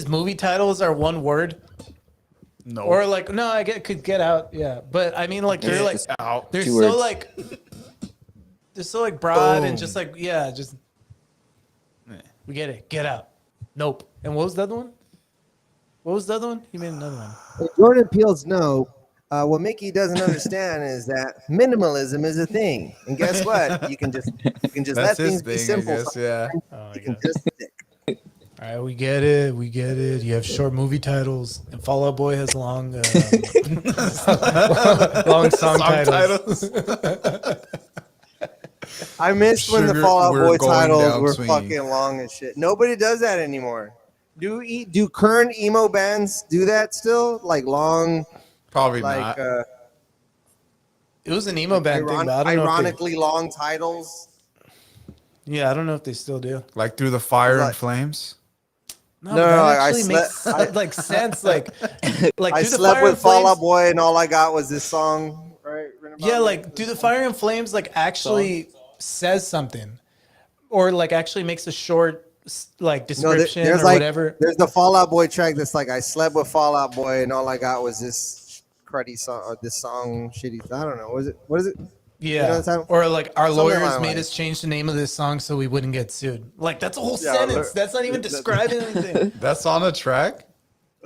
movie titles are one word? No. Or like, no, I could Get Out, yeah. But I mean, like, they're like, out. they're Two so words. like, they're so like broad and Boom. just like, yeah, just we get it. Get Out. Nope. And what was the other one? What was the other one? He made another one. In Jordan Peele's No, what Mickey doesn't understand is that minimalism is a thing, and guess what? You can just let That's things his be thing, I simple. guess. Yeah. Oh, You can just stick. All right, we get it. We get it. You have short movie titles, and Fall Out Boy has long, long song titles. I missed when the Sugar, Fall Out we're Boy going titles down were swinging. fucking long as shit. Nobody does that anymore. Do current emo bands do that still? Like long, Probably like not. It was an emo band thing, but I don't know. If ironically long titles. yeah, I don't know if they still do. Like Through the Fire Like- and Flames. No, No, but that no, I actually makes slept- like sense. Like I Through the slept Fire with and Fall Flames- Out Boy, and all I got was this song. Right? Yeah, like, do the Fire and Flames like actually says something, or like actually makes a short like description there's or like whatever? there's the Fallout Boy track that's like I slept with Fallout Boy and all I got was this cruddy song or this song shitty. I don't know. What is it? Yeah, You know the title? or like our Something lawyers like made that. us change the name of this song so we wouldn't get sued. Like that's a whole Yeah, sentence. That's not even describing anything. That's on a track.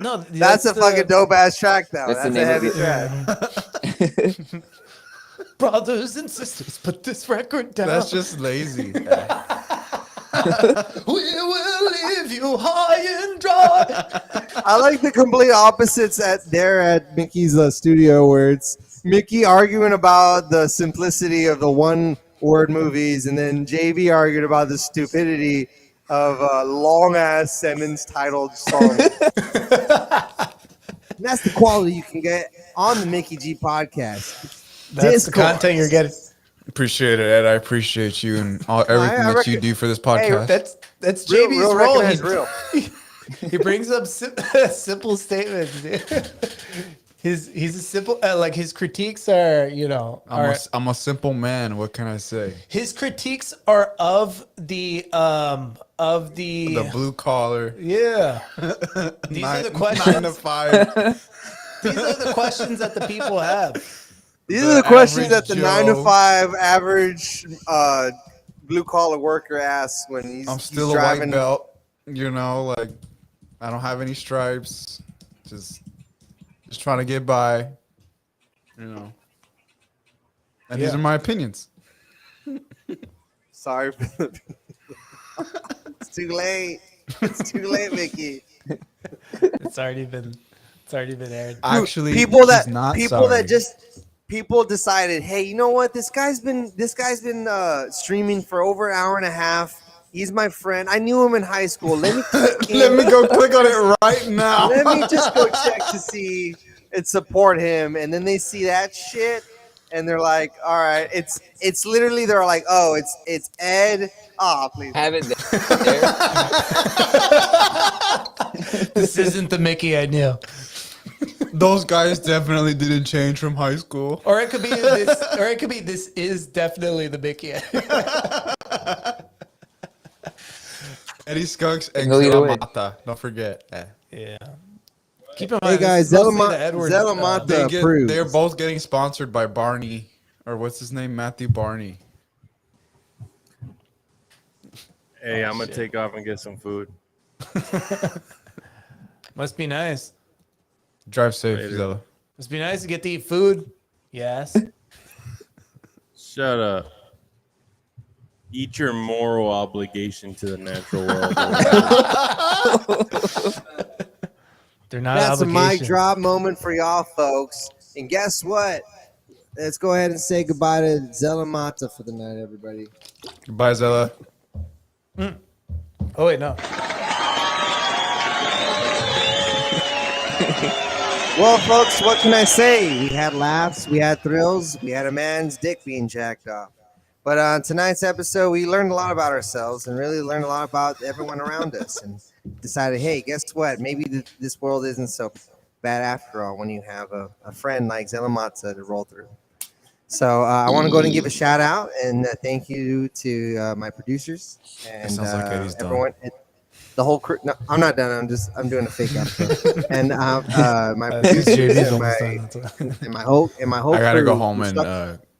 No, That's a fucking dope ass track though. That's the That's a name of heavy it. track. Brothers and sisters, put this record down. That's just lazy. We will leave you high and dry. I like the complete opposites at Mickey's studio where it's Mickey arguing about the simplicity of the one word movies and then JV arguing about the stupidity of long ass sentence titled songs. And that's the quality you can get on the Mickey G podcast. That's the content you're getting. Appreciate it, Ed. I appreciate you and everything that you do for this podcast. That's Real- JB's real role. recognize real. He brings up simple statements, dude. He's a simple like his critiques are, you know, I'm a simple man. What can I say? his critiques are of the The blue collar. yeah. These are the 9 questions. to 5. These are the questions that the people have. These The are the questions that average the 9 to Joe. 5 average blue collar worker asks when I'm he's still a driving. white belt. You know, like I don't have any stripes. Just trying to get by. You know. And these Yeah. are my opinions. Sorry, it's too late. It's too late, Mickey. It's already been aired. Actually, people he's that not people sorry. that just people decided, hey, you know what? This guy's been streaming for over an hour and a half. He's my friend. I knew him in high school. Let me click Let in. me go click on it right now. Let me just go check to see and support him. And then they see that shit and they're like, all right, it's literally they're like, oh, it's Ed. Oh, please. Have it there. This isn't the Mickey I knew. Those guys definitely didn't change from high school. Or it could be this. Or it could be this is definitely the Mickey. Eddie Skunks and Go either way. Mata. Don't forget. Yeah. Keep in Hey mind, guys, this is mostly the Edward, Zelamata They're approves. both getting sponsored by Barney, or what's his name, Matthew Barney. Hey, I'm gonna take off and get some food. Must be nice. Drive safe, Later. Zella. Must be nice to get to eat food. Yes. Shut up. Eat your moral obligation to the natural world. They're not That's a mic obligation. drop moment for y'all folks. And guess what? Let's go ahead and say goodbye to Zelamata for the night, everybody. Goodbye, Zella. Oh wait, no. Well, folks, what can I say? We had laughs, we had thrills, we had a man's dick being jacked off. But on tonight's episode, we learned a lot about ourselves and really learned a lot about everyone around us and decided, hey, guess what? Maybe this world isn't so bad after all when you have a friend like Zelamata to roll through. So I want to go ahead and give a shout out and thank you to my producers and sounds like Eddie's done. everyone. The whole crew. No, I'm not done. I'm doing a fake outro. And my producers JV's and almost my, done, that's why. and my whole I gotta crew go home who and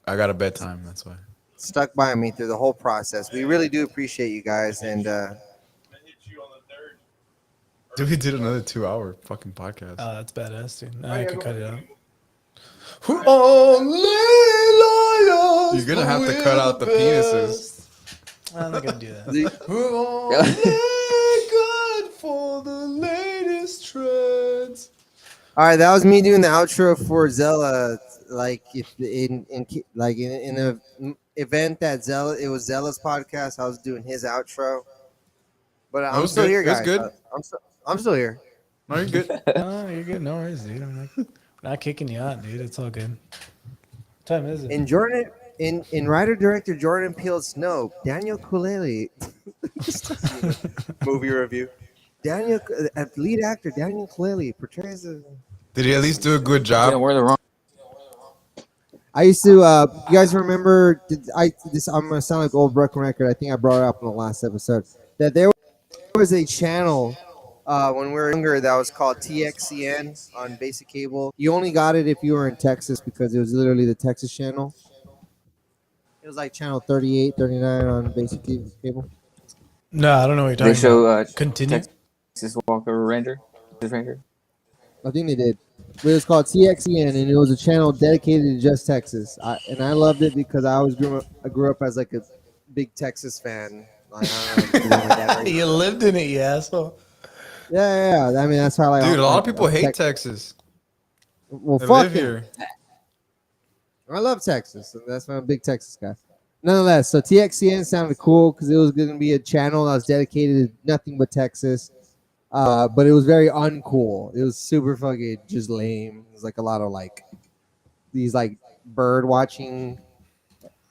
I got a bedtime. That's why. stuck by me through the whole process. We really do appreciate you guys. And Dude, we did another 2-hour fucking podcast. Oh, that's badass, dude. Now I can cut it out. Who only liars You're gonna have to will cut out the penises. I'm not gonna do that. We're only good for the latest trends. all right, that was me doing the outro for Zella. Like if in a event that it was Zella's podcast. I was doing his outro. But I'm was still good. here, It was guys. good. I'm still here. No, you're good. Oh, you're good. No worries, dude. I'm not kicking you out, dude. It's all good. What time is it? In Jordan, in writer director Jordan Peele's Snow, Daniel Kuleli movie review. Lead actor Daniel Kuleli portrays a. Did he at least do a good Yeah, job? we're the wrong. I used to. You guys remember? I'm gonna sound like old broken record. I think I brought it up in the last episode that there was a channel when we were younger that was called TXCN on basic cable. You only got it if you were in Texas because it was literally the Texas channel. It was like channel 38, 39 on basic cable. No, I don't know what you're They talking show about. Continue. Texas Walker Ranger. Ranger. I think they did. But it was called TXCN, and it was a channel dedicated to just Texas. And I loved it because I grew up as like a big Texas fan. Like, I don't know, because my dad raised me. You lived in it, you asshole. Yeah. I mean, that's how I like. Dude, a lot of people hate Texas. Well, They fuck live here. here. I love Texas. And that's why I'm a big Texas guy. Nonetheless, so TXCN sounded cool because it was going to be a channel that was dedicated to nothing but Texas. But it was very uncool. It was super fucking just lame. It was like a lot of like these like bird watching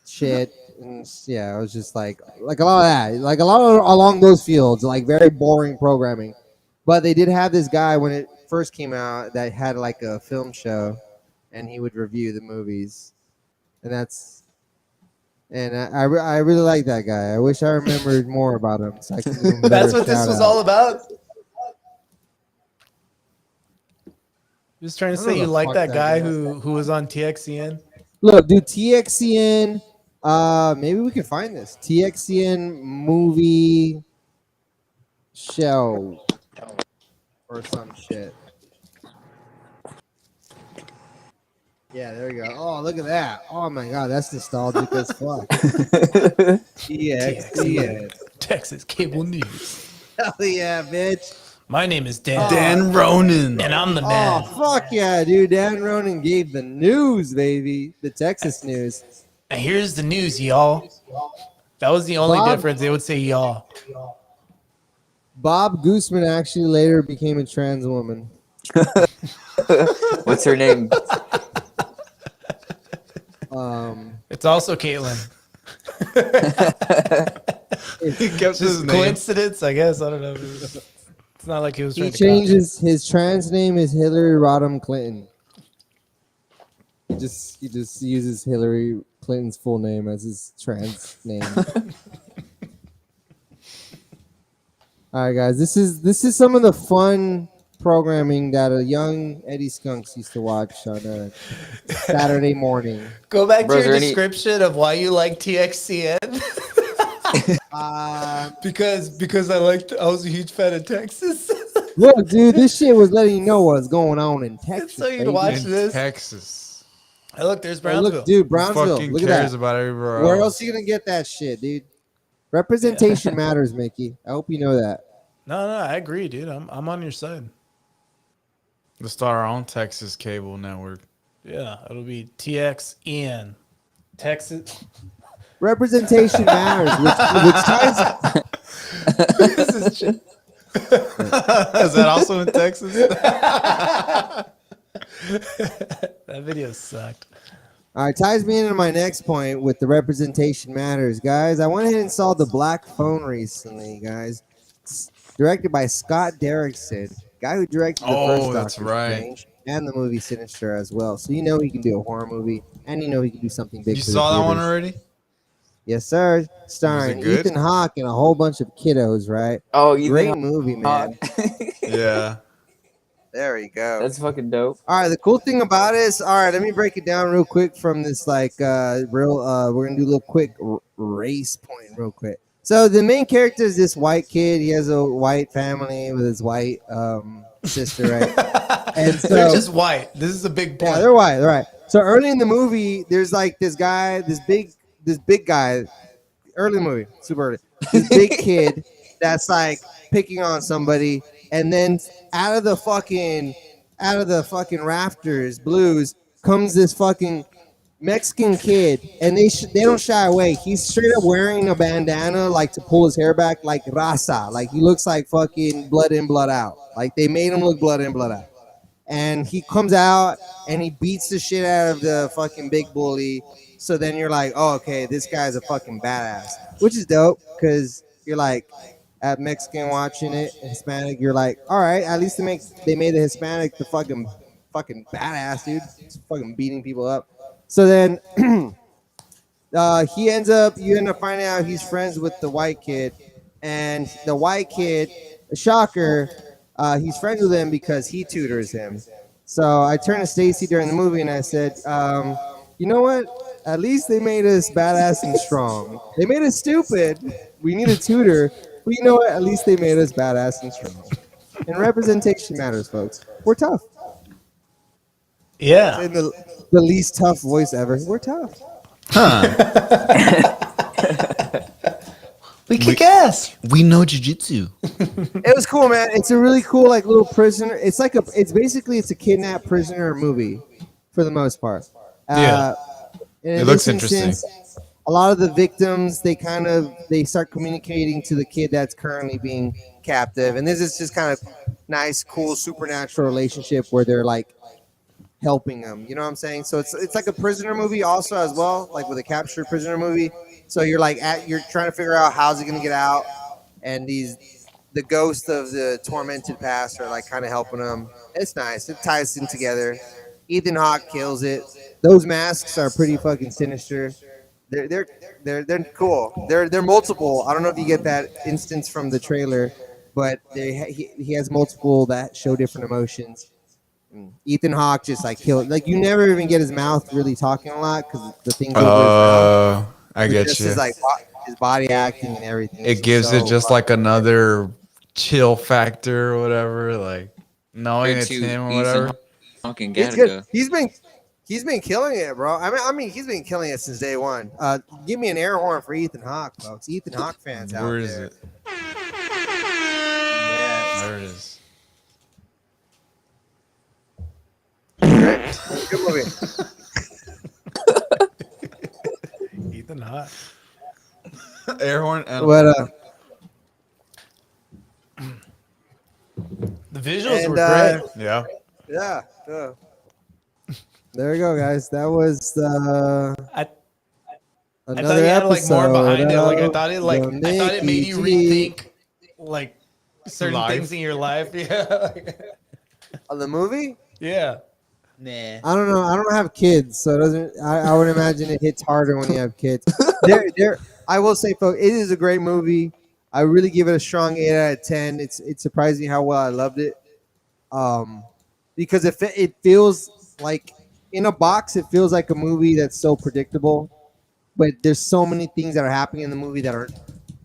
shit. And yeah, it was just like a lot of that. Like a lot of along those fields, like very boring programming. But they did have this guy when it first came out that had like a film show and he would review the movies. And I really like that guy. I wish I remembered more about him so I can do him a That's better what this shout was out. all about. Just trying to I don't say know you the like fuck that that guy guy- who was on TXCN. Look, dude, TXCN. Maybe we can find this TXCN movie show or some shit. Yeah, there we go. Oh, look at that. Oh my god, that's nostalgic as fuck. TXCN. Texas Cable News. Hell yeah, bitch. My name is Dan. Dan Ronan. And I'm the Oh, man. fuck yeah, dude. Dan Ronan gave the news, baby. The Texas news. And here's the news, y'all. That was the only Bob? difference. They would say y'all. Bob Gooseman actually later became a trans woman. What's her name? It's also Caitlin. He kept his Just name. coincidence, I guess. I don't know. It's not like he was He trying to changes his trans name is Hillary Rodham Clinton. He just uses Hillary Clinton's full name as his trans name. All right, guys. This is some of the fun programming that a young Eddie Skunks used to watch on a Saturday morning. Go back Bro, to is your there any- description of why you like TXCN. Because I was a huge fan of Texas. Look, dude, this shit was letting you know what's going on in Texas. So you'd baby. watch In this. Texas. Hey, look, there's Oh, Brownsville. look, dude, Who Brownsville. fucking Look at cares that. about everywhere Where else? else are you gonna get that shit, dude? Representation matters, Mickey. I hope you know that. No, I agree, dude. I'm on your side. Let's start our own Texas cable network. Yeah, it'll be TXN. Texas. Representation matters, which ties. This is shit. Is that also in Texas? That video sucked. All right, ties me into my next point with the representation matters, guys. I went ahead and saw The Black Phone recently, guys. It's directed by Scott Derrickson, guy who directed the Oh, first that's Doctor right. Strange and the movie Sinister as well. So you know he can do a horror movie, and you know he can do something big. You for the saw that one theaters. already? Yes, sir. Starring good? Ethan Hawke and a whole bunch of kiddos, right? Oh, Great Ethan movie, man. Hawke. Yeah. There you go. That's fucking dope. All right, the cool thing about it is, all right, let me break it down real quick from this we're gonna do a little quick race point real quick. So the main character is this white kid. He has a white family with his white sister, right? And so They're just white. This is a big point. yeah, they're white, they're right. So early in the movie, there's like this guy, this big guy, early in the movie, super early, this big kid that's like picking on somebody, and then out of the fucking rafters, blues, comes this fucking Mexican kid, and they don't shy away. He's straight up wearing a bandana, like to pull his hair back, like raza, like he looks like fucking blood in, blood out. Like they made him look blood in, blood out. And he comes out and he beats the shit out of the fucking big bully. So then you're like, oh, okay, this guy's a fucking badass, which is dope because you're like, at Mexican watching it, Hispanic, you're like, all right, at least they made the Hispanic the fucking badass, dude. It's fucking beating people up. So then you end up finding out he's friends with the white kid, and the white kid, a shocker, he's friends with him because he tutors him. So I turned to Stacy during the movie and I said, you know what? At least they made us badass and strong. They made us stupid. We need a tutor. But you know what? At least they made us badass and strong. And representation matters, folks. We're tough. Yeah. In the least tough voice ever. We're tough. We kick ass. We know jujitsu. It was cool, man. It's a really cool like little prisoner. It's like it's basically a kidnapped prisoner movie for the most part. Yeah. And It looks interesting. A lot of the victims they start communicating to the kid that's currently being captive, and this is just kind of nice, cool, supernatural relationship where they're like helping them. You know what I'm saying? So it's like a prisoner movie also as well, like with a captured prisoner movie. So you're like you're trying to figure out how's he gonna get out, and the ghost of the tormented past are like kind of helping him. It's nice. It ties them together. Ethan Hawke kills it. Those masks are pretty fucking sinister. They're cool. They're multiple. I don't know if you get that instance from the trailer, but he has multiple that show different emotions. Ethan Hawke just like killed. Like you never even get his mouth really talking a lot because the things over his mouth. I get just you. His body acting and everything. It gives it just like another chill factor or whatever, like knowing it's him or whatever. Fucking He's good. He's been killing it, bro. I mean, he's been killing it since day one. Give me an air horn for Ethan Hawke, folks. Ethan Hawke fans out there. Where is it? Yes. There it is. Great. Good movie. Ethan Hawke. Air horn. But The visuals were great. Yeah. yeah. There you go, guys. That was I thought another you had like more episode behind it. Like I of thought it the made you Mickey rethink like certain Life. things in your life. Yeah. of the movie. Yeah. Nah. I don't know. I don't have kids, so it doesn't. I would imagine it hits harder when you have kids. I will say, folks, it is a great movie. I really give it a strong 8 out of 10. It's surprising how well I loved it. Because it feels like in a box, it feels like a movie that's so predictable, but there's so many things that are happening in the movie that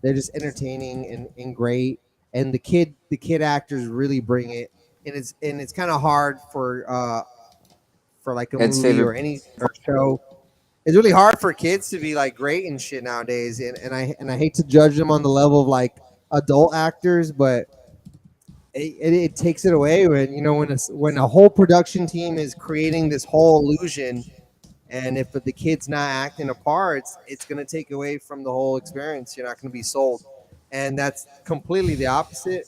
they're just entertaining and great. And the kid actors really bring it, and it's kind of hard for like a Ed's movie favorite- or any show. It's really hard for kids to be like great and shit nowadays, and I hate to judge them on the level of like adult actors, but it takes it away when a whole production team is creating this whole illusion, and if the kid's not acting a part, it's gonna take away from the whole experience. You're not gonna be sold, and that's completely the opposite.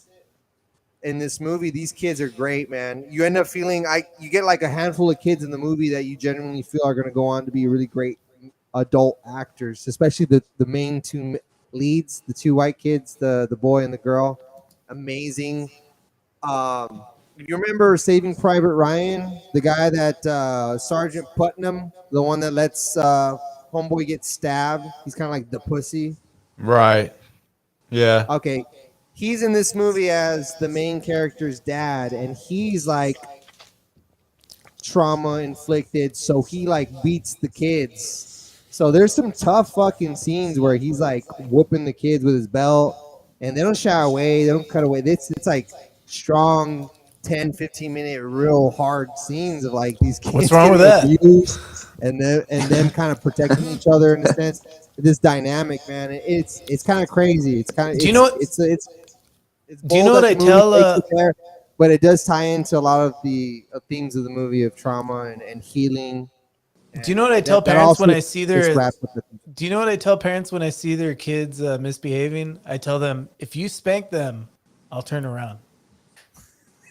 In this movie, these kids are great, man. You end up feeling you get like a handful of kids in the movie that you genuinely feel are going to go on to be really great adult actors, especially the main two leads, the two white kids, the boy and the girl. Amazing. You remember Saving Private Ryan, the guy that Sergeant Putnam, the one that lets homeboy get stabbed. He's kind of like the pussy. Right. Yeah. Okay. He's in this movie as the main character's dad, and he's like trauma inflicted, so he like beats the kids. So there's some tough fucking scenes where he's like whooping the kids with his belt, and they don't shy away, they don't cut away. It's like strong 10-15 minute real hard scenes of like these kids What's wrong with getting that? abused, and them kind of protecting each other in a sense. This dynamic, man, it's kind of crazy. It's kind of Do you know what? it's Do you know bold what that I the movie tell? takes it there, but it does tie into a lot of the themes of the movie of trauma and healing. Do you know what I tell That parents when also I see is their? wrapped with the- Do you know what I tell parents when I see their kids misbehaving? I tell them, if you spank them, I'll turn around.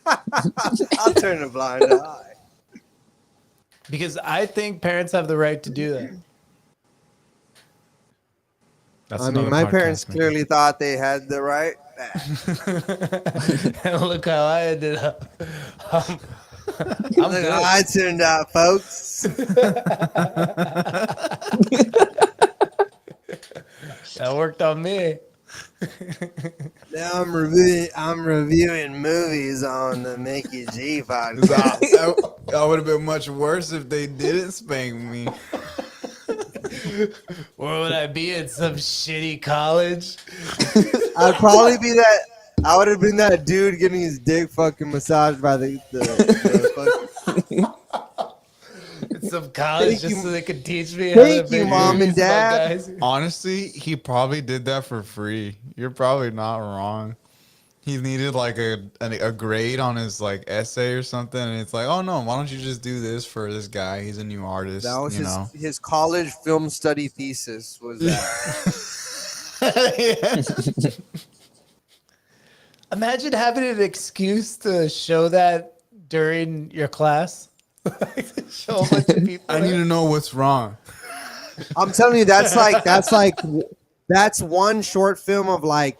I'll turn a blind eye. Because I think parents have the right to do that. That's I mean, another my podcast, parents Mickey. clearly thought they had the right. And look how I ended up. I'm Look good. how I turned out, folks. That worked on me. Now I'm reviewing movies on the Mickey G podcast. That would have been much worse if they didn't spank me. Where would I be in some shitty college? I'd probably be that. I would have been that dude getting his dick fucking massaged by the fucking. In some college Thank just you. so they could teach me how to Thank you, make Mom and movies about Dad. guys. Honestly, he probably did that for free. You're probably not wrong. He needed like a grade on his like essay or something, and it's like, oh no, why don't you just do this for this guy? He's a new artist. That was you know. his college film study thesis. Was that? Imagine having an excuse to show that during your class. Show a bunch of people. I need to know what's wrong. I'm telling you, that's one short film of like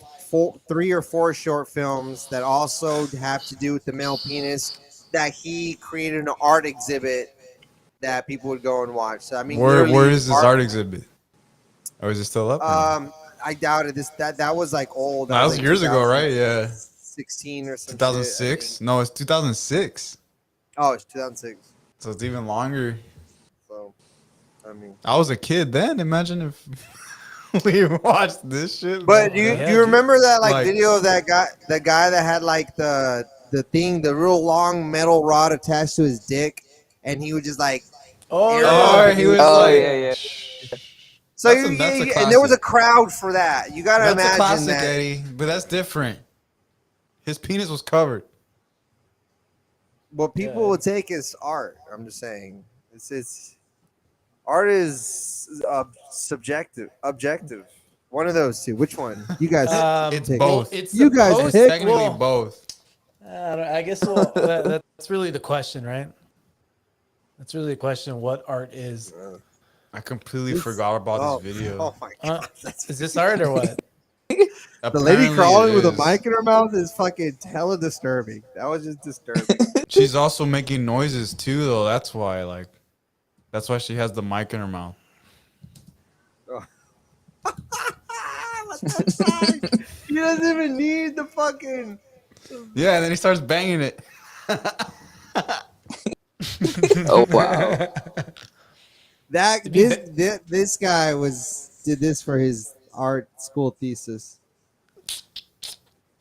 3 or 4 short films that also have to do with the male penis that he created an art exhibit that people would go and watch. So I mean, Where literally is this art exhibit? Or is it still up? I doubt it. That was like old. That was like years ago, right? Yeah. 16 or something. 2006? No, it's 2006. Oh, it's 2006. So it's even longer. So, I mean, I was a kid then. Imagine if we watched this shit. but do you remember that Like- video of that guy, the guy that had like the real long metal rod attached to his dick, and he would just like, Oh, he was Oh like, yeah. so That's a and there was a classic. crowd for that. You gotta That's a imagine classic, that. Eddie. But that's different. His penis was covered. What people would take as art. I'm just saying, it's art is subjective, objective. One of those two. Which one? You guys. It's pick. both. It's You guys supposed- pick. Technically well, both. I guess that's really the question, right? That's really the question. What art is? I completely forgot about this video. Oh my god. Is this art or what? The lady Apparently crawling it with a is. mic in her mouth is fucking hella disturbing. That was just disturbing. She's also making noises too, though. That's why she has the mic in her mouth. He doesn't even need the fucking. Yeah, and then he starts banging it. Oh wow. This guy did this for his art school thesis.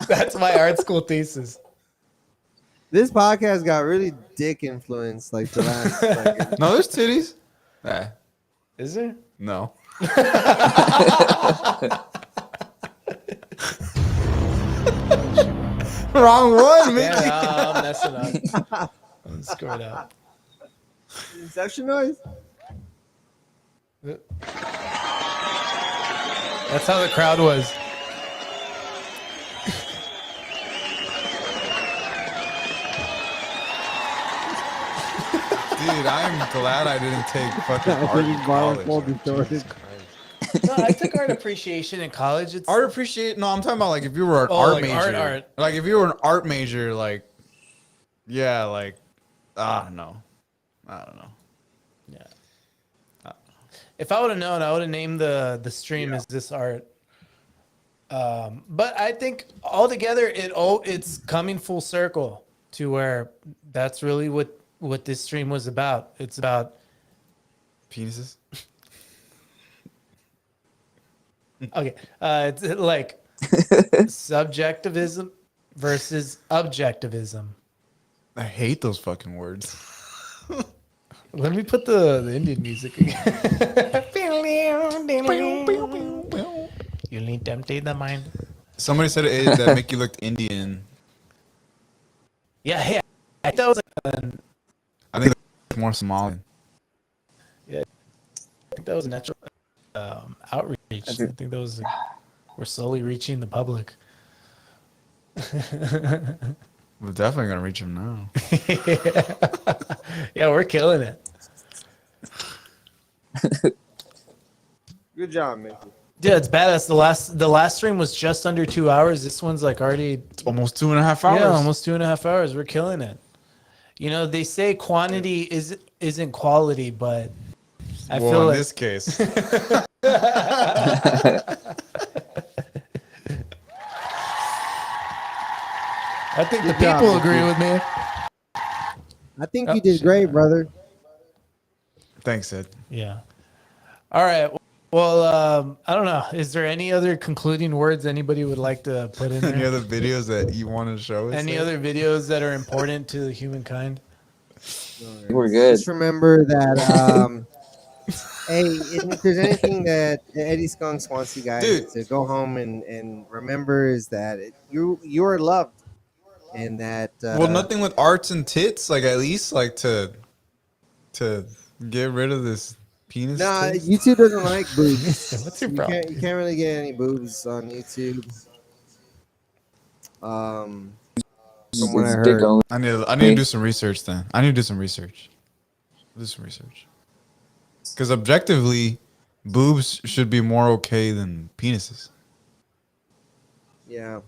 That's my art school thesis. This podcast got really dick influenced like the last. fucking- No, there's titties. Is there? No. Wrong one, Micky. Yeah, I'm messing up. I'm screwed up. Inception noise. That's how the crowd was. Dude, I'm glad I didn't take fucking That art was in his bar college. full Like, distorted. Jesus Christ. No, I took art appreciation in college. It's Art appreciate? No, I'm talking about like if you were an Oh, art like major. art. Like if you were an art major, like, yeah, like, no. I don't know. If I would have known, I would have named the stream as this art. But I think altogether, it's coming full circle to where that's really what this stream was about. It's about Penises? okay, it's like subjectivism versus objectivism. I hate those fucking words. Let me put the Indian music again. You need to empty the mind. Somebody said that Mickey looked Indian. Yeah, I thought that was I think it's more Somalian. I think that was a natural outreach. I think that was we're slowly reaching the public. We're definitely gonna reach him now. Yeah, we're killing it. Good job, Mickey. Yeah, it's badass. The last stream was just under 2 hours. This one's like already It's almost 2.5 hours. yeah, almost 2.5 hours. We're killing it. You know, they say quantity isn't quality, but I well, feel in like this case, I think the Good job, people Micky. agree with me. I think Oh, you did shit. great, brother. thanks, Ed. Yeah. All right. Well, I don't know. Is there any other concluding words anybody would like to put in Any there? other videos that you want to show us? Any Ed? other videos that are important to humankind? We're good. Just remember that, hey, if there's anything that Eddie Skunks wants you guys Dude. to go home and remember is that you are loved, and that Well, nothing with arts and tits. Like at least like to get rid of this penis. nah, taste? YouTube doesn't like boobs. What's your You problem? can't really get any boobs on YouTube. From what I It's dick heard. only. I need to do some research then. I need to do some research. Because objectively, boobs should be more okay than penises. Yeah.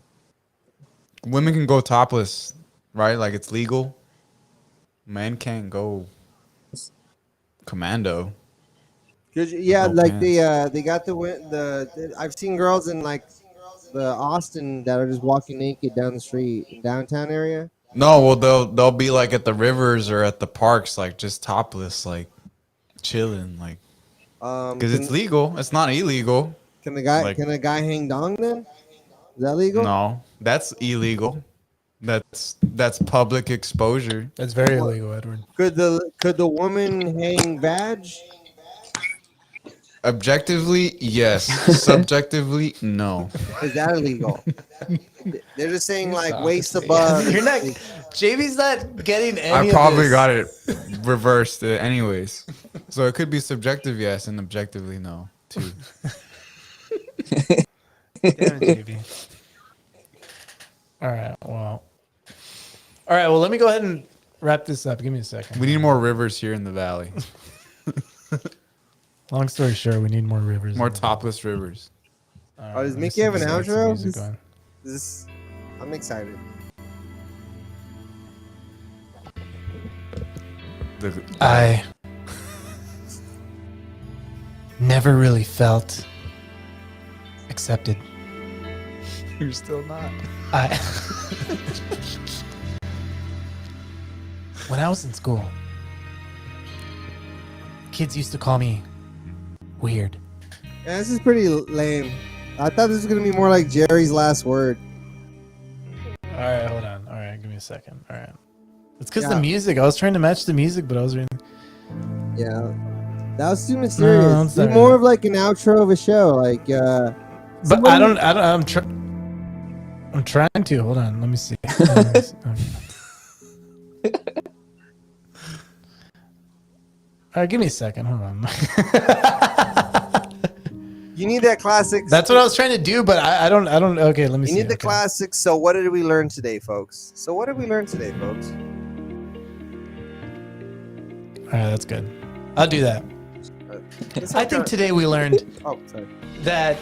Women can go topless, right? Like it's legal. Men can't go commando. Yeah, No like pants. they got the I've seen girls in like the Austin that are just walking naked down the street in downtown area. No, well they'll be like at the rivers or at the parks, like just topless, like chilling, like because it's legal. It's not illegal. Can the guy like- can a guy hang dong then? Is that legal? No, that's illegal. That's public exposure. That's very illegal, Edward. Could the woman hang vag? Objectively, yes. Subjectively, no. Is that illegal? They're just saying like waist Obviously. above. You're not. JB's not getting any. I of probably this. got it reversed, anyways. So it could be subjective, yes, and objectively, no, too. Damn it, JB. All right. Well. All right. Well, let me go ahead and wrap this up. Give me a second. We need more rivers here in the valley. Long story short, we need more rivers. More topless rivers. All Does let me Micky see have if an there's some outro? music going. I'm excited. I never really felt accepted. You're still not. When I was in school, kids used to call me weird. Yeah, this is pretty lame. I thought this was gonna be more like Jerry's last word. All right, hold on. All right, give me a second. All right. It's because Yeah. the music. I was trying to match the music, but I was reading. Yeah, that was too mysterious. it's Do not more really- of like an outro of a show, like. But somebody- I don't. I'm trying to. Hold on. Let me see. All right, give me a second. Hold on. You need that classic. That's what I was trying to do, but I don't. Okay, let me You see. need the Okay. classic. So what did we learn today, folks? So what did we learn today, folks? All right, that's good. I'll do that. Let's I not think try- today we learned Oh, sorry. that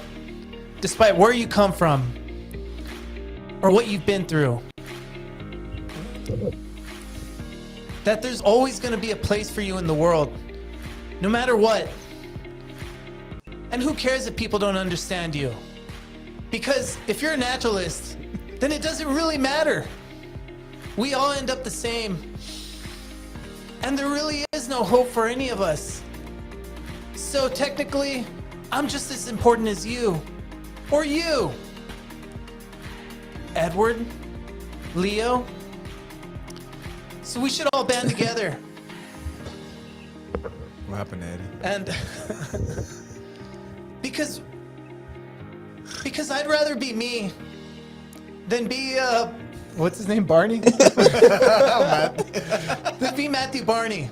despite where you come from or what you've been through, that there's always going to be a place for you in the world, no matter what. And who cares if people don't understand you? Because if you're a naturalist, then it doesn't really matter. We all end up the same. And there really is no hope for any of us. So technically, I'm just as important as you. Or you. Edward, Leo. So we should all band together. What happened, Eddie? And because I'd rather be me than be what's his name, Barney? Than be Matthew Barney.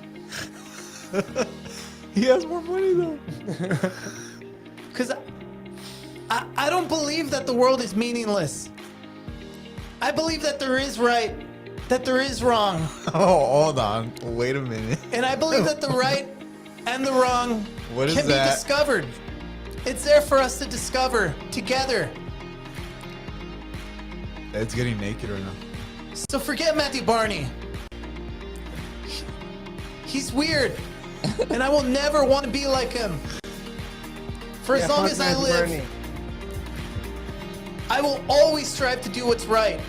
He has more money though. Because I don't believe that the world is meaningless. I believe that there is right, that there is wrong. Oh, hold on. Wait a minute. And I believe that the right and the wrong What is can that? be discovered. It's there for us to discover together. Ed's getting naked right now. So forget Matthew Barney. He's weird, and I will never want to be like him. For as long fuck as I Matthew live, Bernie. I will always strive to do what's right.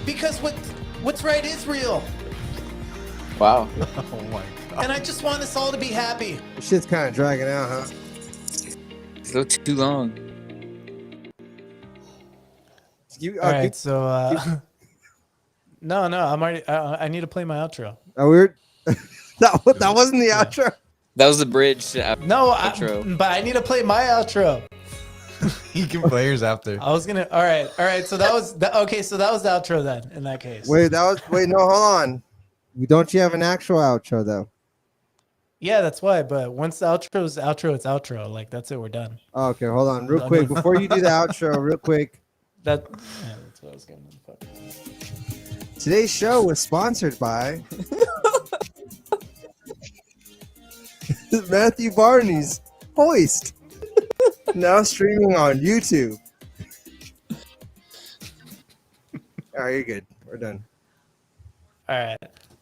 Because what's right is real. Wow. Oh my god. And I just want us all to be happy. This shit's kind of dragging out, huh? It's a little too long. You, All right, so no, I'm already. I need to play my outro. we're that wasn't the outro. That was the bridge. No, Outro. but I need to play my outro. You can play yours after. I was gonna. All right. So that was okay. So that was the outro then. In that case. Wait, no, hold on. Don't you have an actual outro though? Yeah, that's why. But once the outro is outro, it's outro. Like that's it. We're done. Oh, okay, hold on, real quick before you do the outro, real quick. That's what I was gonna. Fuck. Today's show was sponsored by Matthew Barney's Hoist. Now streaming on YouTube. All right, you're good. We're done. All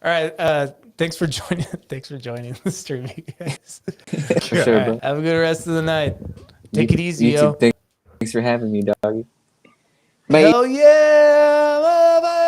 right. Thanks for joining. Thanks for joining the stream, you guys. For sure, All right, bro. have a good rest of the night. Take it easy, You yo. too. Thanks for having me, doggy. Bye. Hell yeah! Bye-bye.